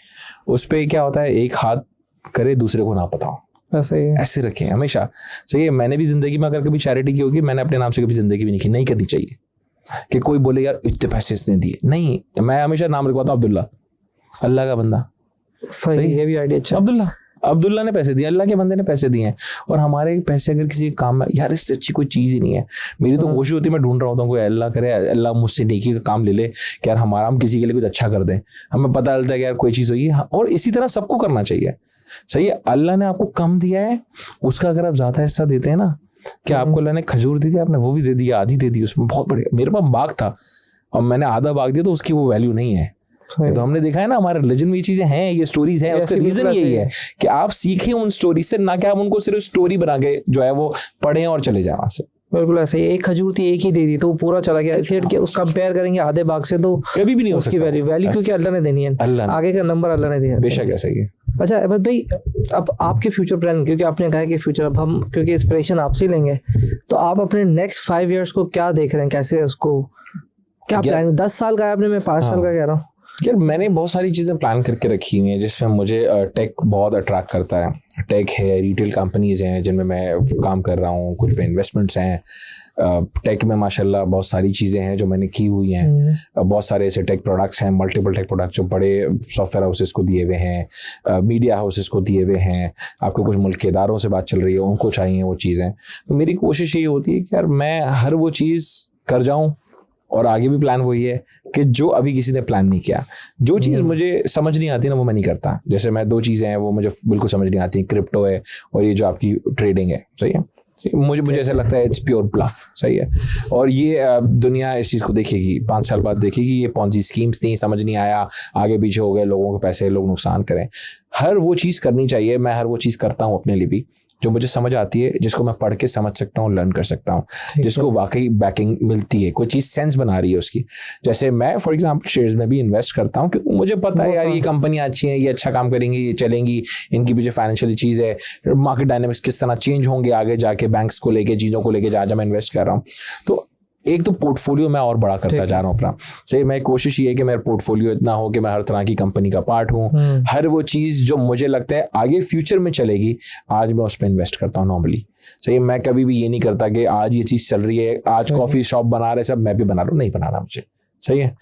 उस पे क्या होता है, एक हाथ करे दूसरे को ना बताओ, ऐसे रखें हमेशा। सही है, मैंने भी जिंदगी में अगर कभी चैरिटी की होगी, मैंने अपने नाम से कभी जिंदगी भी नहीं करनी चाहिए कि कोई बोले यार इतने पैसे इसने दिए, नहीं, मैं हमेशा नाम रखवाता हूँ अब्दुल्ला, अल्लाह का बंदा। सही, ये भी आइडिया अच्छा। अब्दुल्ला ने पैसे दिए, अल्लाह के बंदे ने पैसे दिए हैं, और हमारे पैसे अगर किसी काम में, यार इससे अच्छी कोई चीज़ ही नहीं है। मेरी तो कोशिश होती है, मैं ढूंढ रहा होता हूँ कोई अल्लाह करे, अल्लाह मुझसे नेकी का काम ले ले कि यार हम किसी के लिए कुछ अच्छा कर दें, हमें पता चलता है कि यार कोई चीज़ हुई है, और इसी तरह सबको करना चाहिए। सही है, अल्लाह ने आपको कम दिया है, उसका अगर आप ज़्यादा हिस्सा देते हैं ना, कि आपको अल्लाह ने खजूर दी थी, आपने वो भी दे दिया, आधी दे दी, उसमें बहुत बढ़िया। मेरे पास बाग था और मैंने आधा बाग दिया, तो उसकी वो वैल्यू नहीं है। तो हमने देखा है ना, हमारे रिलीजन में ये चीजें हैं, ये स्टोरीज हैं, उसका रीजन यही है कि आप सीखें उन स्टोरी से, ना कि आप उनको सिर्फ स्टोरी बना के जो है वो पढ़ें और चले जाए वहां से। बिल्कुल ऐसा ही, एक खजूर थी एक ही दे दी तो पूरा चला गया, सेट के उस कंपेयर करेंगे आधे बाग से तो कभी भी नहीं उसकी वैल्यू क्योंकि अल्लाह ने देनी है, आगे का नंबर अल्लाह ने दिया, बेशक ऐसा ही है। अच्छा अहमद भाई, अब आपके फ्यूचर प्लान, क्योंकि आपने कहा कि फ्यूचर, अब हम क्योंकि इंस्पिरेशन आपसे ही लेंगे, तो आप अपने नेक्स्ट 5 years को क्या देख रहे हैं, कैसे उसको क्या प्लान? 10 साल का है आपने, मैं 5 साल का कह रहा हूँ। यार मैंने बहुत सारी चीज़ें प्लान करके रखी हुई हैं, जिसमें मुझे टेक बहुत अट्रैक्ट करता है। टेक है, रिटेल कंपनीज हैं जिनमें मैं काम कर रहा हूँ, कुछ पे इन्वेस्टमेंट्स हैं। टेक में माशाल्लाह बहुत सारी चीज़ें हैं जो मैंने की हुई हैं। बहुत सारे ऐसे टेक प्रोडक्ट्स हैं, मल्टीपल टेक प्रोडक्ट्स जो बड़े सॉफ्टवेयर हाउसेस को दिए हुए हैं, मीडिया हाउसेस को दिए हुए हैं, आपको कुछ मुल्क के इदारों से बात चल रही है, उनको चाहिए वो चीज़ें। तो मेरी कोशिश ये होती है कि यार मैं हर वो चीज़ कर जाऊँ, और आगे भी प्लान वही है कि जो अभी किसी ने प्लान नहीं किया। जो चीज़ मुझे समझ नहीं आती ना, वो मैं नहीं करता। जैसे मैं 2 चीज़ें हैं वो मुझे बिल्कुल समझ नहीं आती, क्रिप्टो है और ये जो आपकी ट्रेडिंग है। सही है, मुझे ऐसा लगता है इट्स प्योर ब्लफ। सही है, और ये दुनिया इस चीज़ को देखेगी, 5 साल बाद देखेगी ये पॉन्जी स्कीम्स थी, समझ नहीं आया, आगे पीछे हो गए, लोगों के पैसे लोग नुकसान करें। हर वो चीज़ करनी चाहिए, मैं हर वो चीज़ करता हूँ अपने लिए भी जो मुझे समझ आती है, जिसको मैं पढ़ के समझ सकता हूँ, लर्न कर सकता हूँ, जिसको वाकई बैकिंग मिलती है, कोई चीज़ सेंस बना रही है उसकी। जैसे मैं फॉर एग्जांपल शेयर्स में भी इन्वेस्ट करता हूँ, क्योंकि मुझे पता है यार ये कंपनियाँ अच्छी हैं, ये अच्छा काम करेंगी, ये चलेंगी, इनकी भी जो फाइनेंशियल चीज़ है, मार्केट डायनेमिक्स किस तरह चेंज होंगे आगे जाके, बैंक्स को लेके, चीज़ों को लेके जहाँ मैं इन्वेस्ट कर रहा हूँ। तो एक तो पोर्टफोलियो मैं और बड़ा करता जा रहा हूँ अपना। सही, मैं कोशिश ये है कि मेरा पोर्टफोलियो इतना हो कि मैं हर तरह की कंपनी का पार्ट हूँ। हर वो चीज़ जो मुझे लगता है आगे फ्यूचर में चलेगी, आज मैं उस पर इन्वेस्ट करता हूँ नॉर्मली। सही, मैं कभी भी ये नहीं करता कि आज ये चीज़ चल रही है, आज कॉफ़ी शॉप बना रहे सब, मैं भी बना रहा हूँ, नहीं बनाना मुझे। सही है,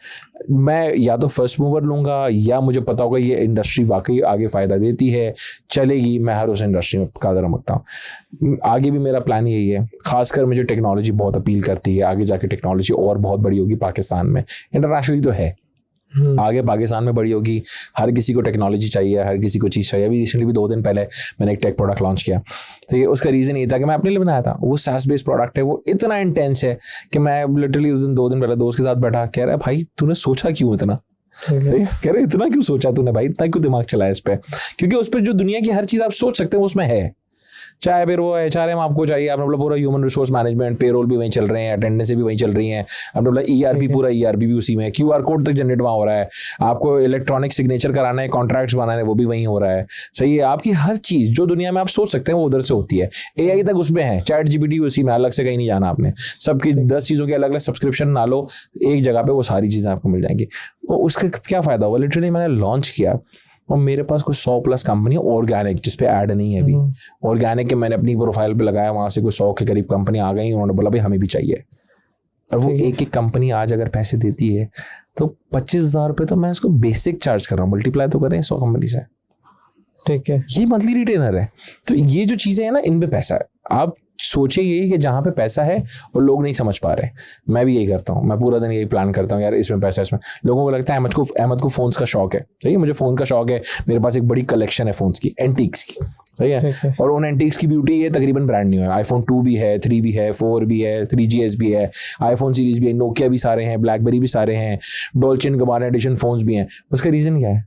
मैं या तो फर्स्ट मूवर लूंगा या मुझे पता होगा ये इंडस्ट्री वाकई आगे फायदा देती है, चलेगी, मैं हर उस इंडस्ट्री में कदम रखता हूँ। आगे भी मेरा प्लान यही है, खासकर मुझे टेक्नोलॉजी बहुत अपील करती है, आगे जाके टेक्नोलॉजी और बहुत बड़ी होगी पाकिस्तान में, इंटरनेशनली तो है, आगे पाकिस्तान में बड़ी होगी, हर किसी को टेक्नोलॉजी चाहिए, हर किसी को चीज़ चाहिए। अभी रिसेंटली भी 2 दिन पहले मैंने एक टेक प्रोडक्ट लॉन्च किया, तो ये उसका रीज़न ये था कि मैं अपने लिए बनाया था, वो SaaS बेस्ड प्रोडक्ट है, वो इतना इंटेंस है कि मैं लिटरली उस दिन 2 दिन पहले दोस्त के साथ बैठा, कह रहा है भाई तूने सोचा क्यों इतना, कह रहे इतना क्यों सोचा तूने भाई, इतना क्यों दिमाग चलाया इस पर, क्योंकि उस पर जो दुनिया की हर चीज़ आप सोच सकते हैं उसमें है, चाहे फिर वो HRM आपको चाहिए, आपने बोला पूरा ह्यूमन रिसोर्स मैनेजमेंट, पेरोल भी वहीं चल रहे हैं, अटेंडेंस भी वहीं चल रही हैं, आपने बोला ERP, पूरा ERP भी उसी में, QR कोड तक जनरेट वहाँ हो रहा है, आपको इलेक्ट्रॉनिक सिग्नेचर कराना है, कॉन्ट्रैक्ट्स बनाना है, वो भी वहीं हो रहा है। सही है, आपकी हर चीज़ जो दुनिया में आप सोच सकते हैं वो उधर से होती है, AI तक उसमें है, ChatGPT उसी में, अलग से कहीं नहीं जाना आपने, सबकी 10 चीज़ों के अलग अलग सब्सक्रिप्शन ना लो, एक जगह पर वो सारी चीज़ें आपको मिल जाएंगी। तो उसका क्या फ़ायदा हुआ, लिटरली मैंने लॉन्च किया और मेरे पास कुछ 100+ कंपनी ऑर्गेनिक, जिस पे ऐड नहीं है अभी, ऑर्गेनिक के मैंने अपनी प्रोफाइल पे लगाया, वहां से कोई 100 के करीब कंपनी आ गई, उन्होंने बोला भाई हमें भी चाहिए, और वो एक एक कंपनी आज अगर पैसे देती है तो 25,000 रुपये तो मैं उसको बेसिक चार्ज कर रहा हूँ, मल्टीप्लाई तो करें 100 कंपनी से, ठीक है, ये मंथली रिटेनर है। तो ये जो चीज़ें हैं ना, इनपे पैसा है। आप सोचिए यही कि जहाँ पे पैसा है और लोग नहीं समझ पा रहे, मैं भी यही करता हूँ, मैं पूरा दिन यही प्लान करता हूँ, यार इसमें पैसा है, इसमें। लोगों को लगता है अहमद को फ़ोन्स का शौक है, सही है, मुझे फ़ोन का शौक है, मेरे पास एक बड़ी कलेक्शन है फ़ोन्स की, एंटीक्स की, सही है, और उन एंटीक्स की ब्यूटी ये तकरीबन ब्रांड न्यू है, iPhone 2 भी है, 3 भी है, 4 भी है, 3GS भी है, iPhone सीरीज भी है, नोकिया भी सारे हैं, ब्लैकबेरी भी सारे हैं, डोल्चे एंड गबाना एडिशन फ़ोन्स भी हैं। उसका रीज़न क्या है,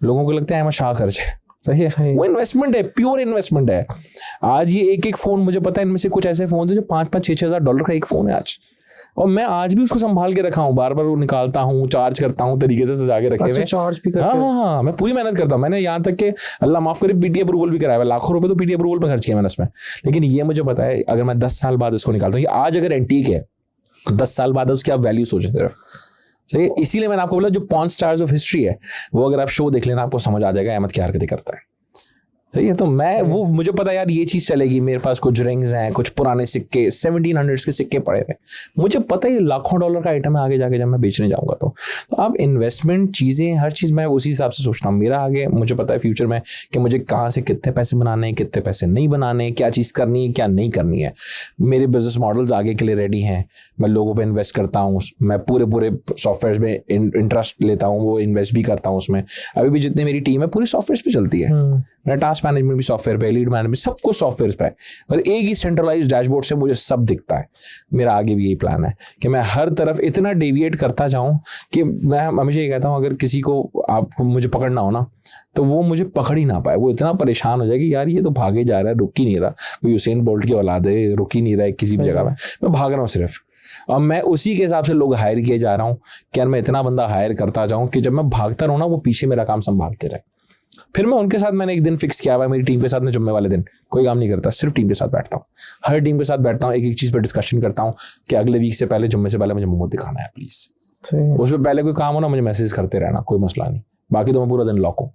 लोगों को लगता है अहमद शाह खर्च है, सही है, वो इन्वेस्टमेंट है, प्योर इन्वेस्टमेंट है। आज ये एक फोन, मुझे पता है इनमें से कुछ ऐसे फोन है जो 5-6 हज़ार डॉलर का एक फोन है आज, और मैं आज भी उसको संभाल के रखा हूँ, बार बार वो निकालता हूँ, चार्ज करता हूँ, तरीके से सजा के रखे हुए। चार्ज भी करते हैं? हाँ, मैं पूरी मेहनत करता हूँ, मैंने यहाँ तक के अल्लाह माफ करे PT अप्रूवल भी कराया, लाखों रुपए तो PT अप्रूवल पे खर्च किया मैंने उसमें। लेकिन ये मुझे पता है अगर मैं 10 साल बाद उसको निकालता हूँ, आज अगर एंटीक है 10 साल बाद उसकी आप वैल्यू सोचें सिर्फ, सही। इसीलिए मैंने आपको बोला जो पॉर्न स्टार्स ऑफ हिस्ट्री है, वो अगर आप शो देख लेना आपको समझ आ जाएगा अहमद क्या हरकतें करता है, सही है। तो मैं वो, मुझे पता है यार ये चीज़ चलेगी, मेरे पास कुछ रिंग्स हैं, कुछ पुराने सिक्के 1700s के सिक्के पड़े थे, मुझे पता है लाखों डॉलर का आइटम है आगे जाके जब मैं बेचने जाऊंगा। तो आप इन्वेस्टमेंट चीज़ें, हर चीज़ मैं उसी हिसाब से सोचता हूँ। मेरा आगे मुझे पता है फ्यूचर में कि मुझे कहाँ से कितने पैसे बनाने हैं, कितने पैसे नहीं बनाने, क्या चीज़ करनी है, क्या नहीं करनी है। मेरे बिजनेस मॉडल्स आगे के लिए रेडी हैं, मैं लोगों पर इन्वेस्ट करता हूँ, मैं पूरे सॉफ्टवेयर में इंटरेस्ट लेता हूँ, वो इन्वेस्ट भी करता हूँ उसमें। अभी भी जितनी मेरी टीम है पूरी सॉफ्टवेयर पे चलती है, मेरा टास्क मैनेजमेंट भी सॉफ्टवेयर पे, लीड मैनेजमेंट सब कुछ सॉफ्टवेयर पे है, और एक ही सेंट्रलाइज्ड डैशबोर्ड से मुझे सब दिखता है। मेरा आगे भी यही प्लान है कि मैं हर तरफ इतना डेविएट करता जाऊं कि मैं हमेशा ये कहता हूं अगर किसी को आपको मुझे पकड़ना हो ना तो वो मुझे पकड़ ही ना पाए, वो इतना परेशान हो जाए कि यार ये तो भागे जा रहा है, रुक ही नहीं रहा, कोई हुसैन बोल्ट की औलाद है, रुक ही नहीं रहा है किसी भी जगह में, मैं भाग रहा हूँ सिर्फ। और मैं उसी के हिसाब से लोग हायर किए जा रहा हूँ कि यार मैं इतना बंदा हायर करता जाऊं कि जब मैं भागता रहूं ना वो पीछे मेरा काम संभालते रहे। फिर मैं उनके साथ, मैंने एक दिन फिक्स किया हुआ है मेरी टीम के साथ, मैं जुम्मे वाले दिन कोई काम नहीं करता, सिर्फ टीम के साथ बैठता हूँ, हर टीम के साथ बैठता हूँ, एक एक चीज़ पर डिस्कशन करता हूँ कि अगले वीक से पहले, जुम्मे से पहले मुझे मुंह दिखाना है प्लीज। उसमें पहले कोई काम हो ना मुझे मैसेज करते रहना, कोई मसला नहीं, बाकी तो मैं पूरा दिन लॉक हूँ।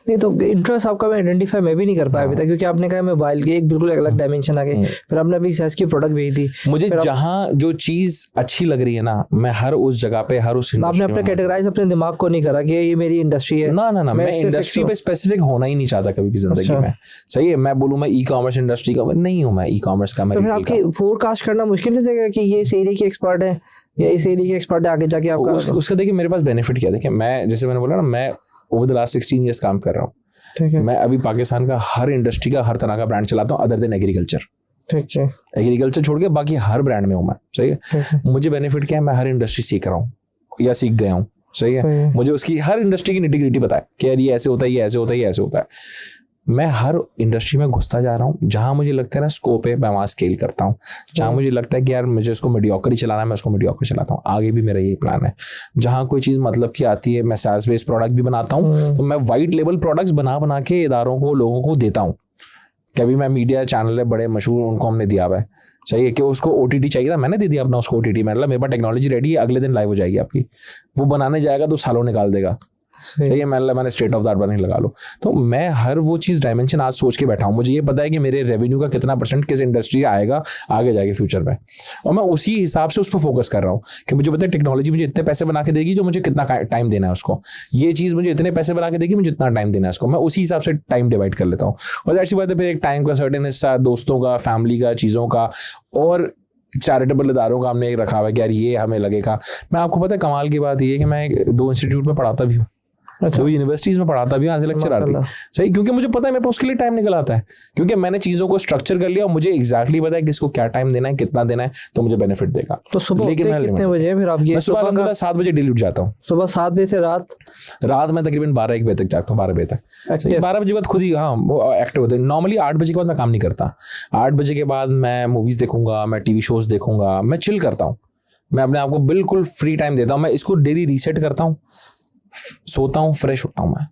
नहीं तो इंटरेस्ट आपका मैं आइडेंटिफाई मैं भी नहीं कर पाया अभी तक, क्योंकि आपने कहा मोबाइल की एक बिल्कुल अलग डायमेंशन आ गई, फिर आपने अभी SaaS की प्रोडक्ट भेज दी। मुझे जहाँ जो चीज अच्छी लग रही है ना, मैं हर उस जगह पे, हर उस आपने अपने कैटेगराइज अपने दिमाग को नहीं करा कि ये मेरी इंडस्ट्री है। ना, मैं इंडस्ट्री पे स्पेसिफिक होना ही नहीं चाहता कभी भी जिंदगी में, सही है। मैं बोलूँ मैं ई-कॉमर्स इंडस्ट्री का नहीं हूँ, मैं ई-कॉमर्स का, मैं आपकी फोरकास्ट करना मुश्किल हो जाएगा कि ये इस एरिया के एक्सपर्ट है या इस एरिया के एक्सपर्ट है, आगे जाके आपका उसका देखिए मेरे पास बेनिफिट क्या है। देखिए मैं, जैसे मैंने बोला ना, मैं ओवर द लास्ट 16 ईयर्स काम कर रहा हूँ, ठीक है। मैं अभी पाकिस्तान का हर इंडस्ट्री का, हर तरह का ब्रांड चलाता हूँ अदर देन एग्रीकल्चर, ठीक है। एग्रीकल्चर छोड़ के बाकी हर ब्रांड में हूँ मैं, सही है। मुझे बेनिफिट क्या है, मैं हर इंडस्ट्री सीख रहा हूँ या सीख गया हूँ, सही है। मुझे उसकी हर इंडस्ट्री की निटी-ग्रिटी पता है कि यार ये ऐसे होता है, ये ऐसे होता है, ये ऐसे होता है। मैं हर इंडस्ट्री में घुसता जा रहा हूँ, जहाँ मुझे लगता है ना स्कोप है मैं वहाँ स्केल करता हूँ, जहाँ मुझे लगता है कि यार मुझे उसको मीडियोकर ही चलाना है मैं उसको मीडियोकर चलाता हूँ। आगे भी मेरा यही प्लान है, जहाँ कोई चीज़ मतलब की आती है मैं SaaS बेस्ड प्रोडक्ट भी बनाता हूँ, तो मैं वाइट लेबल प्रोडक्ट्स बना के इदारों को, लोगों को देता हूँ। कभी मैं मीडिया चैनल है बड़े मशहूर, उनको हमने दिया हुआ है, सही है, कि उसको OTT चाहिए था, मैंने दे दिया अपना उसको OTT। मतलब मेरे पास टेक्नोलॉजी रेडी है, अगले दिन लाइव हो जाएगी आपकी, वो बनाने जाएगा तो सालों निकाल देगा, सही है, मैंने स्टेट ऑफ द आर्ट बनाने लगा लो। तो मैं हर वो चीज़ डायमेंशन आज सोच के बैठा हूँ। मुझे ये पता है कि मेरे रेवेन्यू का कितना % किस इंडस्ट्री आएगा आगे जाके फ्यूचर में, और मैं उसी हिसाब से उस पर फोकस कर रहा हूँ कि मुझे पता है टेक्नोलॉजी मुझे इतने पैसे बना के देगी जो मुझे कितना टाइम देना है उसको, ये चीज़ मुझे इतने पैसे बना के देगी मुझे इतना टाइम देना है उसको, मैं उसी हिसाब से टाइम डिवाइड कर लेता हूँ। और ऐसी बात है फिर एक टाइम का सर्टेन हिस्सा दोस्तों का, फैमिली का, चीज़ों का, और चैरिटेबल इदारों का हमने एक रखा हुआ है कि यार ये हमें लगेगा। मैं आपको पता है कमाल की बात ये है कि मैं 2 इंस्टीट्यूट में पढ़ाता भी हूँ, अच्छा, 2 यूनिवर्सिटीज में पढ़ाता भी हूँ एज ए लेक्चरर भी। सही, क्योंकि मुझे पता है मेरे पास उसके लिए टाइम निकल आता है, क्योंकि मैंने चीज़ों को स्ट्रक्चर कर लिया और मुझे एग्जैक्टली पता है किसको क्या टाइम देना है, कितना देना है, तो मुझे बेनिफिट देगा। तो सुबह लेकिन मैं कितने बजे फिर आप? ये सुबह 7 बजे डेली उठ जाता हूँ। सुबह 7 बजे से रात मैं तकरीबन 12-1 बजे तक जागता हूँ, 12 बजे तक। 12 बजे बाद खुद ही वो एक्टिव होते हैं। नॉर्मली 8 बजे के बाद मैं काम नहीं करता। 8 बजे के बाद मैं मूवीज देखूंगा, मैं टीवी शोज देखूंगा, मैं चिल करता हूँ, मैं अपने आप को बिल्कुल फ्री टाइम देता हूँ। मैं इसको डेली रीसेट करता हूँ, सोता हूँ, फ्रेश होता हूँ मैं।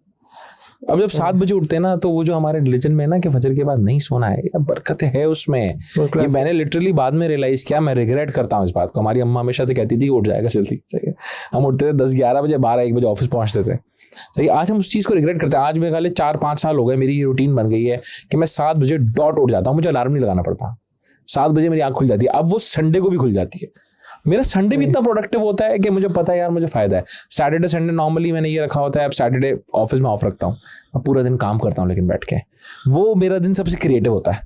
अब जब 7 बजे उठते हैं ना, तो वो जो हमारे रिलीजन में है ना कि फजर के बाद नहीं सोना है, या बरकत है उसमें, ये मैंने लिटरली बाद में रियलाइज किया। मैं रिग्रेट करता हूँ इस बात को। हमारी अम्मा हमेशा से कहती थी उठ जाएगा जल्दी, सही है। हम उठते थे 10-11 बजे, 12-1 बजे ऑफिस पहुंचते थे, सही। आज हम उस चीज़ को रिग्रेट करते हैं। आज मेरे ख्याल 4-5 साल हो गए, मेरी ये रूटीन बन गई है कि मैं 7 बजे डॉट उठ जाता हूँ, मुझे अलार्म नहीं लगाना पड़ता। 7 बजे मेरी आँख खुल जाती है। अब वो संडे को भी खुल जाती है। मेरा संडे भी इतना प्रोडक्टिव होता है कि मुझे पता है यार मुझे फायदा है। सैटरडे संडे नॉर्मली मैंने ये रखा होता है, अब सैटरडे ऑफिस में ऑफ रखता हूँ, मैं पूरा दिन काम करता हूँ लेकिन बैठ के, वो मेरा दिन सबसे क्रिएटिव होता है,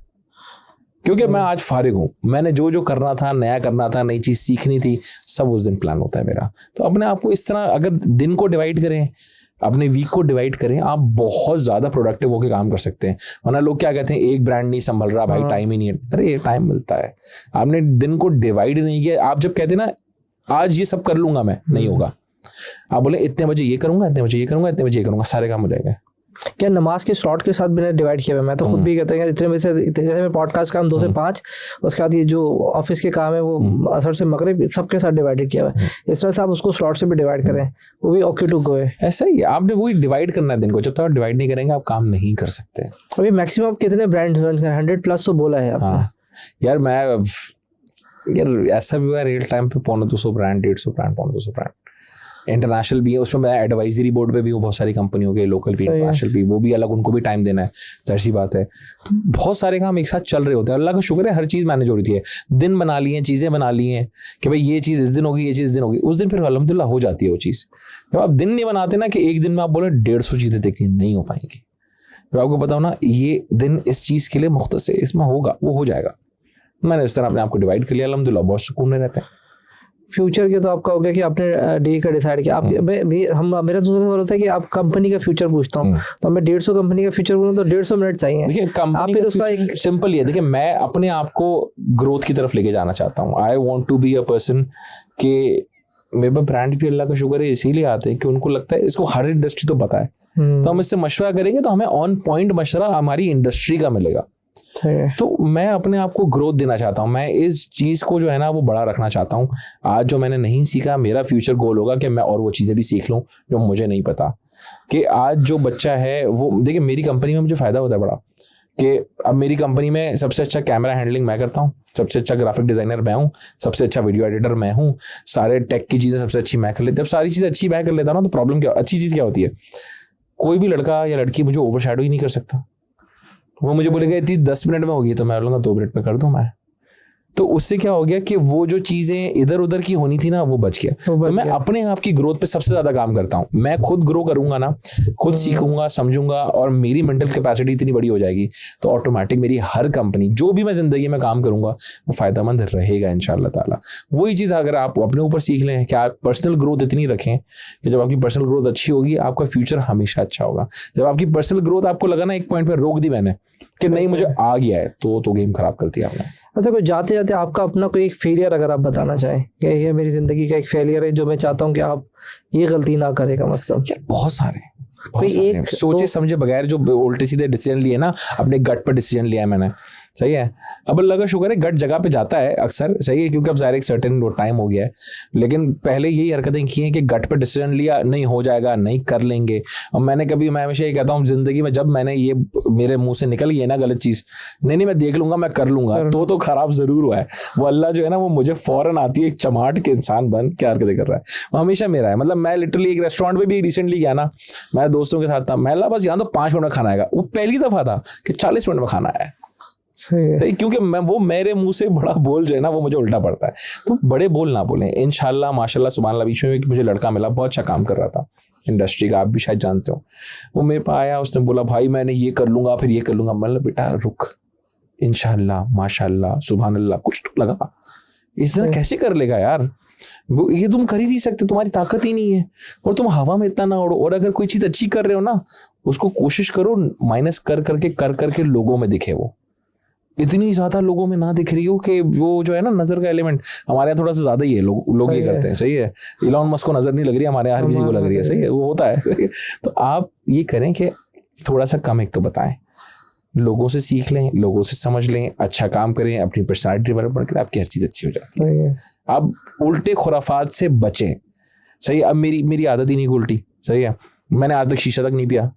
क्योंकि मैं आज फारिग हूँ। मैंने जो जो करना था, नया करना था, नई चीज़ सीखनी थी, सब उस दिन प्लान होता है मेरा। तो अपने आप को इस तरह अगर दिन को डिवाइड करें, अपने वीक को डिवाइड करें, आप बहुत ज्यादा प्रोडक्टिव होकर काम कर सकते हैं। वरना लोग क्या कहते हैं, एक ब्रांड नहीं संभल रहा भाई, टाइम ही नहीं है। अरे टाइम मिलता है, आपने दिन को डिवाइड नहीं किया। आप जब कहते हैं ना आज ये सब कर लूंगा मैं, नहीं होगा। आप बोले इतने बजे ये करूंगा, इतने बजे ये करूंगा, इतने बजे ये करूंगा, सारे काम हो जाएगा। क्या नमाज के स्लॉट के साथ मैंने डिवाइड किया है? मैं तो खुद भी कहता हूँ यार इतने बजे से, जैसे मैं पॉडकास्ट काम 2 से 5, उसके बाद ये जो ऑफिस के काम है वो असर से मगरिब, सबके साथ डिवाइडेड किया हुआ है। इस तरह से आप उसको स्लॉट से भी डिवाइड करें, वो भी ओके टू गो है। ऐसा ही आपने वही डिवाइड करना है दिन को। जब तक आप डिवाइड नहीं करेंगे आप काम नहीं कर सकते। अभी मैक्सिमम कितने ब्रांड्स हैं? 100+ तो बोला है आपने। यार ऐसा भी हुआ रियल टाइम पे 250 ब्रांड, 150 ब्रांड, 250 ब्रांड। इंटरनेशनल भी है, उसमें मैं एडवाइजरी बोर्ड पे भी हूँ बहुत सारी कंपनियों के, लोकल भी, इंटरनेशनल भी, वो भी अलग, उनको भी टाइम देना है, जाहिर सी बात है। बहुत सारे काम एक साथ चल रहे होते हैं। अल्लाह का शुक्र है हर चीज़ मैनेज हो रही है। दिन बना लिए, चीज़ें बना ली हैं कि भाई ये चीज़ इस दिन होगी, ये चीज़ इस दिन होगी, उस दिन फिर अल्हम्दुलिल्लाह हो जाती है वो चीज़। जब आप दिन नहीं बनाते ना कि एक दिन में आप बोले 150 चीज़ें देखनी, नहीं हो पाएंगी। तो आपको बताओ ना ये दिन इस चीज़ के लिए मुख्तस है, इसमें होगा, वो हो जाएगा। मैंने इस तरह अपने आप को डिवाइड कर लिया, अल्हम्दुलिल्लाह बहुत सुकून में रहते हैं। फ्यूचर के तो आपका हो गया कि आपने डे का डिसाइड किया। आप मेरा दूसरा सवाल होता है कि आप कंपनी का फ्यूचर पूछता हूँ, तो मैं 150 कंपनी का फ्यूचर बोलूँ तो 150 मिनट चाहिए। देखिए कंपनी का उसका एक सिंपल ही है। देखिए मैं अपने आप को ग्रोथ की तरफ लेके जाना चाहता हूँ। I want to be a person के मेरे पास ब्रांड भी अल्लाह का शुक्र है इसीलिए आते हैं कि उनको लगता है इसको हर इंडस्ट्री तो पता है, तो हम इससे मशवरा करेंगे तो हमें ऑन पॉइंट मशवरा हमारी इंडस्ट्री का मिलेगा। तो मैं अपने आप को ग्रोथ देना चाहता हूँ। मैं इस चीज़ को जो है ना वो बड़ा रखना चाहता हूँ। आज जो मैंने नहीं सीखा, मेरा फ्यूचर गोल होगा कि मैं और वो चीज़ें भी सीख लूँ जो मुझे नहीं पता। कि आज जो बच्चा है वो देखिए, मेरी कंपनी में मुझे फ़ायदा होता है बड़ा कि अब मेरी कंपनी में सबसे अच्छा कैमरा हैंडलिंग मैं करता हूँ, सबसे अच्छा ग्राफिक डिज़ाइनर मैं हूँ, सबसे अच्छा वीडियो एडिटर मैं हूँ, सारे टेक की चीज़ें सबसे अच्छी मैं कर लेता हूँ। जब सारी चीज़ें अच्छी मैं कर लेता हूँ ना, तो प्रॉब्लम क्या, अच्छी चीज़ क्या होती है, कोई भी लड़का या लड़की मुझे ओवरशैडो ही नहीं कर सकता। वो मुझे बोलेगा इतनी 10 मिनट में होगी, तो मैं बोलूँगा 2 मिनट में कर दूँ मैं। तो उससे क्या हो गया कि वो जो चीज़ें इधर उधर की होनी थी ना वो बच गया। तो मैं अपने आप की ग्रोथ पे सबसे ज़्यादा काम करता हूँ। मैं खुद ग्रो करूँगा ना, खुद सीखूंगा, समझूंगा, और मेरी मेंटल कैपेसिटी इतनी बड़ी हो जाएगी तो ऑटोमेटिक मेरी हर कंपनी, जो भी मैं ज़िंदगी में काम करूँगा वो फ़ायदेमंद रहेगा इंशाल्लाह ताला। वही चीज़ अगर आप अपने ऊपर सीख लें कि आप पर्सनल ग्रोथ इतनी रखें कि जब आपकी पर्सनल ग्रोथ अच्छी होगी आपका फ्यूचर हमेशा अच्छा होगा। जब आपकी पर्सनल ग्रोथ आपको लगा ना एक पॉइंट पर रोक दी मैंने कि नहीं मुझे आ गया है, तो गेम खराब कर दिया आपने। अच्छा, कोई जाते जाते आपका अपना कोई एक फेलियर अगर आप बताना चाहें कि ये मेरी जिंदगी का एक फेलियर है जो मैं चाहता हूँ कि आप ये गलती ना करें कम से कम। बहुत सारे कोई एक सोचे समझे बगैर जो उल्टे सीधे डिसीजन लिए ना, अपने गट पर डिसीजन लिया है मैंने, सही है। अब अल्लाह का शुक्र है गट जगह पे जाता है अक्सर, सही है, क्योंकि अब ज़ाहिर एक सर्टेन वो टाइम हो गया है। लेकिन पहले यही हरकतें की हैं कि गट पे डिसीजन लिया, नहीं हो जाएगा, नहीं कर लेंगे। और मैं हमेशा ये कहता हूँ ज़िंदगी में, जब मैंने ये मेरे मुंह से निकल गई ना गलत चीज़, नहीं मैं देख लूंगा, मैं कर लूंगा, तो खराब जरूर हुआ है। वो अल्लाह जो है ना, वो मुझे फौरन आती है एक चमाट के इंसान बन क्या हरकतें कर रहा है, वो हमेशा मेरा है। मतलब मैं लिटरली एक रेस्टोरेंट पे भी रिसेंटली गया ना, मैं दोस्तों के साथ था, मैं बस यहाँ तो 5 मिनट में खाना आएगा, वो पहली दफा था कि 40 मिनट में खाना आया। सही, क्योंकि वो मेरे मुंह से बड़ा बोल जो है ना, वो मुझे उल्टा पड़ता है। तो बड़े बोल ना बोलें। इंशाल्लाह माशाल्लाह सुभान अल्लाह, बीच में मुझे लड़का मिला, बहुत अच्छा काम कर रहा था इंडस्ट्री का, आप भी शायद जानते हो। वो मेरे पास आया, उसने बोला भाई मैंने ये कर लूंगा, फिर ये कर लूंगा। मतलब बेटा रुक, इंशाल्लाह माशाल्लाह सुभान अल्लाह, कुछ तो लगा। इस तरह कैसे कर लेगा यार, वो ये तुम कर ही नहीं सकते, तुम्हारी ताकत ही नहीं है। और तुम हवा में इतना ना उड़ो, और अगर कोई चीज अच्छी कर रहे हो ना, उसको कोशिश करो माइनस कर करके लोगों में दिखे। वो इतनी ज्यादा लोगों में ना दिख रही हो कि वो जो है ना नजर का एलिमेंट हमारे यहाँ थोड़ा सा ज्यादा ही है, लोग ये करते हैं। सही है, इलॉन मस्क को नजर नहीं लग रही, हमारे यहाँ हर किसी को लग रही है। सही है, वो होता है। तो आप ये करें कि थोड़ा सा कम एक तो बताएं, लोगों से सीख लें, लोगों से समझ लें, अच्छा काम करें, अपनी पर्सनालिटी डेवलपमेंट करें, आपकी हर चीज अच्छी हो जाती है। आप उल्टे खुराफात से बचें। सही, अब मेरी आदत ही नहीं उल्टी। सही है, मैंने आज तक शीशा तक नहीं पिया।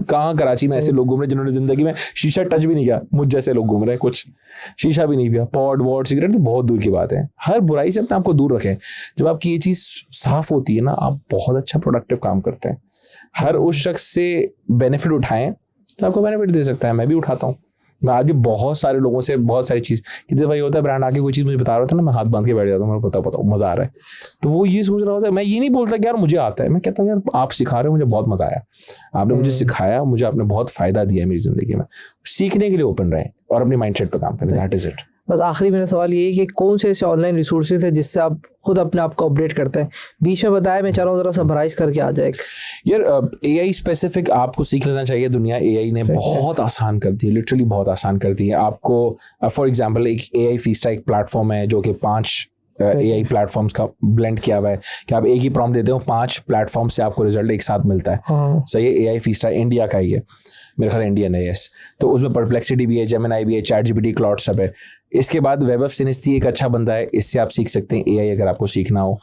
कहाँ कराची में ऐसे लोग घूम रहे जिन्होंने जिंदगी में शीशा टच भी नहीं किया, मुझ जैसे लोग घूम रहे हैं, कुछ शीशा भी नहीं पिया। पॉड वॉड सिगरेट तो बहुत दूर की बात है। हर बुराई से अपने आपको दूर रखें। जब आपकी ये चीज साफ होती है ना, आप बहुत अच्छा प्रोडक्टिव काम करते हैं। हर उस शख्स से बेनिफिट उठाएं तो आपको बेनिफिट दे सकता है। मैं भी उठाता हूँ। मैं आज भी बहुत सारे लोगों से बहुत सारी चीज़, कितने भाई होता है ब्रांड आके कोई चीज़ मुझे बता रहा था ना, मैं हाथ बांध के बैठ जाता हूँ, मेरे पता मजा आ रहा है। तो वो ये सोच रहा होता है, मैं ये नहीं बोलता कि यार मुझे आता है, मैं कहता हूँ यार आप सिखा रहे हो, मुझे बहुत मजा आया, आपने मुझे सिखाया, मुझे आपने बहुत फायदा दिया मेरी जिंदगी में। सीखने के लिए ओपन रहे और अपने माइंडसेट पर काम करें। That is it. बस आखिरी मेरा सवाल ये है कि कौन से ऐसे ऑनलाइन रिसोर्सेज है जिससे आप खुद अपने आप को अपडेट करते हैं? बीच में बताया, मैं चाह रहा हूँ जरा समराइज करके आ जाए। यार एआई स्पेसिफिक आपको सीख लेना चाहिए। दुनिया एआई ने बहुत आसान कर दी है, लिटरली बहुत आसान कर दी है आपको। फॉर एग्जांपल एक एआई फीस्टा एक प्लेटफॉर्म है जो कि 5 एआई प्लेटफॉर्म्स का ब्लेंड किया हुआ है कि आप एक ही प्रॉम्प्ट देते हो, 5 प्लेटफॉर्म से आपको रिजल्ट एक साथ मिलता है। सही है, एआई फीस्टा इंडिया का ही है, मेरे ख्याल इंडियन है। यस, तो उसमें परप्लेक्सिटी भी है, जेमिनाई भी है, चैटजीपीटी, क्लॉड सब है। इसके बाद वेब ऑफ सिनेस्टी एक अच्छा बंदा है, इससे आप सीख सकते हैं एआई अगर आपको सीखना हो।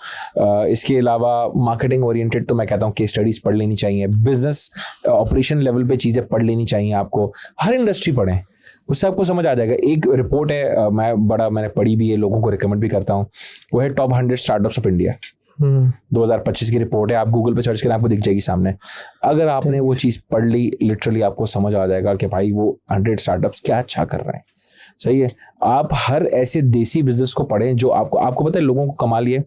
इसके अलावा मार्केटिंग ओरिएंटेड तो मैं कहता हूँ केस स्टडीज पढ़ लेनी चाहिए, बिजनेस ऑपरेशन लेवल पे चीज़ें पढ़ लेनी चाहिए आपको। हर इंडस्ट्री पढ़ें, उससे आपको समझ आ जाएगा। एक रिपोर्ट है मैंने पढ़ी भी है, लोगों को रिकमेंड भी करता हूँ, वो है टॉप 100 स्टार्टअप्स ऑफ इंडिया। 2025 की रिपोर्ट है, आप गूगल पे सर्च करें आपको दिख जाएगी सामने। अगर आपने वो चीज़ पढ़ ली, लिटरली आपको समझ आ जाएगा कि भाई वो 100 स्टार्टअप्स क्या अच्छा कर रहे हैं। सही है, आप हर ऐसे देसी बिजनेस को पढ़ें जो आपको पता है लोगों को कमाल है।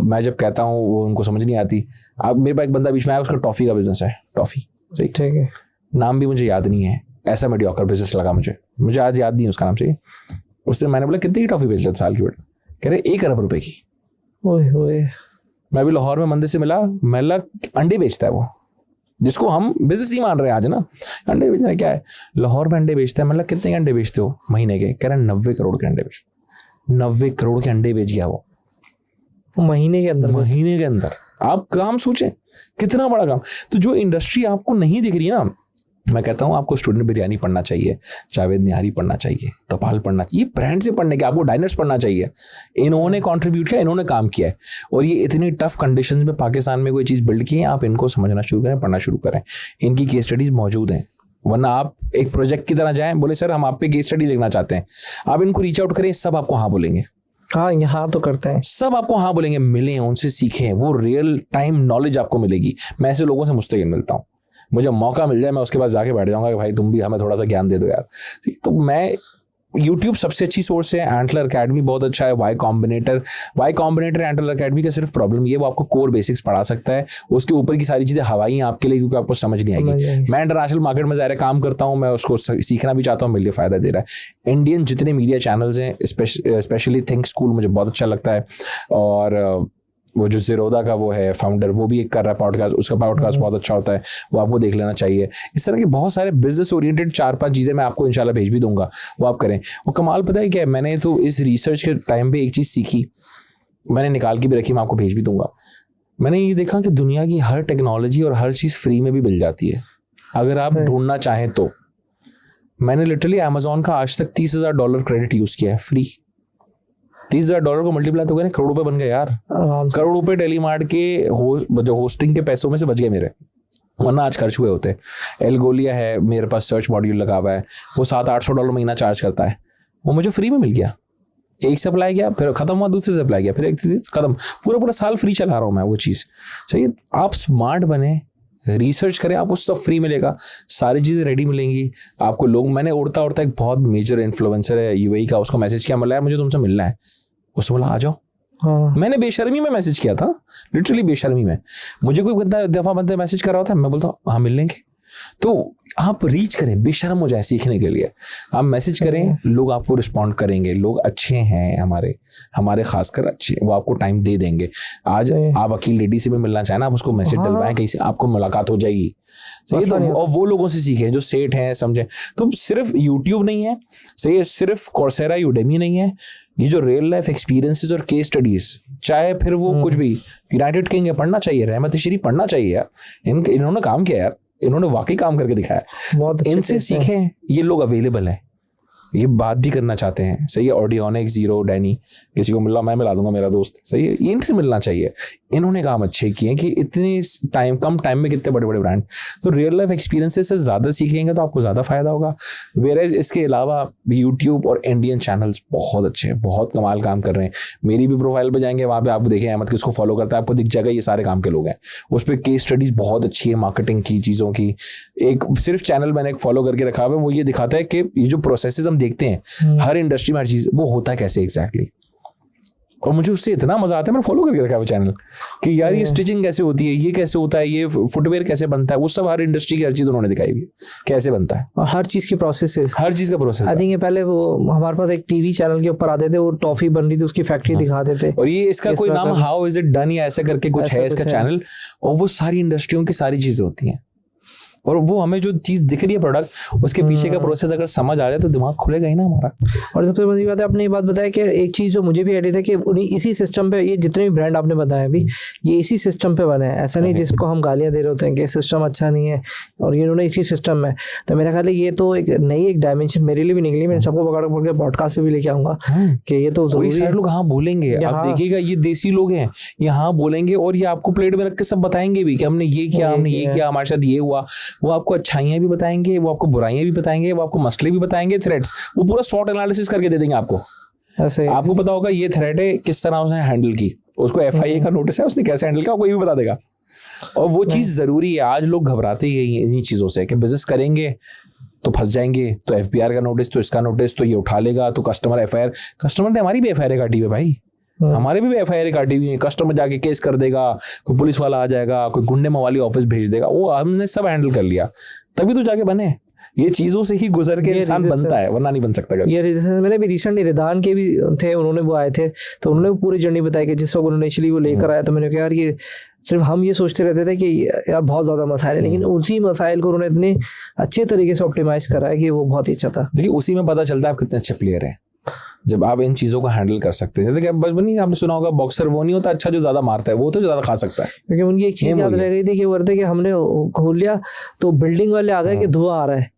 मैं जब कहता हूँ वो उनको समझ नहीं आती। आप मेरे पास एक बंदा बीच में आया, उसका टॉफ़ी का बिजनेस है, टॉफ़ी। सही, ठीक है, नाम भी मुझे याद नहीं है, ऐसा मीडियोकर बिजनेस लगा मुझे आज याद नहीं है उसका नाम। सही, उससे मैंने बोला कितनी की टॉफ़ी बेच लेते साल की? बेटा कह रहे 1 अरब रुपए की। ओए मैं भी लाहौर में मंदिर से मिला, मैं अंडे बेचता है वो, जिसको हम बिजनेस ही मान रहे हैं आज ना, अंडे बेचना क्या है, लाहौर में अंडे बेचता है। मतलब कितने अंडे बेचते हो महीने के? कह रहे 90 करोड़ के अंडे बेचते। 90 करोड़ के अंडे बेच गया वो महीने के अंदर। आप काम सोचें कितना बड़ा काम। तो जो इंडस्ट्री आपको नहीं दिख रही है ना, मैं कहता हूँ आपको स्टूडेंट बिरयानी पढ़ना चाहिए, जावेद निहारी पढ़ना चाहिए, तपाल पढ़ना चाहिए। ब्रांड से पढ़ने के आपको डाइनर्स पढ़ना चाहिए। इन्होंने कंट्रीब्यूट किया, इन्होंने काम किया है, और ये इतनी टफ कंडीशंस में पाकिस्तान में कोई चीज़ बिल्ड की है। आप इनको समझना शुरू करें, पढ़ना शुरू करें, इनकी केस स्टडीज मौजूद हैं। वरना आप एक प्रोजेक्ट की तरह जाएं, बोले सर हम आप पे केस स्टडी लिखना चाहते हैं, आप इनको रीच आउट करें, सब आपको हाँ बोलेंगे। हाँ तो करते हैं, सब आपको हाँ बोलेंगे। मिलें उनसे, सीखें, वो रियल टाइम नॉलेज आपको मिलेगी। मैं ऐसे लोगों से मुस्तकिल मिलता हूँ, मुझे मौका मिल जाए मैं उसके पास जाके बैठ जाऊंगा कि भाई तुम भी हमें थोड़ा सा ज्ञान दे दो यार। तो मैं YouTube सबसे अच्छी सोर्स है, एंटलर अकेडमी बहुत अच्छा है, वाई कॉम्बिनेटर एंटलर अकेडमी का सिर्फ प्रॉब्लम ये वो आपको कोर बेसिक्स पढ़ा सकता है, उसके ऊपर की सारी चीज़ें हवाई हैं आपके लिए, क्योंकि आपको समझ नहीं आएगी। मैं इंटरनेशनल मार्केट में ज़ाहिर काम करता हूँ, मैं उसको सीखना भी चाहता हूँ, मेरे लिए फ़ायदा दे रहा है। इंडियन जितने मीडिया चैनल्स हैं, स्पेशली थिंक स्कूल मुझे बहुत अच्छा लगता है, और वो जो ज़ीरोदा का वो है फाउंडर, वो भी एक कर रहा है पॉडकास्ट, उसका पॉडकास्ट बहुत अच्छा होता है, वो आपको देख लेना चाहिए। इस तरह के बहुत सारे बिजनेस ओरिएंटेड 4-5 चीज़ें मैं आपको इंशाल्लाह भेज भी दूंगा, वो आप करें। वो कमाल पता है क्या है, मैंने तो इस रिसर्च के टाइम पे एक चीज़ सीखी, मैंने निकाल के भी रखी, मैं आपको भेज भी दूंगा। मैंने ये देखा कि दुनिया की हर टेक्नोलॉजी और हर चीज़ फ्री में भी मिल जाती है अगर आप ढूंढना चाहें तो। मैंने लिटरली अमेजोन का आज तक $30,000 क्रेडिट यूज किया है फ्री। $30,000 को मल्टीप्लाई तो करें, करोड़ रुपए बन गए यार। करोड़ रुपए टेलीमार्ट के जो होस्टिंग के पैसों में से बच गए मेरे, वरना आज खर्च हुए होते। एल्गोलिया है मेरे पास, सर्च मॉड्यूल लगा हुआ है, वो $700-800 महीना चार्ज करता है, वो मुझे फ्री में मिल गया। एक से अप्लाई किया, फिर खत्म हुआ, दूसरे से अप्लाई किया, फिर एक खत्म, पूरा साल फ्री चला रहा हूँ मैं वो चीज़। सही, आप स्मार्ट बने, रिसर्च करें, आपको सब फ्री मिलेगा, सारी चीज़ें रेडी मिलेंगी आपको। लोग, मैंने उड़ता एक बहुत मेजर इन्फ्लुएंसर है यूएई का, उसको मैसेज किया, बोला मुझे तुमसे मिलना है। उसने बोला आ जाओ। हाँ। मैंने बेशर्मी में मैसेज किया था, लिटरली बेशर्मी में। मुझे कोई दफा बंदे मैसेज कर रहा था, मैं बोलता हाँ मिल लेंगे। तो आप रीच करें, बेशर्म हो जाए सीखने के लिए, आप मैसेज करें, लोग आपको रिस्पॉन्ड करेंगे। लोग अच्छे हैं, हमारे खासकर अच्छे, वो आपको टाइम दे देंगे। आज आप अकेली लेडी से भी मिलना चाहें ना, आप उसको मैसेज डलवाएं, कहीं से आपको मुलाकात हो जाएगी। सही, तो और वो लोगों से सीखें जो सेठ हैं, समझे। तो सिर्फ यूट्यूब नहीं है, सही है, सिर्फ कोर्सेरा, यूडेमी नहीं है, ये जो रियल लाइफ एक्सपीरियंसेस और केस स्टडीज, चाहे फिर वो कुछ भी, यूनाइटेड किंग है, पढ़ना चाहिए, रहमत शरीफ पढ़ना चाहिए यार। इन्होंने काम किया यार, इन्होंने वाकई काम करके दिखाया, बहुत इनसे सीखें। ये लोग अवेलेबल हैं, ये बात भी करना चाहते हैं, सही है। ऑडियोनिक्स, जीरो, डैनी, किसी को मिला मैं मिला दूंगा, मेरा दोस्त, सही है, ये इनसे मिलना चाहिए। इन्होंने काम अच्छे किए कि इतने कम टाइम में कितने बड़े बड़े ब्रांड। तो रियल लाइफ एक्सपीरियंसेस से ज़्यादा सीखेंगे तो आपको ज़्यादा फायदा होगा। वेयरएज इसके अलावा यूट्यूब और इंडियन चैनल्स बहुत अच्छे हैं, बहुत कमाल काम कर रहे हैं। मेरी भी प्रोफाइल पर जाएंगे, वहाँ पे आप देखें अहमद किसको फॉलो करता है, आपको दिख जाएगा ये सारे काम के लोग हैं। उस पर केस स्टडीज बहुत अच्छी है, मार्केटिंग की चीज़ों की। एक सिर्फ चैनल मैंने एक फॉलो करके रखा हुआ है, वो ये दिखाता है कि ये जो प्रोसेसेस हम देखते हैं हर इंडस्ट्री में, हर चीज़, वो होता है कैसे एग्जैक्टली। और मुझे उससे इतना मजा आता है, मैंने फॉलो करके रखा है वो चैनल, कि यार ये स्टिचिंग कैसे होती है, ये कैसे होता है, ये फुटवेयर कैसे बनता है, वो सब हर इंडस्ट्री की हर चीज उन्होंने दिखाई हुई है कैसे बनता है, और हर चीज की प्रोसेस, हर चीज का प्रोसेस। आई थिंक ये पहले वो हमारे पास एक टीवी चैनल के ऊपर आते थे, वो टॉफी बन रही थी, उसकी फैक्ट्री दिखाते थे, और ये इसका कोई नाम हाउ इज इट डन या ऐसा करके कुछ है इसका चैनल। और वो सारी इंडस्ट्रियों की सारी चीजें होती हैं, और वो हमें जो चीज दिख रही है प्रोडक्ट, उसके पीछे का प्रोसेस अगर समझ आ जाए तो दिमाग खुलेगा ही ना हमारा। और सबसे बड़ी बात है, आपने ये बात बताया कि एक चीज जो मुझे भी आइडिया था कि उन्हीं इसी सिस्टम पे, ये जितने भी ब्रांड आपने बताया अभी, ये इसी सिस्टम पे बने हैं। ऐसा नहीं जिसको हम गालियां दे रहे होते हैं कि सिस्टम अच्छा नहीं है, और ये उन्होंने इसी सिस्टम में। तो मेरा ख्याल है ये तो एक नई एक डायमेंशन मेरे लिए भी निकली। मैं सबको पकड़ के पॉडकास्ट पे भी लेके आऊंगा कि ये तो सारे लोग हाँ बोलेंगे, आप देखिएगा ये देसी लोग हैं, ये हाँ बोलेंगे, और ये आपको प्लेट में रख के सब बताएंगे भी कि हमने ये किया, हमने ये किया, हमारे साथ ये हुआ। वो आपको अच्छाइयाँ भी बताएंगे, वो आपको बुराइयां भी बताएंगे, वो आपको मसले भी बताएंगे, थ्रेड्स, वो पूरा शॉर्ट एनालिसिस करके दे देंगे आपको। ऐसे आपको पता होगा ये थ्रेड है, किस तरह उसने हैंडल की, उसको एफआईए का नोटिस है, उसने कैसे हैंडल किया, कोई भी बता देगा। और वो चीज जरूरी है। आज लोग घबराते ही इन्हीं चीजों से कि बिजनेस करेंगे तो फंस जाएंगे, तो एफबीआर का नोटिस, तो इसका नोटिस, तो ये उठा लेगा, तो कस्टमर एफआईआर, कस्टमर ने हमारी भी एफआईआर काटी है भाई, हमारे भी एफआईआर काटी हुई है। कस्टमर जाके केस कर देगा, कोई पुलिस वाला आ जाएगा, कोई गुंडे मवाली ऑफिस भेज देगा, वो हमने सब हैंडल कर लिया, तभी तो जाके बने। ये चीजों से ही गुजर के इंसान बनता है, वरना नहीं बन सकता कभी। ये मैंने भी रिसेंटली रिदान के भी थे, उन्होंने वो आए थे, तो उन्होंने पूरी जर्नी बताई कि जिस वक्त उन्होंने इनिशियली वो लेकर आया, तो मैंने कहा यार ये सिर्फ हम ये सोचते रहते थे कि यार बहुत ज्यादा मसाइल है, लेकिन उसी मसाइल को उन्होंने इतने अच्छे तरीके से ऑप्टिमाइज करा है कि वो बहुत ही अच्छा था। देखिए उसी में पता चलता है आप कितने अच्छे प्लेयर हैं, जब आप इन चीजों को हैंडल कर सकते हैं। देखिए बस नहीं, आपने सुना होगा बॉक्सर वो नहीं होता अच्छा जो ज्यादा मारता है, वो तो ज्यादा खा सकता है। क्योंकि उनकी एक चीज याद रह गई थी कि वो कि हमने खोल लिया तो बिल्डिंग वाले आ गए कि धुआं आ रहा है,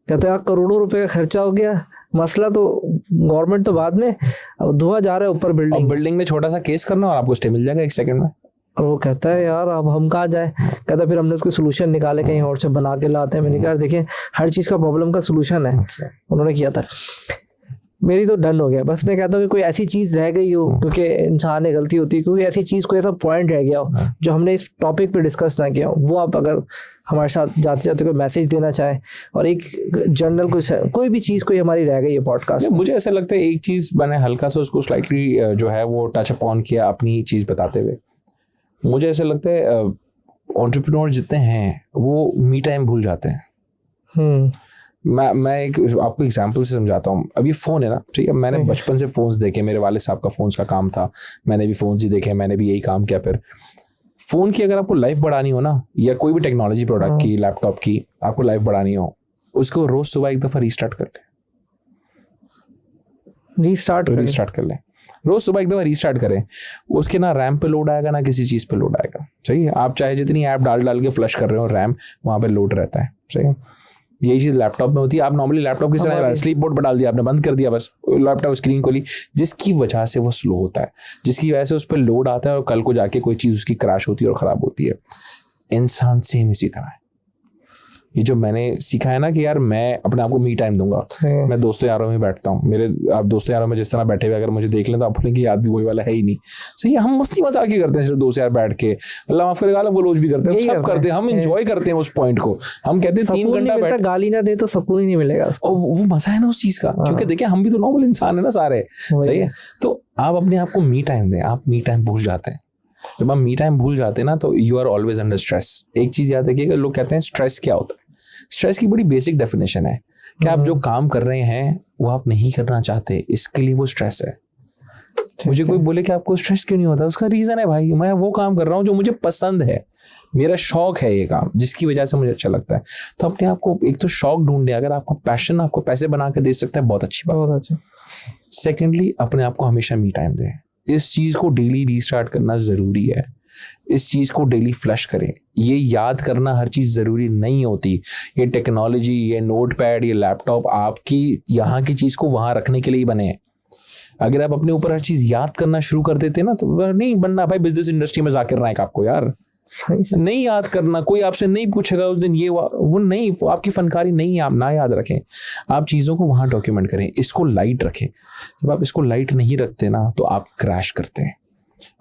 कहते हैं करोड़ों रुपए का खर्चा हो गया, मसला तो गवर्नमेंट तो बाद में, अब धुआं जा रहा है ऊपर बिल्डिंग में छोटा सा केस करना और आपको स्टे मिल जाएगा 1 सेकंड में। और वो कहता है यार अब हम कहाँ जाए, कहता फिर हमने उसके सोल्यूशन निकाले, कहीं और से बना के लाते हैं। मैंने कहा देखिए हर चीज का प्रॉब्लम का सोल्यूशन है, उन्होंने किया था। मेरी तो डन हो गया, बस मैं कहता हूँ कि कोई ऐसी चीज रह गई हो, क्योंकि इंसान ने गलती होती है, कोई ऐसी चीज, कोई ऐसा पॉइंट रह गया हो जो हमने इस टॉपिक पे डिस्कस ना किया हो, वो आप अगर हमारे साथ जाते जाते कोई मैसेज देना चाहे, और एक जनरल कोई भी चीज कोई हमारी रह गई है पॉडकास्ट। मुझे ऐसा लगता है एक चीज मैंने हल्का सा उसको स्लाइटली जो है वो टच अप ऑन किया अपनी चीज बताते हुए। मुझे ऐसा लगता है एंटरप्रेन्योर जितने हैं वो मी टाइम भूल जाते हैं। मैं एक आपको एग्जांपल से समझाता हूँ। अब ये फ़ोन है ना, ठीक है, मैंने बचपन से फ़ोन्स देखे, मेरे वाले साहब का फ़ोन्स का काम था, मैंने भी फ़ोन्स ही देखे, मैंने भी यही काम किया। फिर फ़ोन की अगर आपको लाइफ बढ़ानी हो ना, या कोई भी टेक्नोलॉजी प्रोडक्ट की, लैपटॉप की आपको लाइफ बढ़ानी हो, उसको रोज़ सुबह एक दफ़ा रीस्टार्ट कर लें, रोज़ सुबह एक दफ़ा रीस्टार्ट करें। उसके ना रैम पे लोड आएगा ना किसी चीज़ पे लोड आएगा, सही है। आप चाहे जितनी ऐप डाल के फ्लश कर रहे हो, रैम वहाँ पे लोड रहता है, सही है। यही चीज़ लैपटॉप में होती है। आप नॉर्मली लैपटॉप किस तरह स्लीप मोड पर डाल दिया आपने, बंद कर दिया, बस लैपटॉप स्क्रीन खोली, जिसकी वजह से वो स्लो होता है, जिसकी वजह से उस पर लोड आता है और कल को जाके कोई चीज़ उसकी क्रैश होती है और ख़राब होती है। इंसान सेम इसी तरह है। ये जो मैंने सीखा है ना कि यार मैं अपने आप को मी टाइम दूंगा, मैं दोस्तों यारों में बैठता हूँ, मेरे आप दोस्तों यारों में जिस तरह बैठे हुए अगर मुझे देख लें तो आप बोलेंगे याद भी वही वाला है ही नहीं। सही है, हम मस्ती मजाक ही करते हैं सिर्फ दोस्त यार बैठ के, अल्लाह माफ करेगा, वो रोज भी करते हैं, सब करते हैं, हम इंजॉय करते हैं उस पॉइंट को। हम कहते हैं 3 घंटा बैठ, गाली ना दे तो सुकून ही नहीं मिलेगा, वो मजा है ना उस चीज का, क्योंकि देखिए हम भी तो नॉर्मल इंसान है ना सारे। सही है, तो आप अपने आप को मी टाइम दें। आप मी टाइम भूल जाते हैं, जब आप मी टाइम भूल जाते हैं ना तो you are always under stress. एक चीज याद रखिएगा, लोग कहते हैं स्ट्रेस क्या होता है। स्ट्रेस की बड़ी बेसिक डेफिनेशन है कि आप जो काम कर रहे हैं वो आप नहीं करना चाहते, इसके लिए वो स्ट्रेस है। मुझे कोई बोले कि आपको स्ट्रेस क्यों नहीं होता, उसका रीजन है भाई, मैं वो काम कर रहा हूँ जो मुझे पसंद है, मेरा शौक है ये काम, जिसकी वजह से मुझे अच्छा लगता है। तो अपने आप को एक तो शौक ढूंढे, अगर आपको पैशन आपको पैसे बना के दे सकता है, बहुत अच्छी बात, बहुत अच्छा। सेकेंडली, अपने आप को हमेशा मी टाइम दें। इस चीज को डेली रीस्टार्ट करना जरूरी है, इस चीज को डेली फ्लश करें। ये याद करना हर चीज जरूरी नहीं होती। ये टेक्नोलॉजी, ये नोटपैड, ये लैपटॉप आपकी यहाँ की चीज को वहां रखने के लिए ही बने हैं। अगर आप अपने ऊपर हर चीज याद करना शुरू कर देते ना तो नहीं बनना भाई बिजनेस इंडस्ट्री में जाकर रहा आपको यार, नहीं याद करना, कोई आपसे नहीं पूछेगा उस दिन ये वो नहीं, वो आपकी फनकारी नहीं है, आप ना याद रखें। आप चीज़ों को वहाँ डॉक्यूमेंट करें, इसको लाइट रखें। जब आप इसको लाइट नहीं रखते ना तो आप क्रैश करते हैं।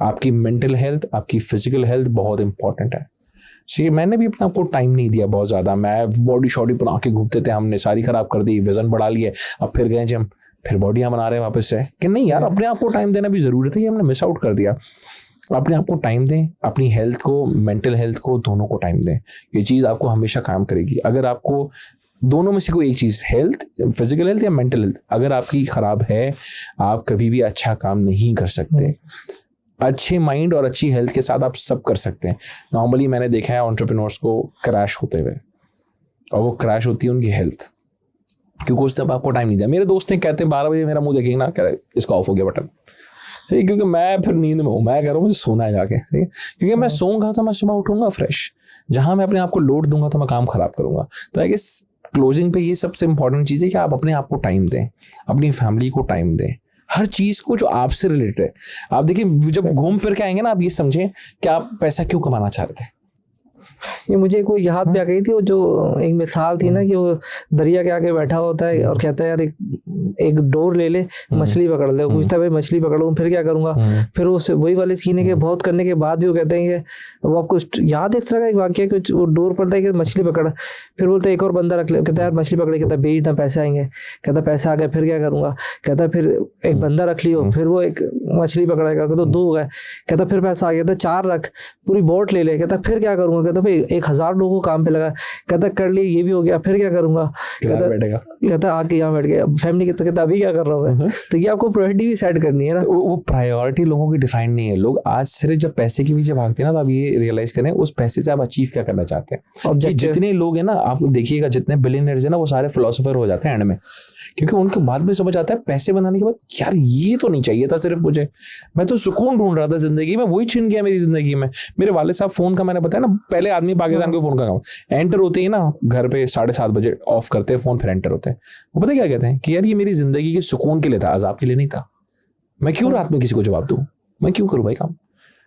आपकी मेंटल हेल्थ, आपकी फिजिकल हेल्थ बहुत इंपॉर्टेंट है। मैंने भी अपने आपको टाइम नहीं दिया बहुत ज़्यादा, मैं बॉडी शॉडी बना के घूमते थे, हमने सारी खराब कर दी, वजन बढ़ा लिए, अब फिर गए जिम, फिर बॉडियाँ बना रहे हैं वापस से कि नहीं यार अपने आप को टाइम देना भी ज़रूरी था, ये हमने मिस आउट कर दिया। अपने आप को टाइम दें, अपनी हेल्थ को, मेंटल हेल्थ को, दोनों को टाइम दें। ये चीज़ आपको हमेशा काम करेगी। अगर आपको दोनों में से कोई एक चीज़, हेल्थ, फिजिकल हेल्थ या मेंटल हेल्थ, अगर आपकी ख़राब है, आप कभी भी अच्छा काम नहीं कर सकते। अच्छे माइंड और अच्छी हेल्थ के साथ आप सब कर सकते हैं। नॉर्मली मैंने देखा है एंटरप्रेन्योर्स को क्रैश होते हुए, और वो क्रैश होती है उनकी हेल्थ, क्योंकि उस तब आपको टाइम नहीं दिया। मेरे दोस्त हैं कहते हैं 12 बजे मेरा मुंह देखेंगे ना, कह रहे इसका ऑफ हो गया बटन, ठीक, क्योंकि मैं फिर नींद में हूँ, मैं कह रहा हूँ मुझे सोना है जाके, ठीक है, क्योंकि मैं सोऊंगा तो मैं सुबह उठूंगा फ्रेश। जहाँ मैं अपने आप को लोड दूंगा तो मैं काम खराब करूंगा। तो आई गेस क्लोजिंग पे ये सबसे इंपॉर्टेंट चीज़ है कि आप अपने आप को टाइम दें, अपनी फैमिली को टाइम दें, हर चीज़ को जो आपसे रिलेटेड है। आप देखिए जब घूम फिर के आएंगे ना, आप ये समझें कि आप पैसा क्यों कमाना चाह रहे थे। ये मुझे कोई याद भी आ गई थी, वो जो एक मिसाल थी ना कि वो दरिया के आगे बैठा होता है और कहता है यार एक डोर ले ले, मछली पकड़ ले। पूछता है भाई मछली पकड़ूं फिर क्या करूंगा, फिर वो वही वाले सीने के बहुत करने के बाद भी वो कहते हैं कि वो आपको याद है इस तरह का एक वाक्य कि वो डोर पड़ता है कि मछली पकड़, फिर बोलते है एक और बंदा रख ले, कहता है यार मछली पकड़े, कहता है बेच ना पैसे आएंगे, कहता पैसा आ गया फिर क्या करूंगा, कहता फिर एक बंदा रख लियो, फिर वो एक मछली पकड़ेगा, कहता 2 हो गए, कहता फिर पैसा आ गया, कहता 4 रख, पूरी बोट ले ले, कहता फिर क्या करूंगा, कहता 1000 लोगों को काम पे लगा, कहता कर लिए ये भी हो गया फिर क्या करूंगा, कहता आके यहाँ बैठ गया फैमिली के, तो कहता अभी क्या कर रहा हूँ। तो ये आपको प्रायोरिटी भी सेट करनी है ना, वो प्रायोरिटी लोगों की डिफाइन नहीं है। लोग आज सिर्फ जब पैसे के पीछे भागते हैं ना, तो आप ये रियलाइज करें उस पैसे से आप अचीव क्या करना चाहते हैं। जितने लोग हैं ना, आप देखिएगा जितने बिलियनर्स हैं ना, वो सारे फिलोसोफर हो जाते हैं एंड में, क्योंकि उनके बाद में समझ आता है पैसे बनाने के बाद यार ये तो नहीं चाहिए था सिर्फ मुझे, मैं तो सुकून ढूंढ रहा था जिंदगी में, वही छिन गया मेरी जिंदगी में। मेरे वाले साहब फोन का मैंने बताया ना, पहले आदमी पाकिस्तान को फोन का काम एंटर होते ही ना घर पे 7:30 बजे ऑफ करते हैं फोन, फिर एंटर होते हैं। वो पता क्या कहते हैं कि यार ये मेरी जिंदगी के सुकून के लिए था, अजाब के लिए नहीं था। मैं क्यों रात में किसी को जवाब दूं, मैं क्यों करूं भाई काम,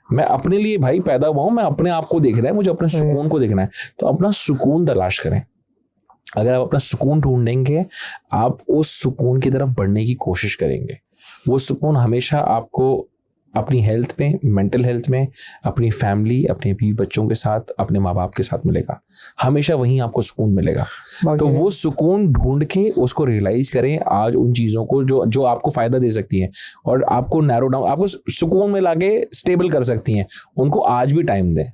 मैं अपने लिए भाई पैदा हुआ हूं, मैं अपने आप को देख रहा है, मुझे अपने सुकून को देखना है। तो अपना सुकून तलाश करें। अगर आप अपना सुकून ढूंढेंगे, आप उस सुकून की तरफ बढ़ने की कोशिश करेंगे। वो सुकून हमेशा आपको अपनी हेल्थ में, मेंटल हेल्थ में, अपनी फैमिली, अपने बीवी बच्चों के साथ, अपने माँ बाप के साथ मिलेगा। हमेशा वहीं आपको सुकून मिलेगा। तो वो सुकून ढूंढ के उसको रियलाइज करें आज उन चीज़ों को जो आपको फ़ायदा दे सकती हैं और आपको नैरो डाउन, आपको सुकून में लाके स्टेबल कर सकती हैं, उनको आज भी टाइम दें।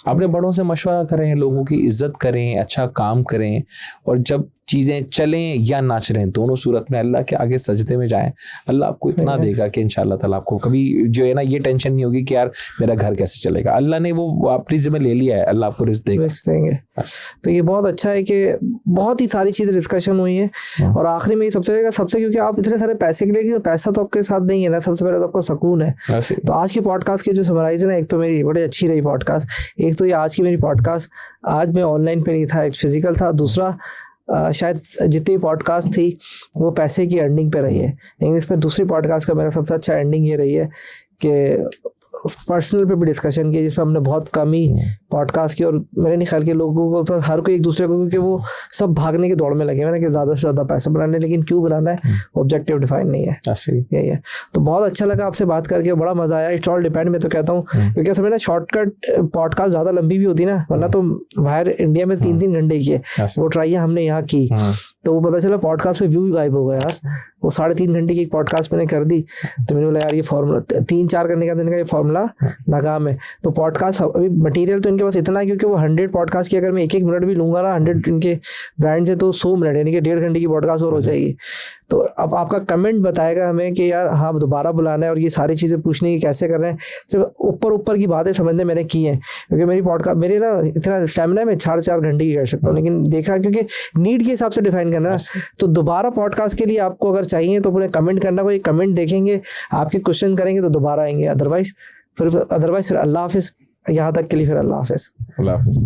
अपने बड़ों से मशवरा करें, लोगों की इज्जत करें, अच्छा काम करें, और जब चीज़ें चलें या ना चलें, दोनों सूरत में अल्लाह के आगे सजदे में जाएं। अल्लाह आपको इतना देगा कि इंशाअल्लाह ताला आपको कभी जो है ना ये टेंशन नहीं होगी कि यार मेरा घर कैसे चलेगा। अल्लाह ने वो अपनी जिम्मे ले लिया है, अल्लाह आपको रिस्क देंगे। तो ये बहुत अच्छा है कि बहुत ही सारी चीज़ें डिस्कशन हुई है। और आखिरी में सबसे क्योंकि आप इतने सारे पैसे के लिए, पैसा तो आपके साथ नहीं है ना, सबसे पहले तो आपको सुकून है। तो आज की पॉडकास्ट की जो समराइज है ना, एक तो मेरी बड़ी अच्छी रही पॉडकास्ट, एक तो ये आज की मेरी पॉडकास्ट, आज मैं ऑनलाइन पे नहीं था, एक फिजिकल था, दूसरा शायद जितनी पॉडकास्ट थी वो पैसे की अर्निंग पे रही है, लेकिन इसमें दूसरी पॉडकास्ट का मेरा सबसे अच्छा एंडिंग ये रही है कि पर्सनल पे भी डिस्कशन की, जिसमें हमने बहुत कम ही पॉडकास्ट की। और मेरे नहीं ख्याल के लोगों को तो हर कोई एक दूसरे को, क्योंकि वो सब भागने की दौड़ में लगे हुए ना कि ज़्यादा से ज़्यादा पैसा बनाने, लेकिन क्यों बनाना है ऑब्जेक्टिव डिफाइन नहीं है, यही है। तो बहुत अच्छा लगा आपसे बात करके, बड़ा मजा आया। इट्स ऑल डिपेंड, मैं तो कहता हूँ, क्योंकि असल में ना शॉर्टकट पॉडकास्ट ज़्यादा लंबी भी होती ना, वरना तो बाहर इंडिया में 3-3 घंटे की है, वो ट्राई हमने यहाँ की, तो वो पता चला पॉडकास्ट पे व्यू ही गायब हो गया यार। वो 3.5 घंटे की एक पॉडकास्ट मैंने कर दी, तो मैंने बोला यार ये फॉर्मूला 3-4 करने का, मैंने कहा ये फॉर्मूला नाकाम है। तो पॉडकास्ट अभी मटेरियल तो इनके पास इतना है, क्योंकि वो 100 पॉडकास्ट की अगर मैं 1-1 मिनट भी लूंगा ना 100 इनके ब्रांड से, तो 100 मिनट यानी कि 1.5 घंटे की पॉडकास्ट और हो जाएगी। तो अब आपका कमेंट बताएगा हमें कि यार हाँ दोबारा बुलाना है और ये सारी चीज़ें पूछने की कैसे कर रहे हैं। सिर्फ ऊपर की बातें समझने मैंने की हैं, क्योंकि मेरी पॉडकास्ट मेरे ना इतना स्टैमिना है, मैं 4-4 घंटे की कर सकता हूँ, लेकिन देखा क्योंकि नीड के हिसाब से डिफाइन करना ना। तो दोबारा पॉडकास्ट के लिए आपको अगर चाहिए तो पूरे कमेंट करना, कोई कमेंट देखेंगे, आपके क्वेश्चन करेंगे तो दोबारा आएंगे, अदरवाइज फिर अल्लाह हाफिज़। यहाँ तक के लिए फिर अल्लाह हाफिज़।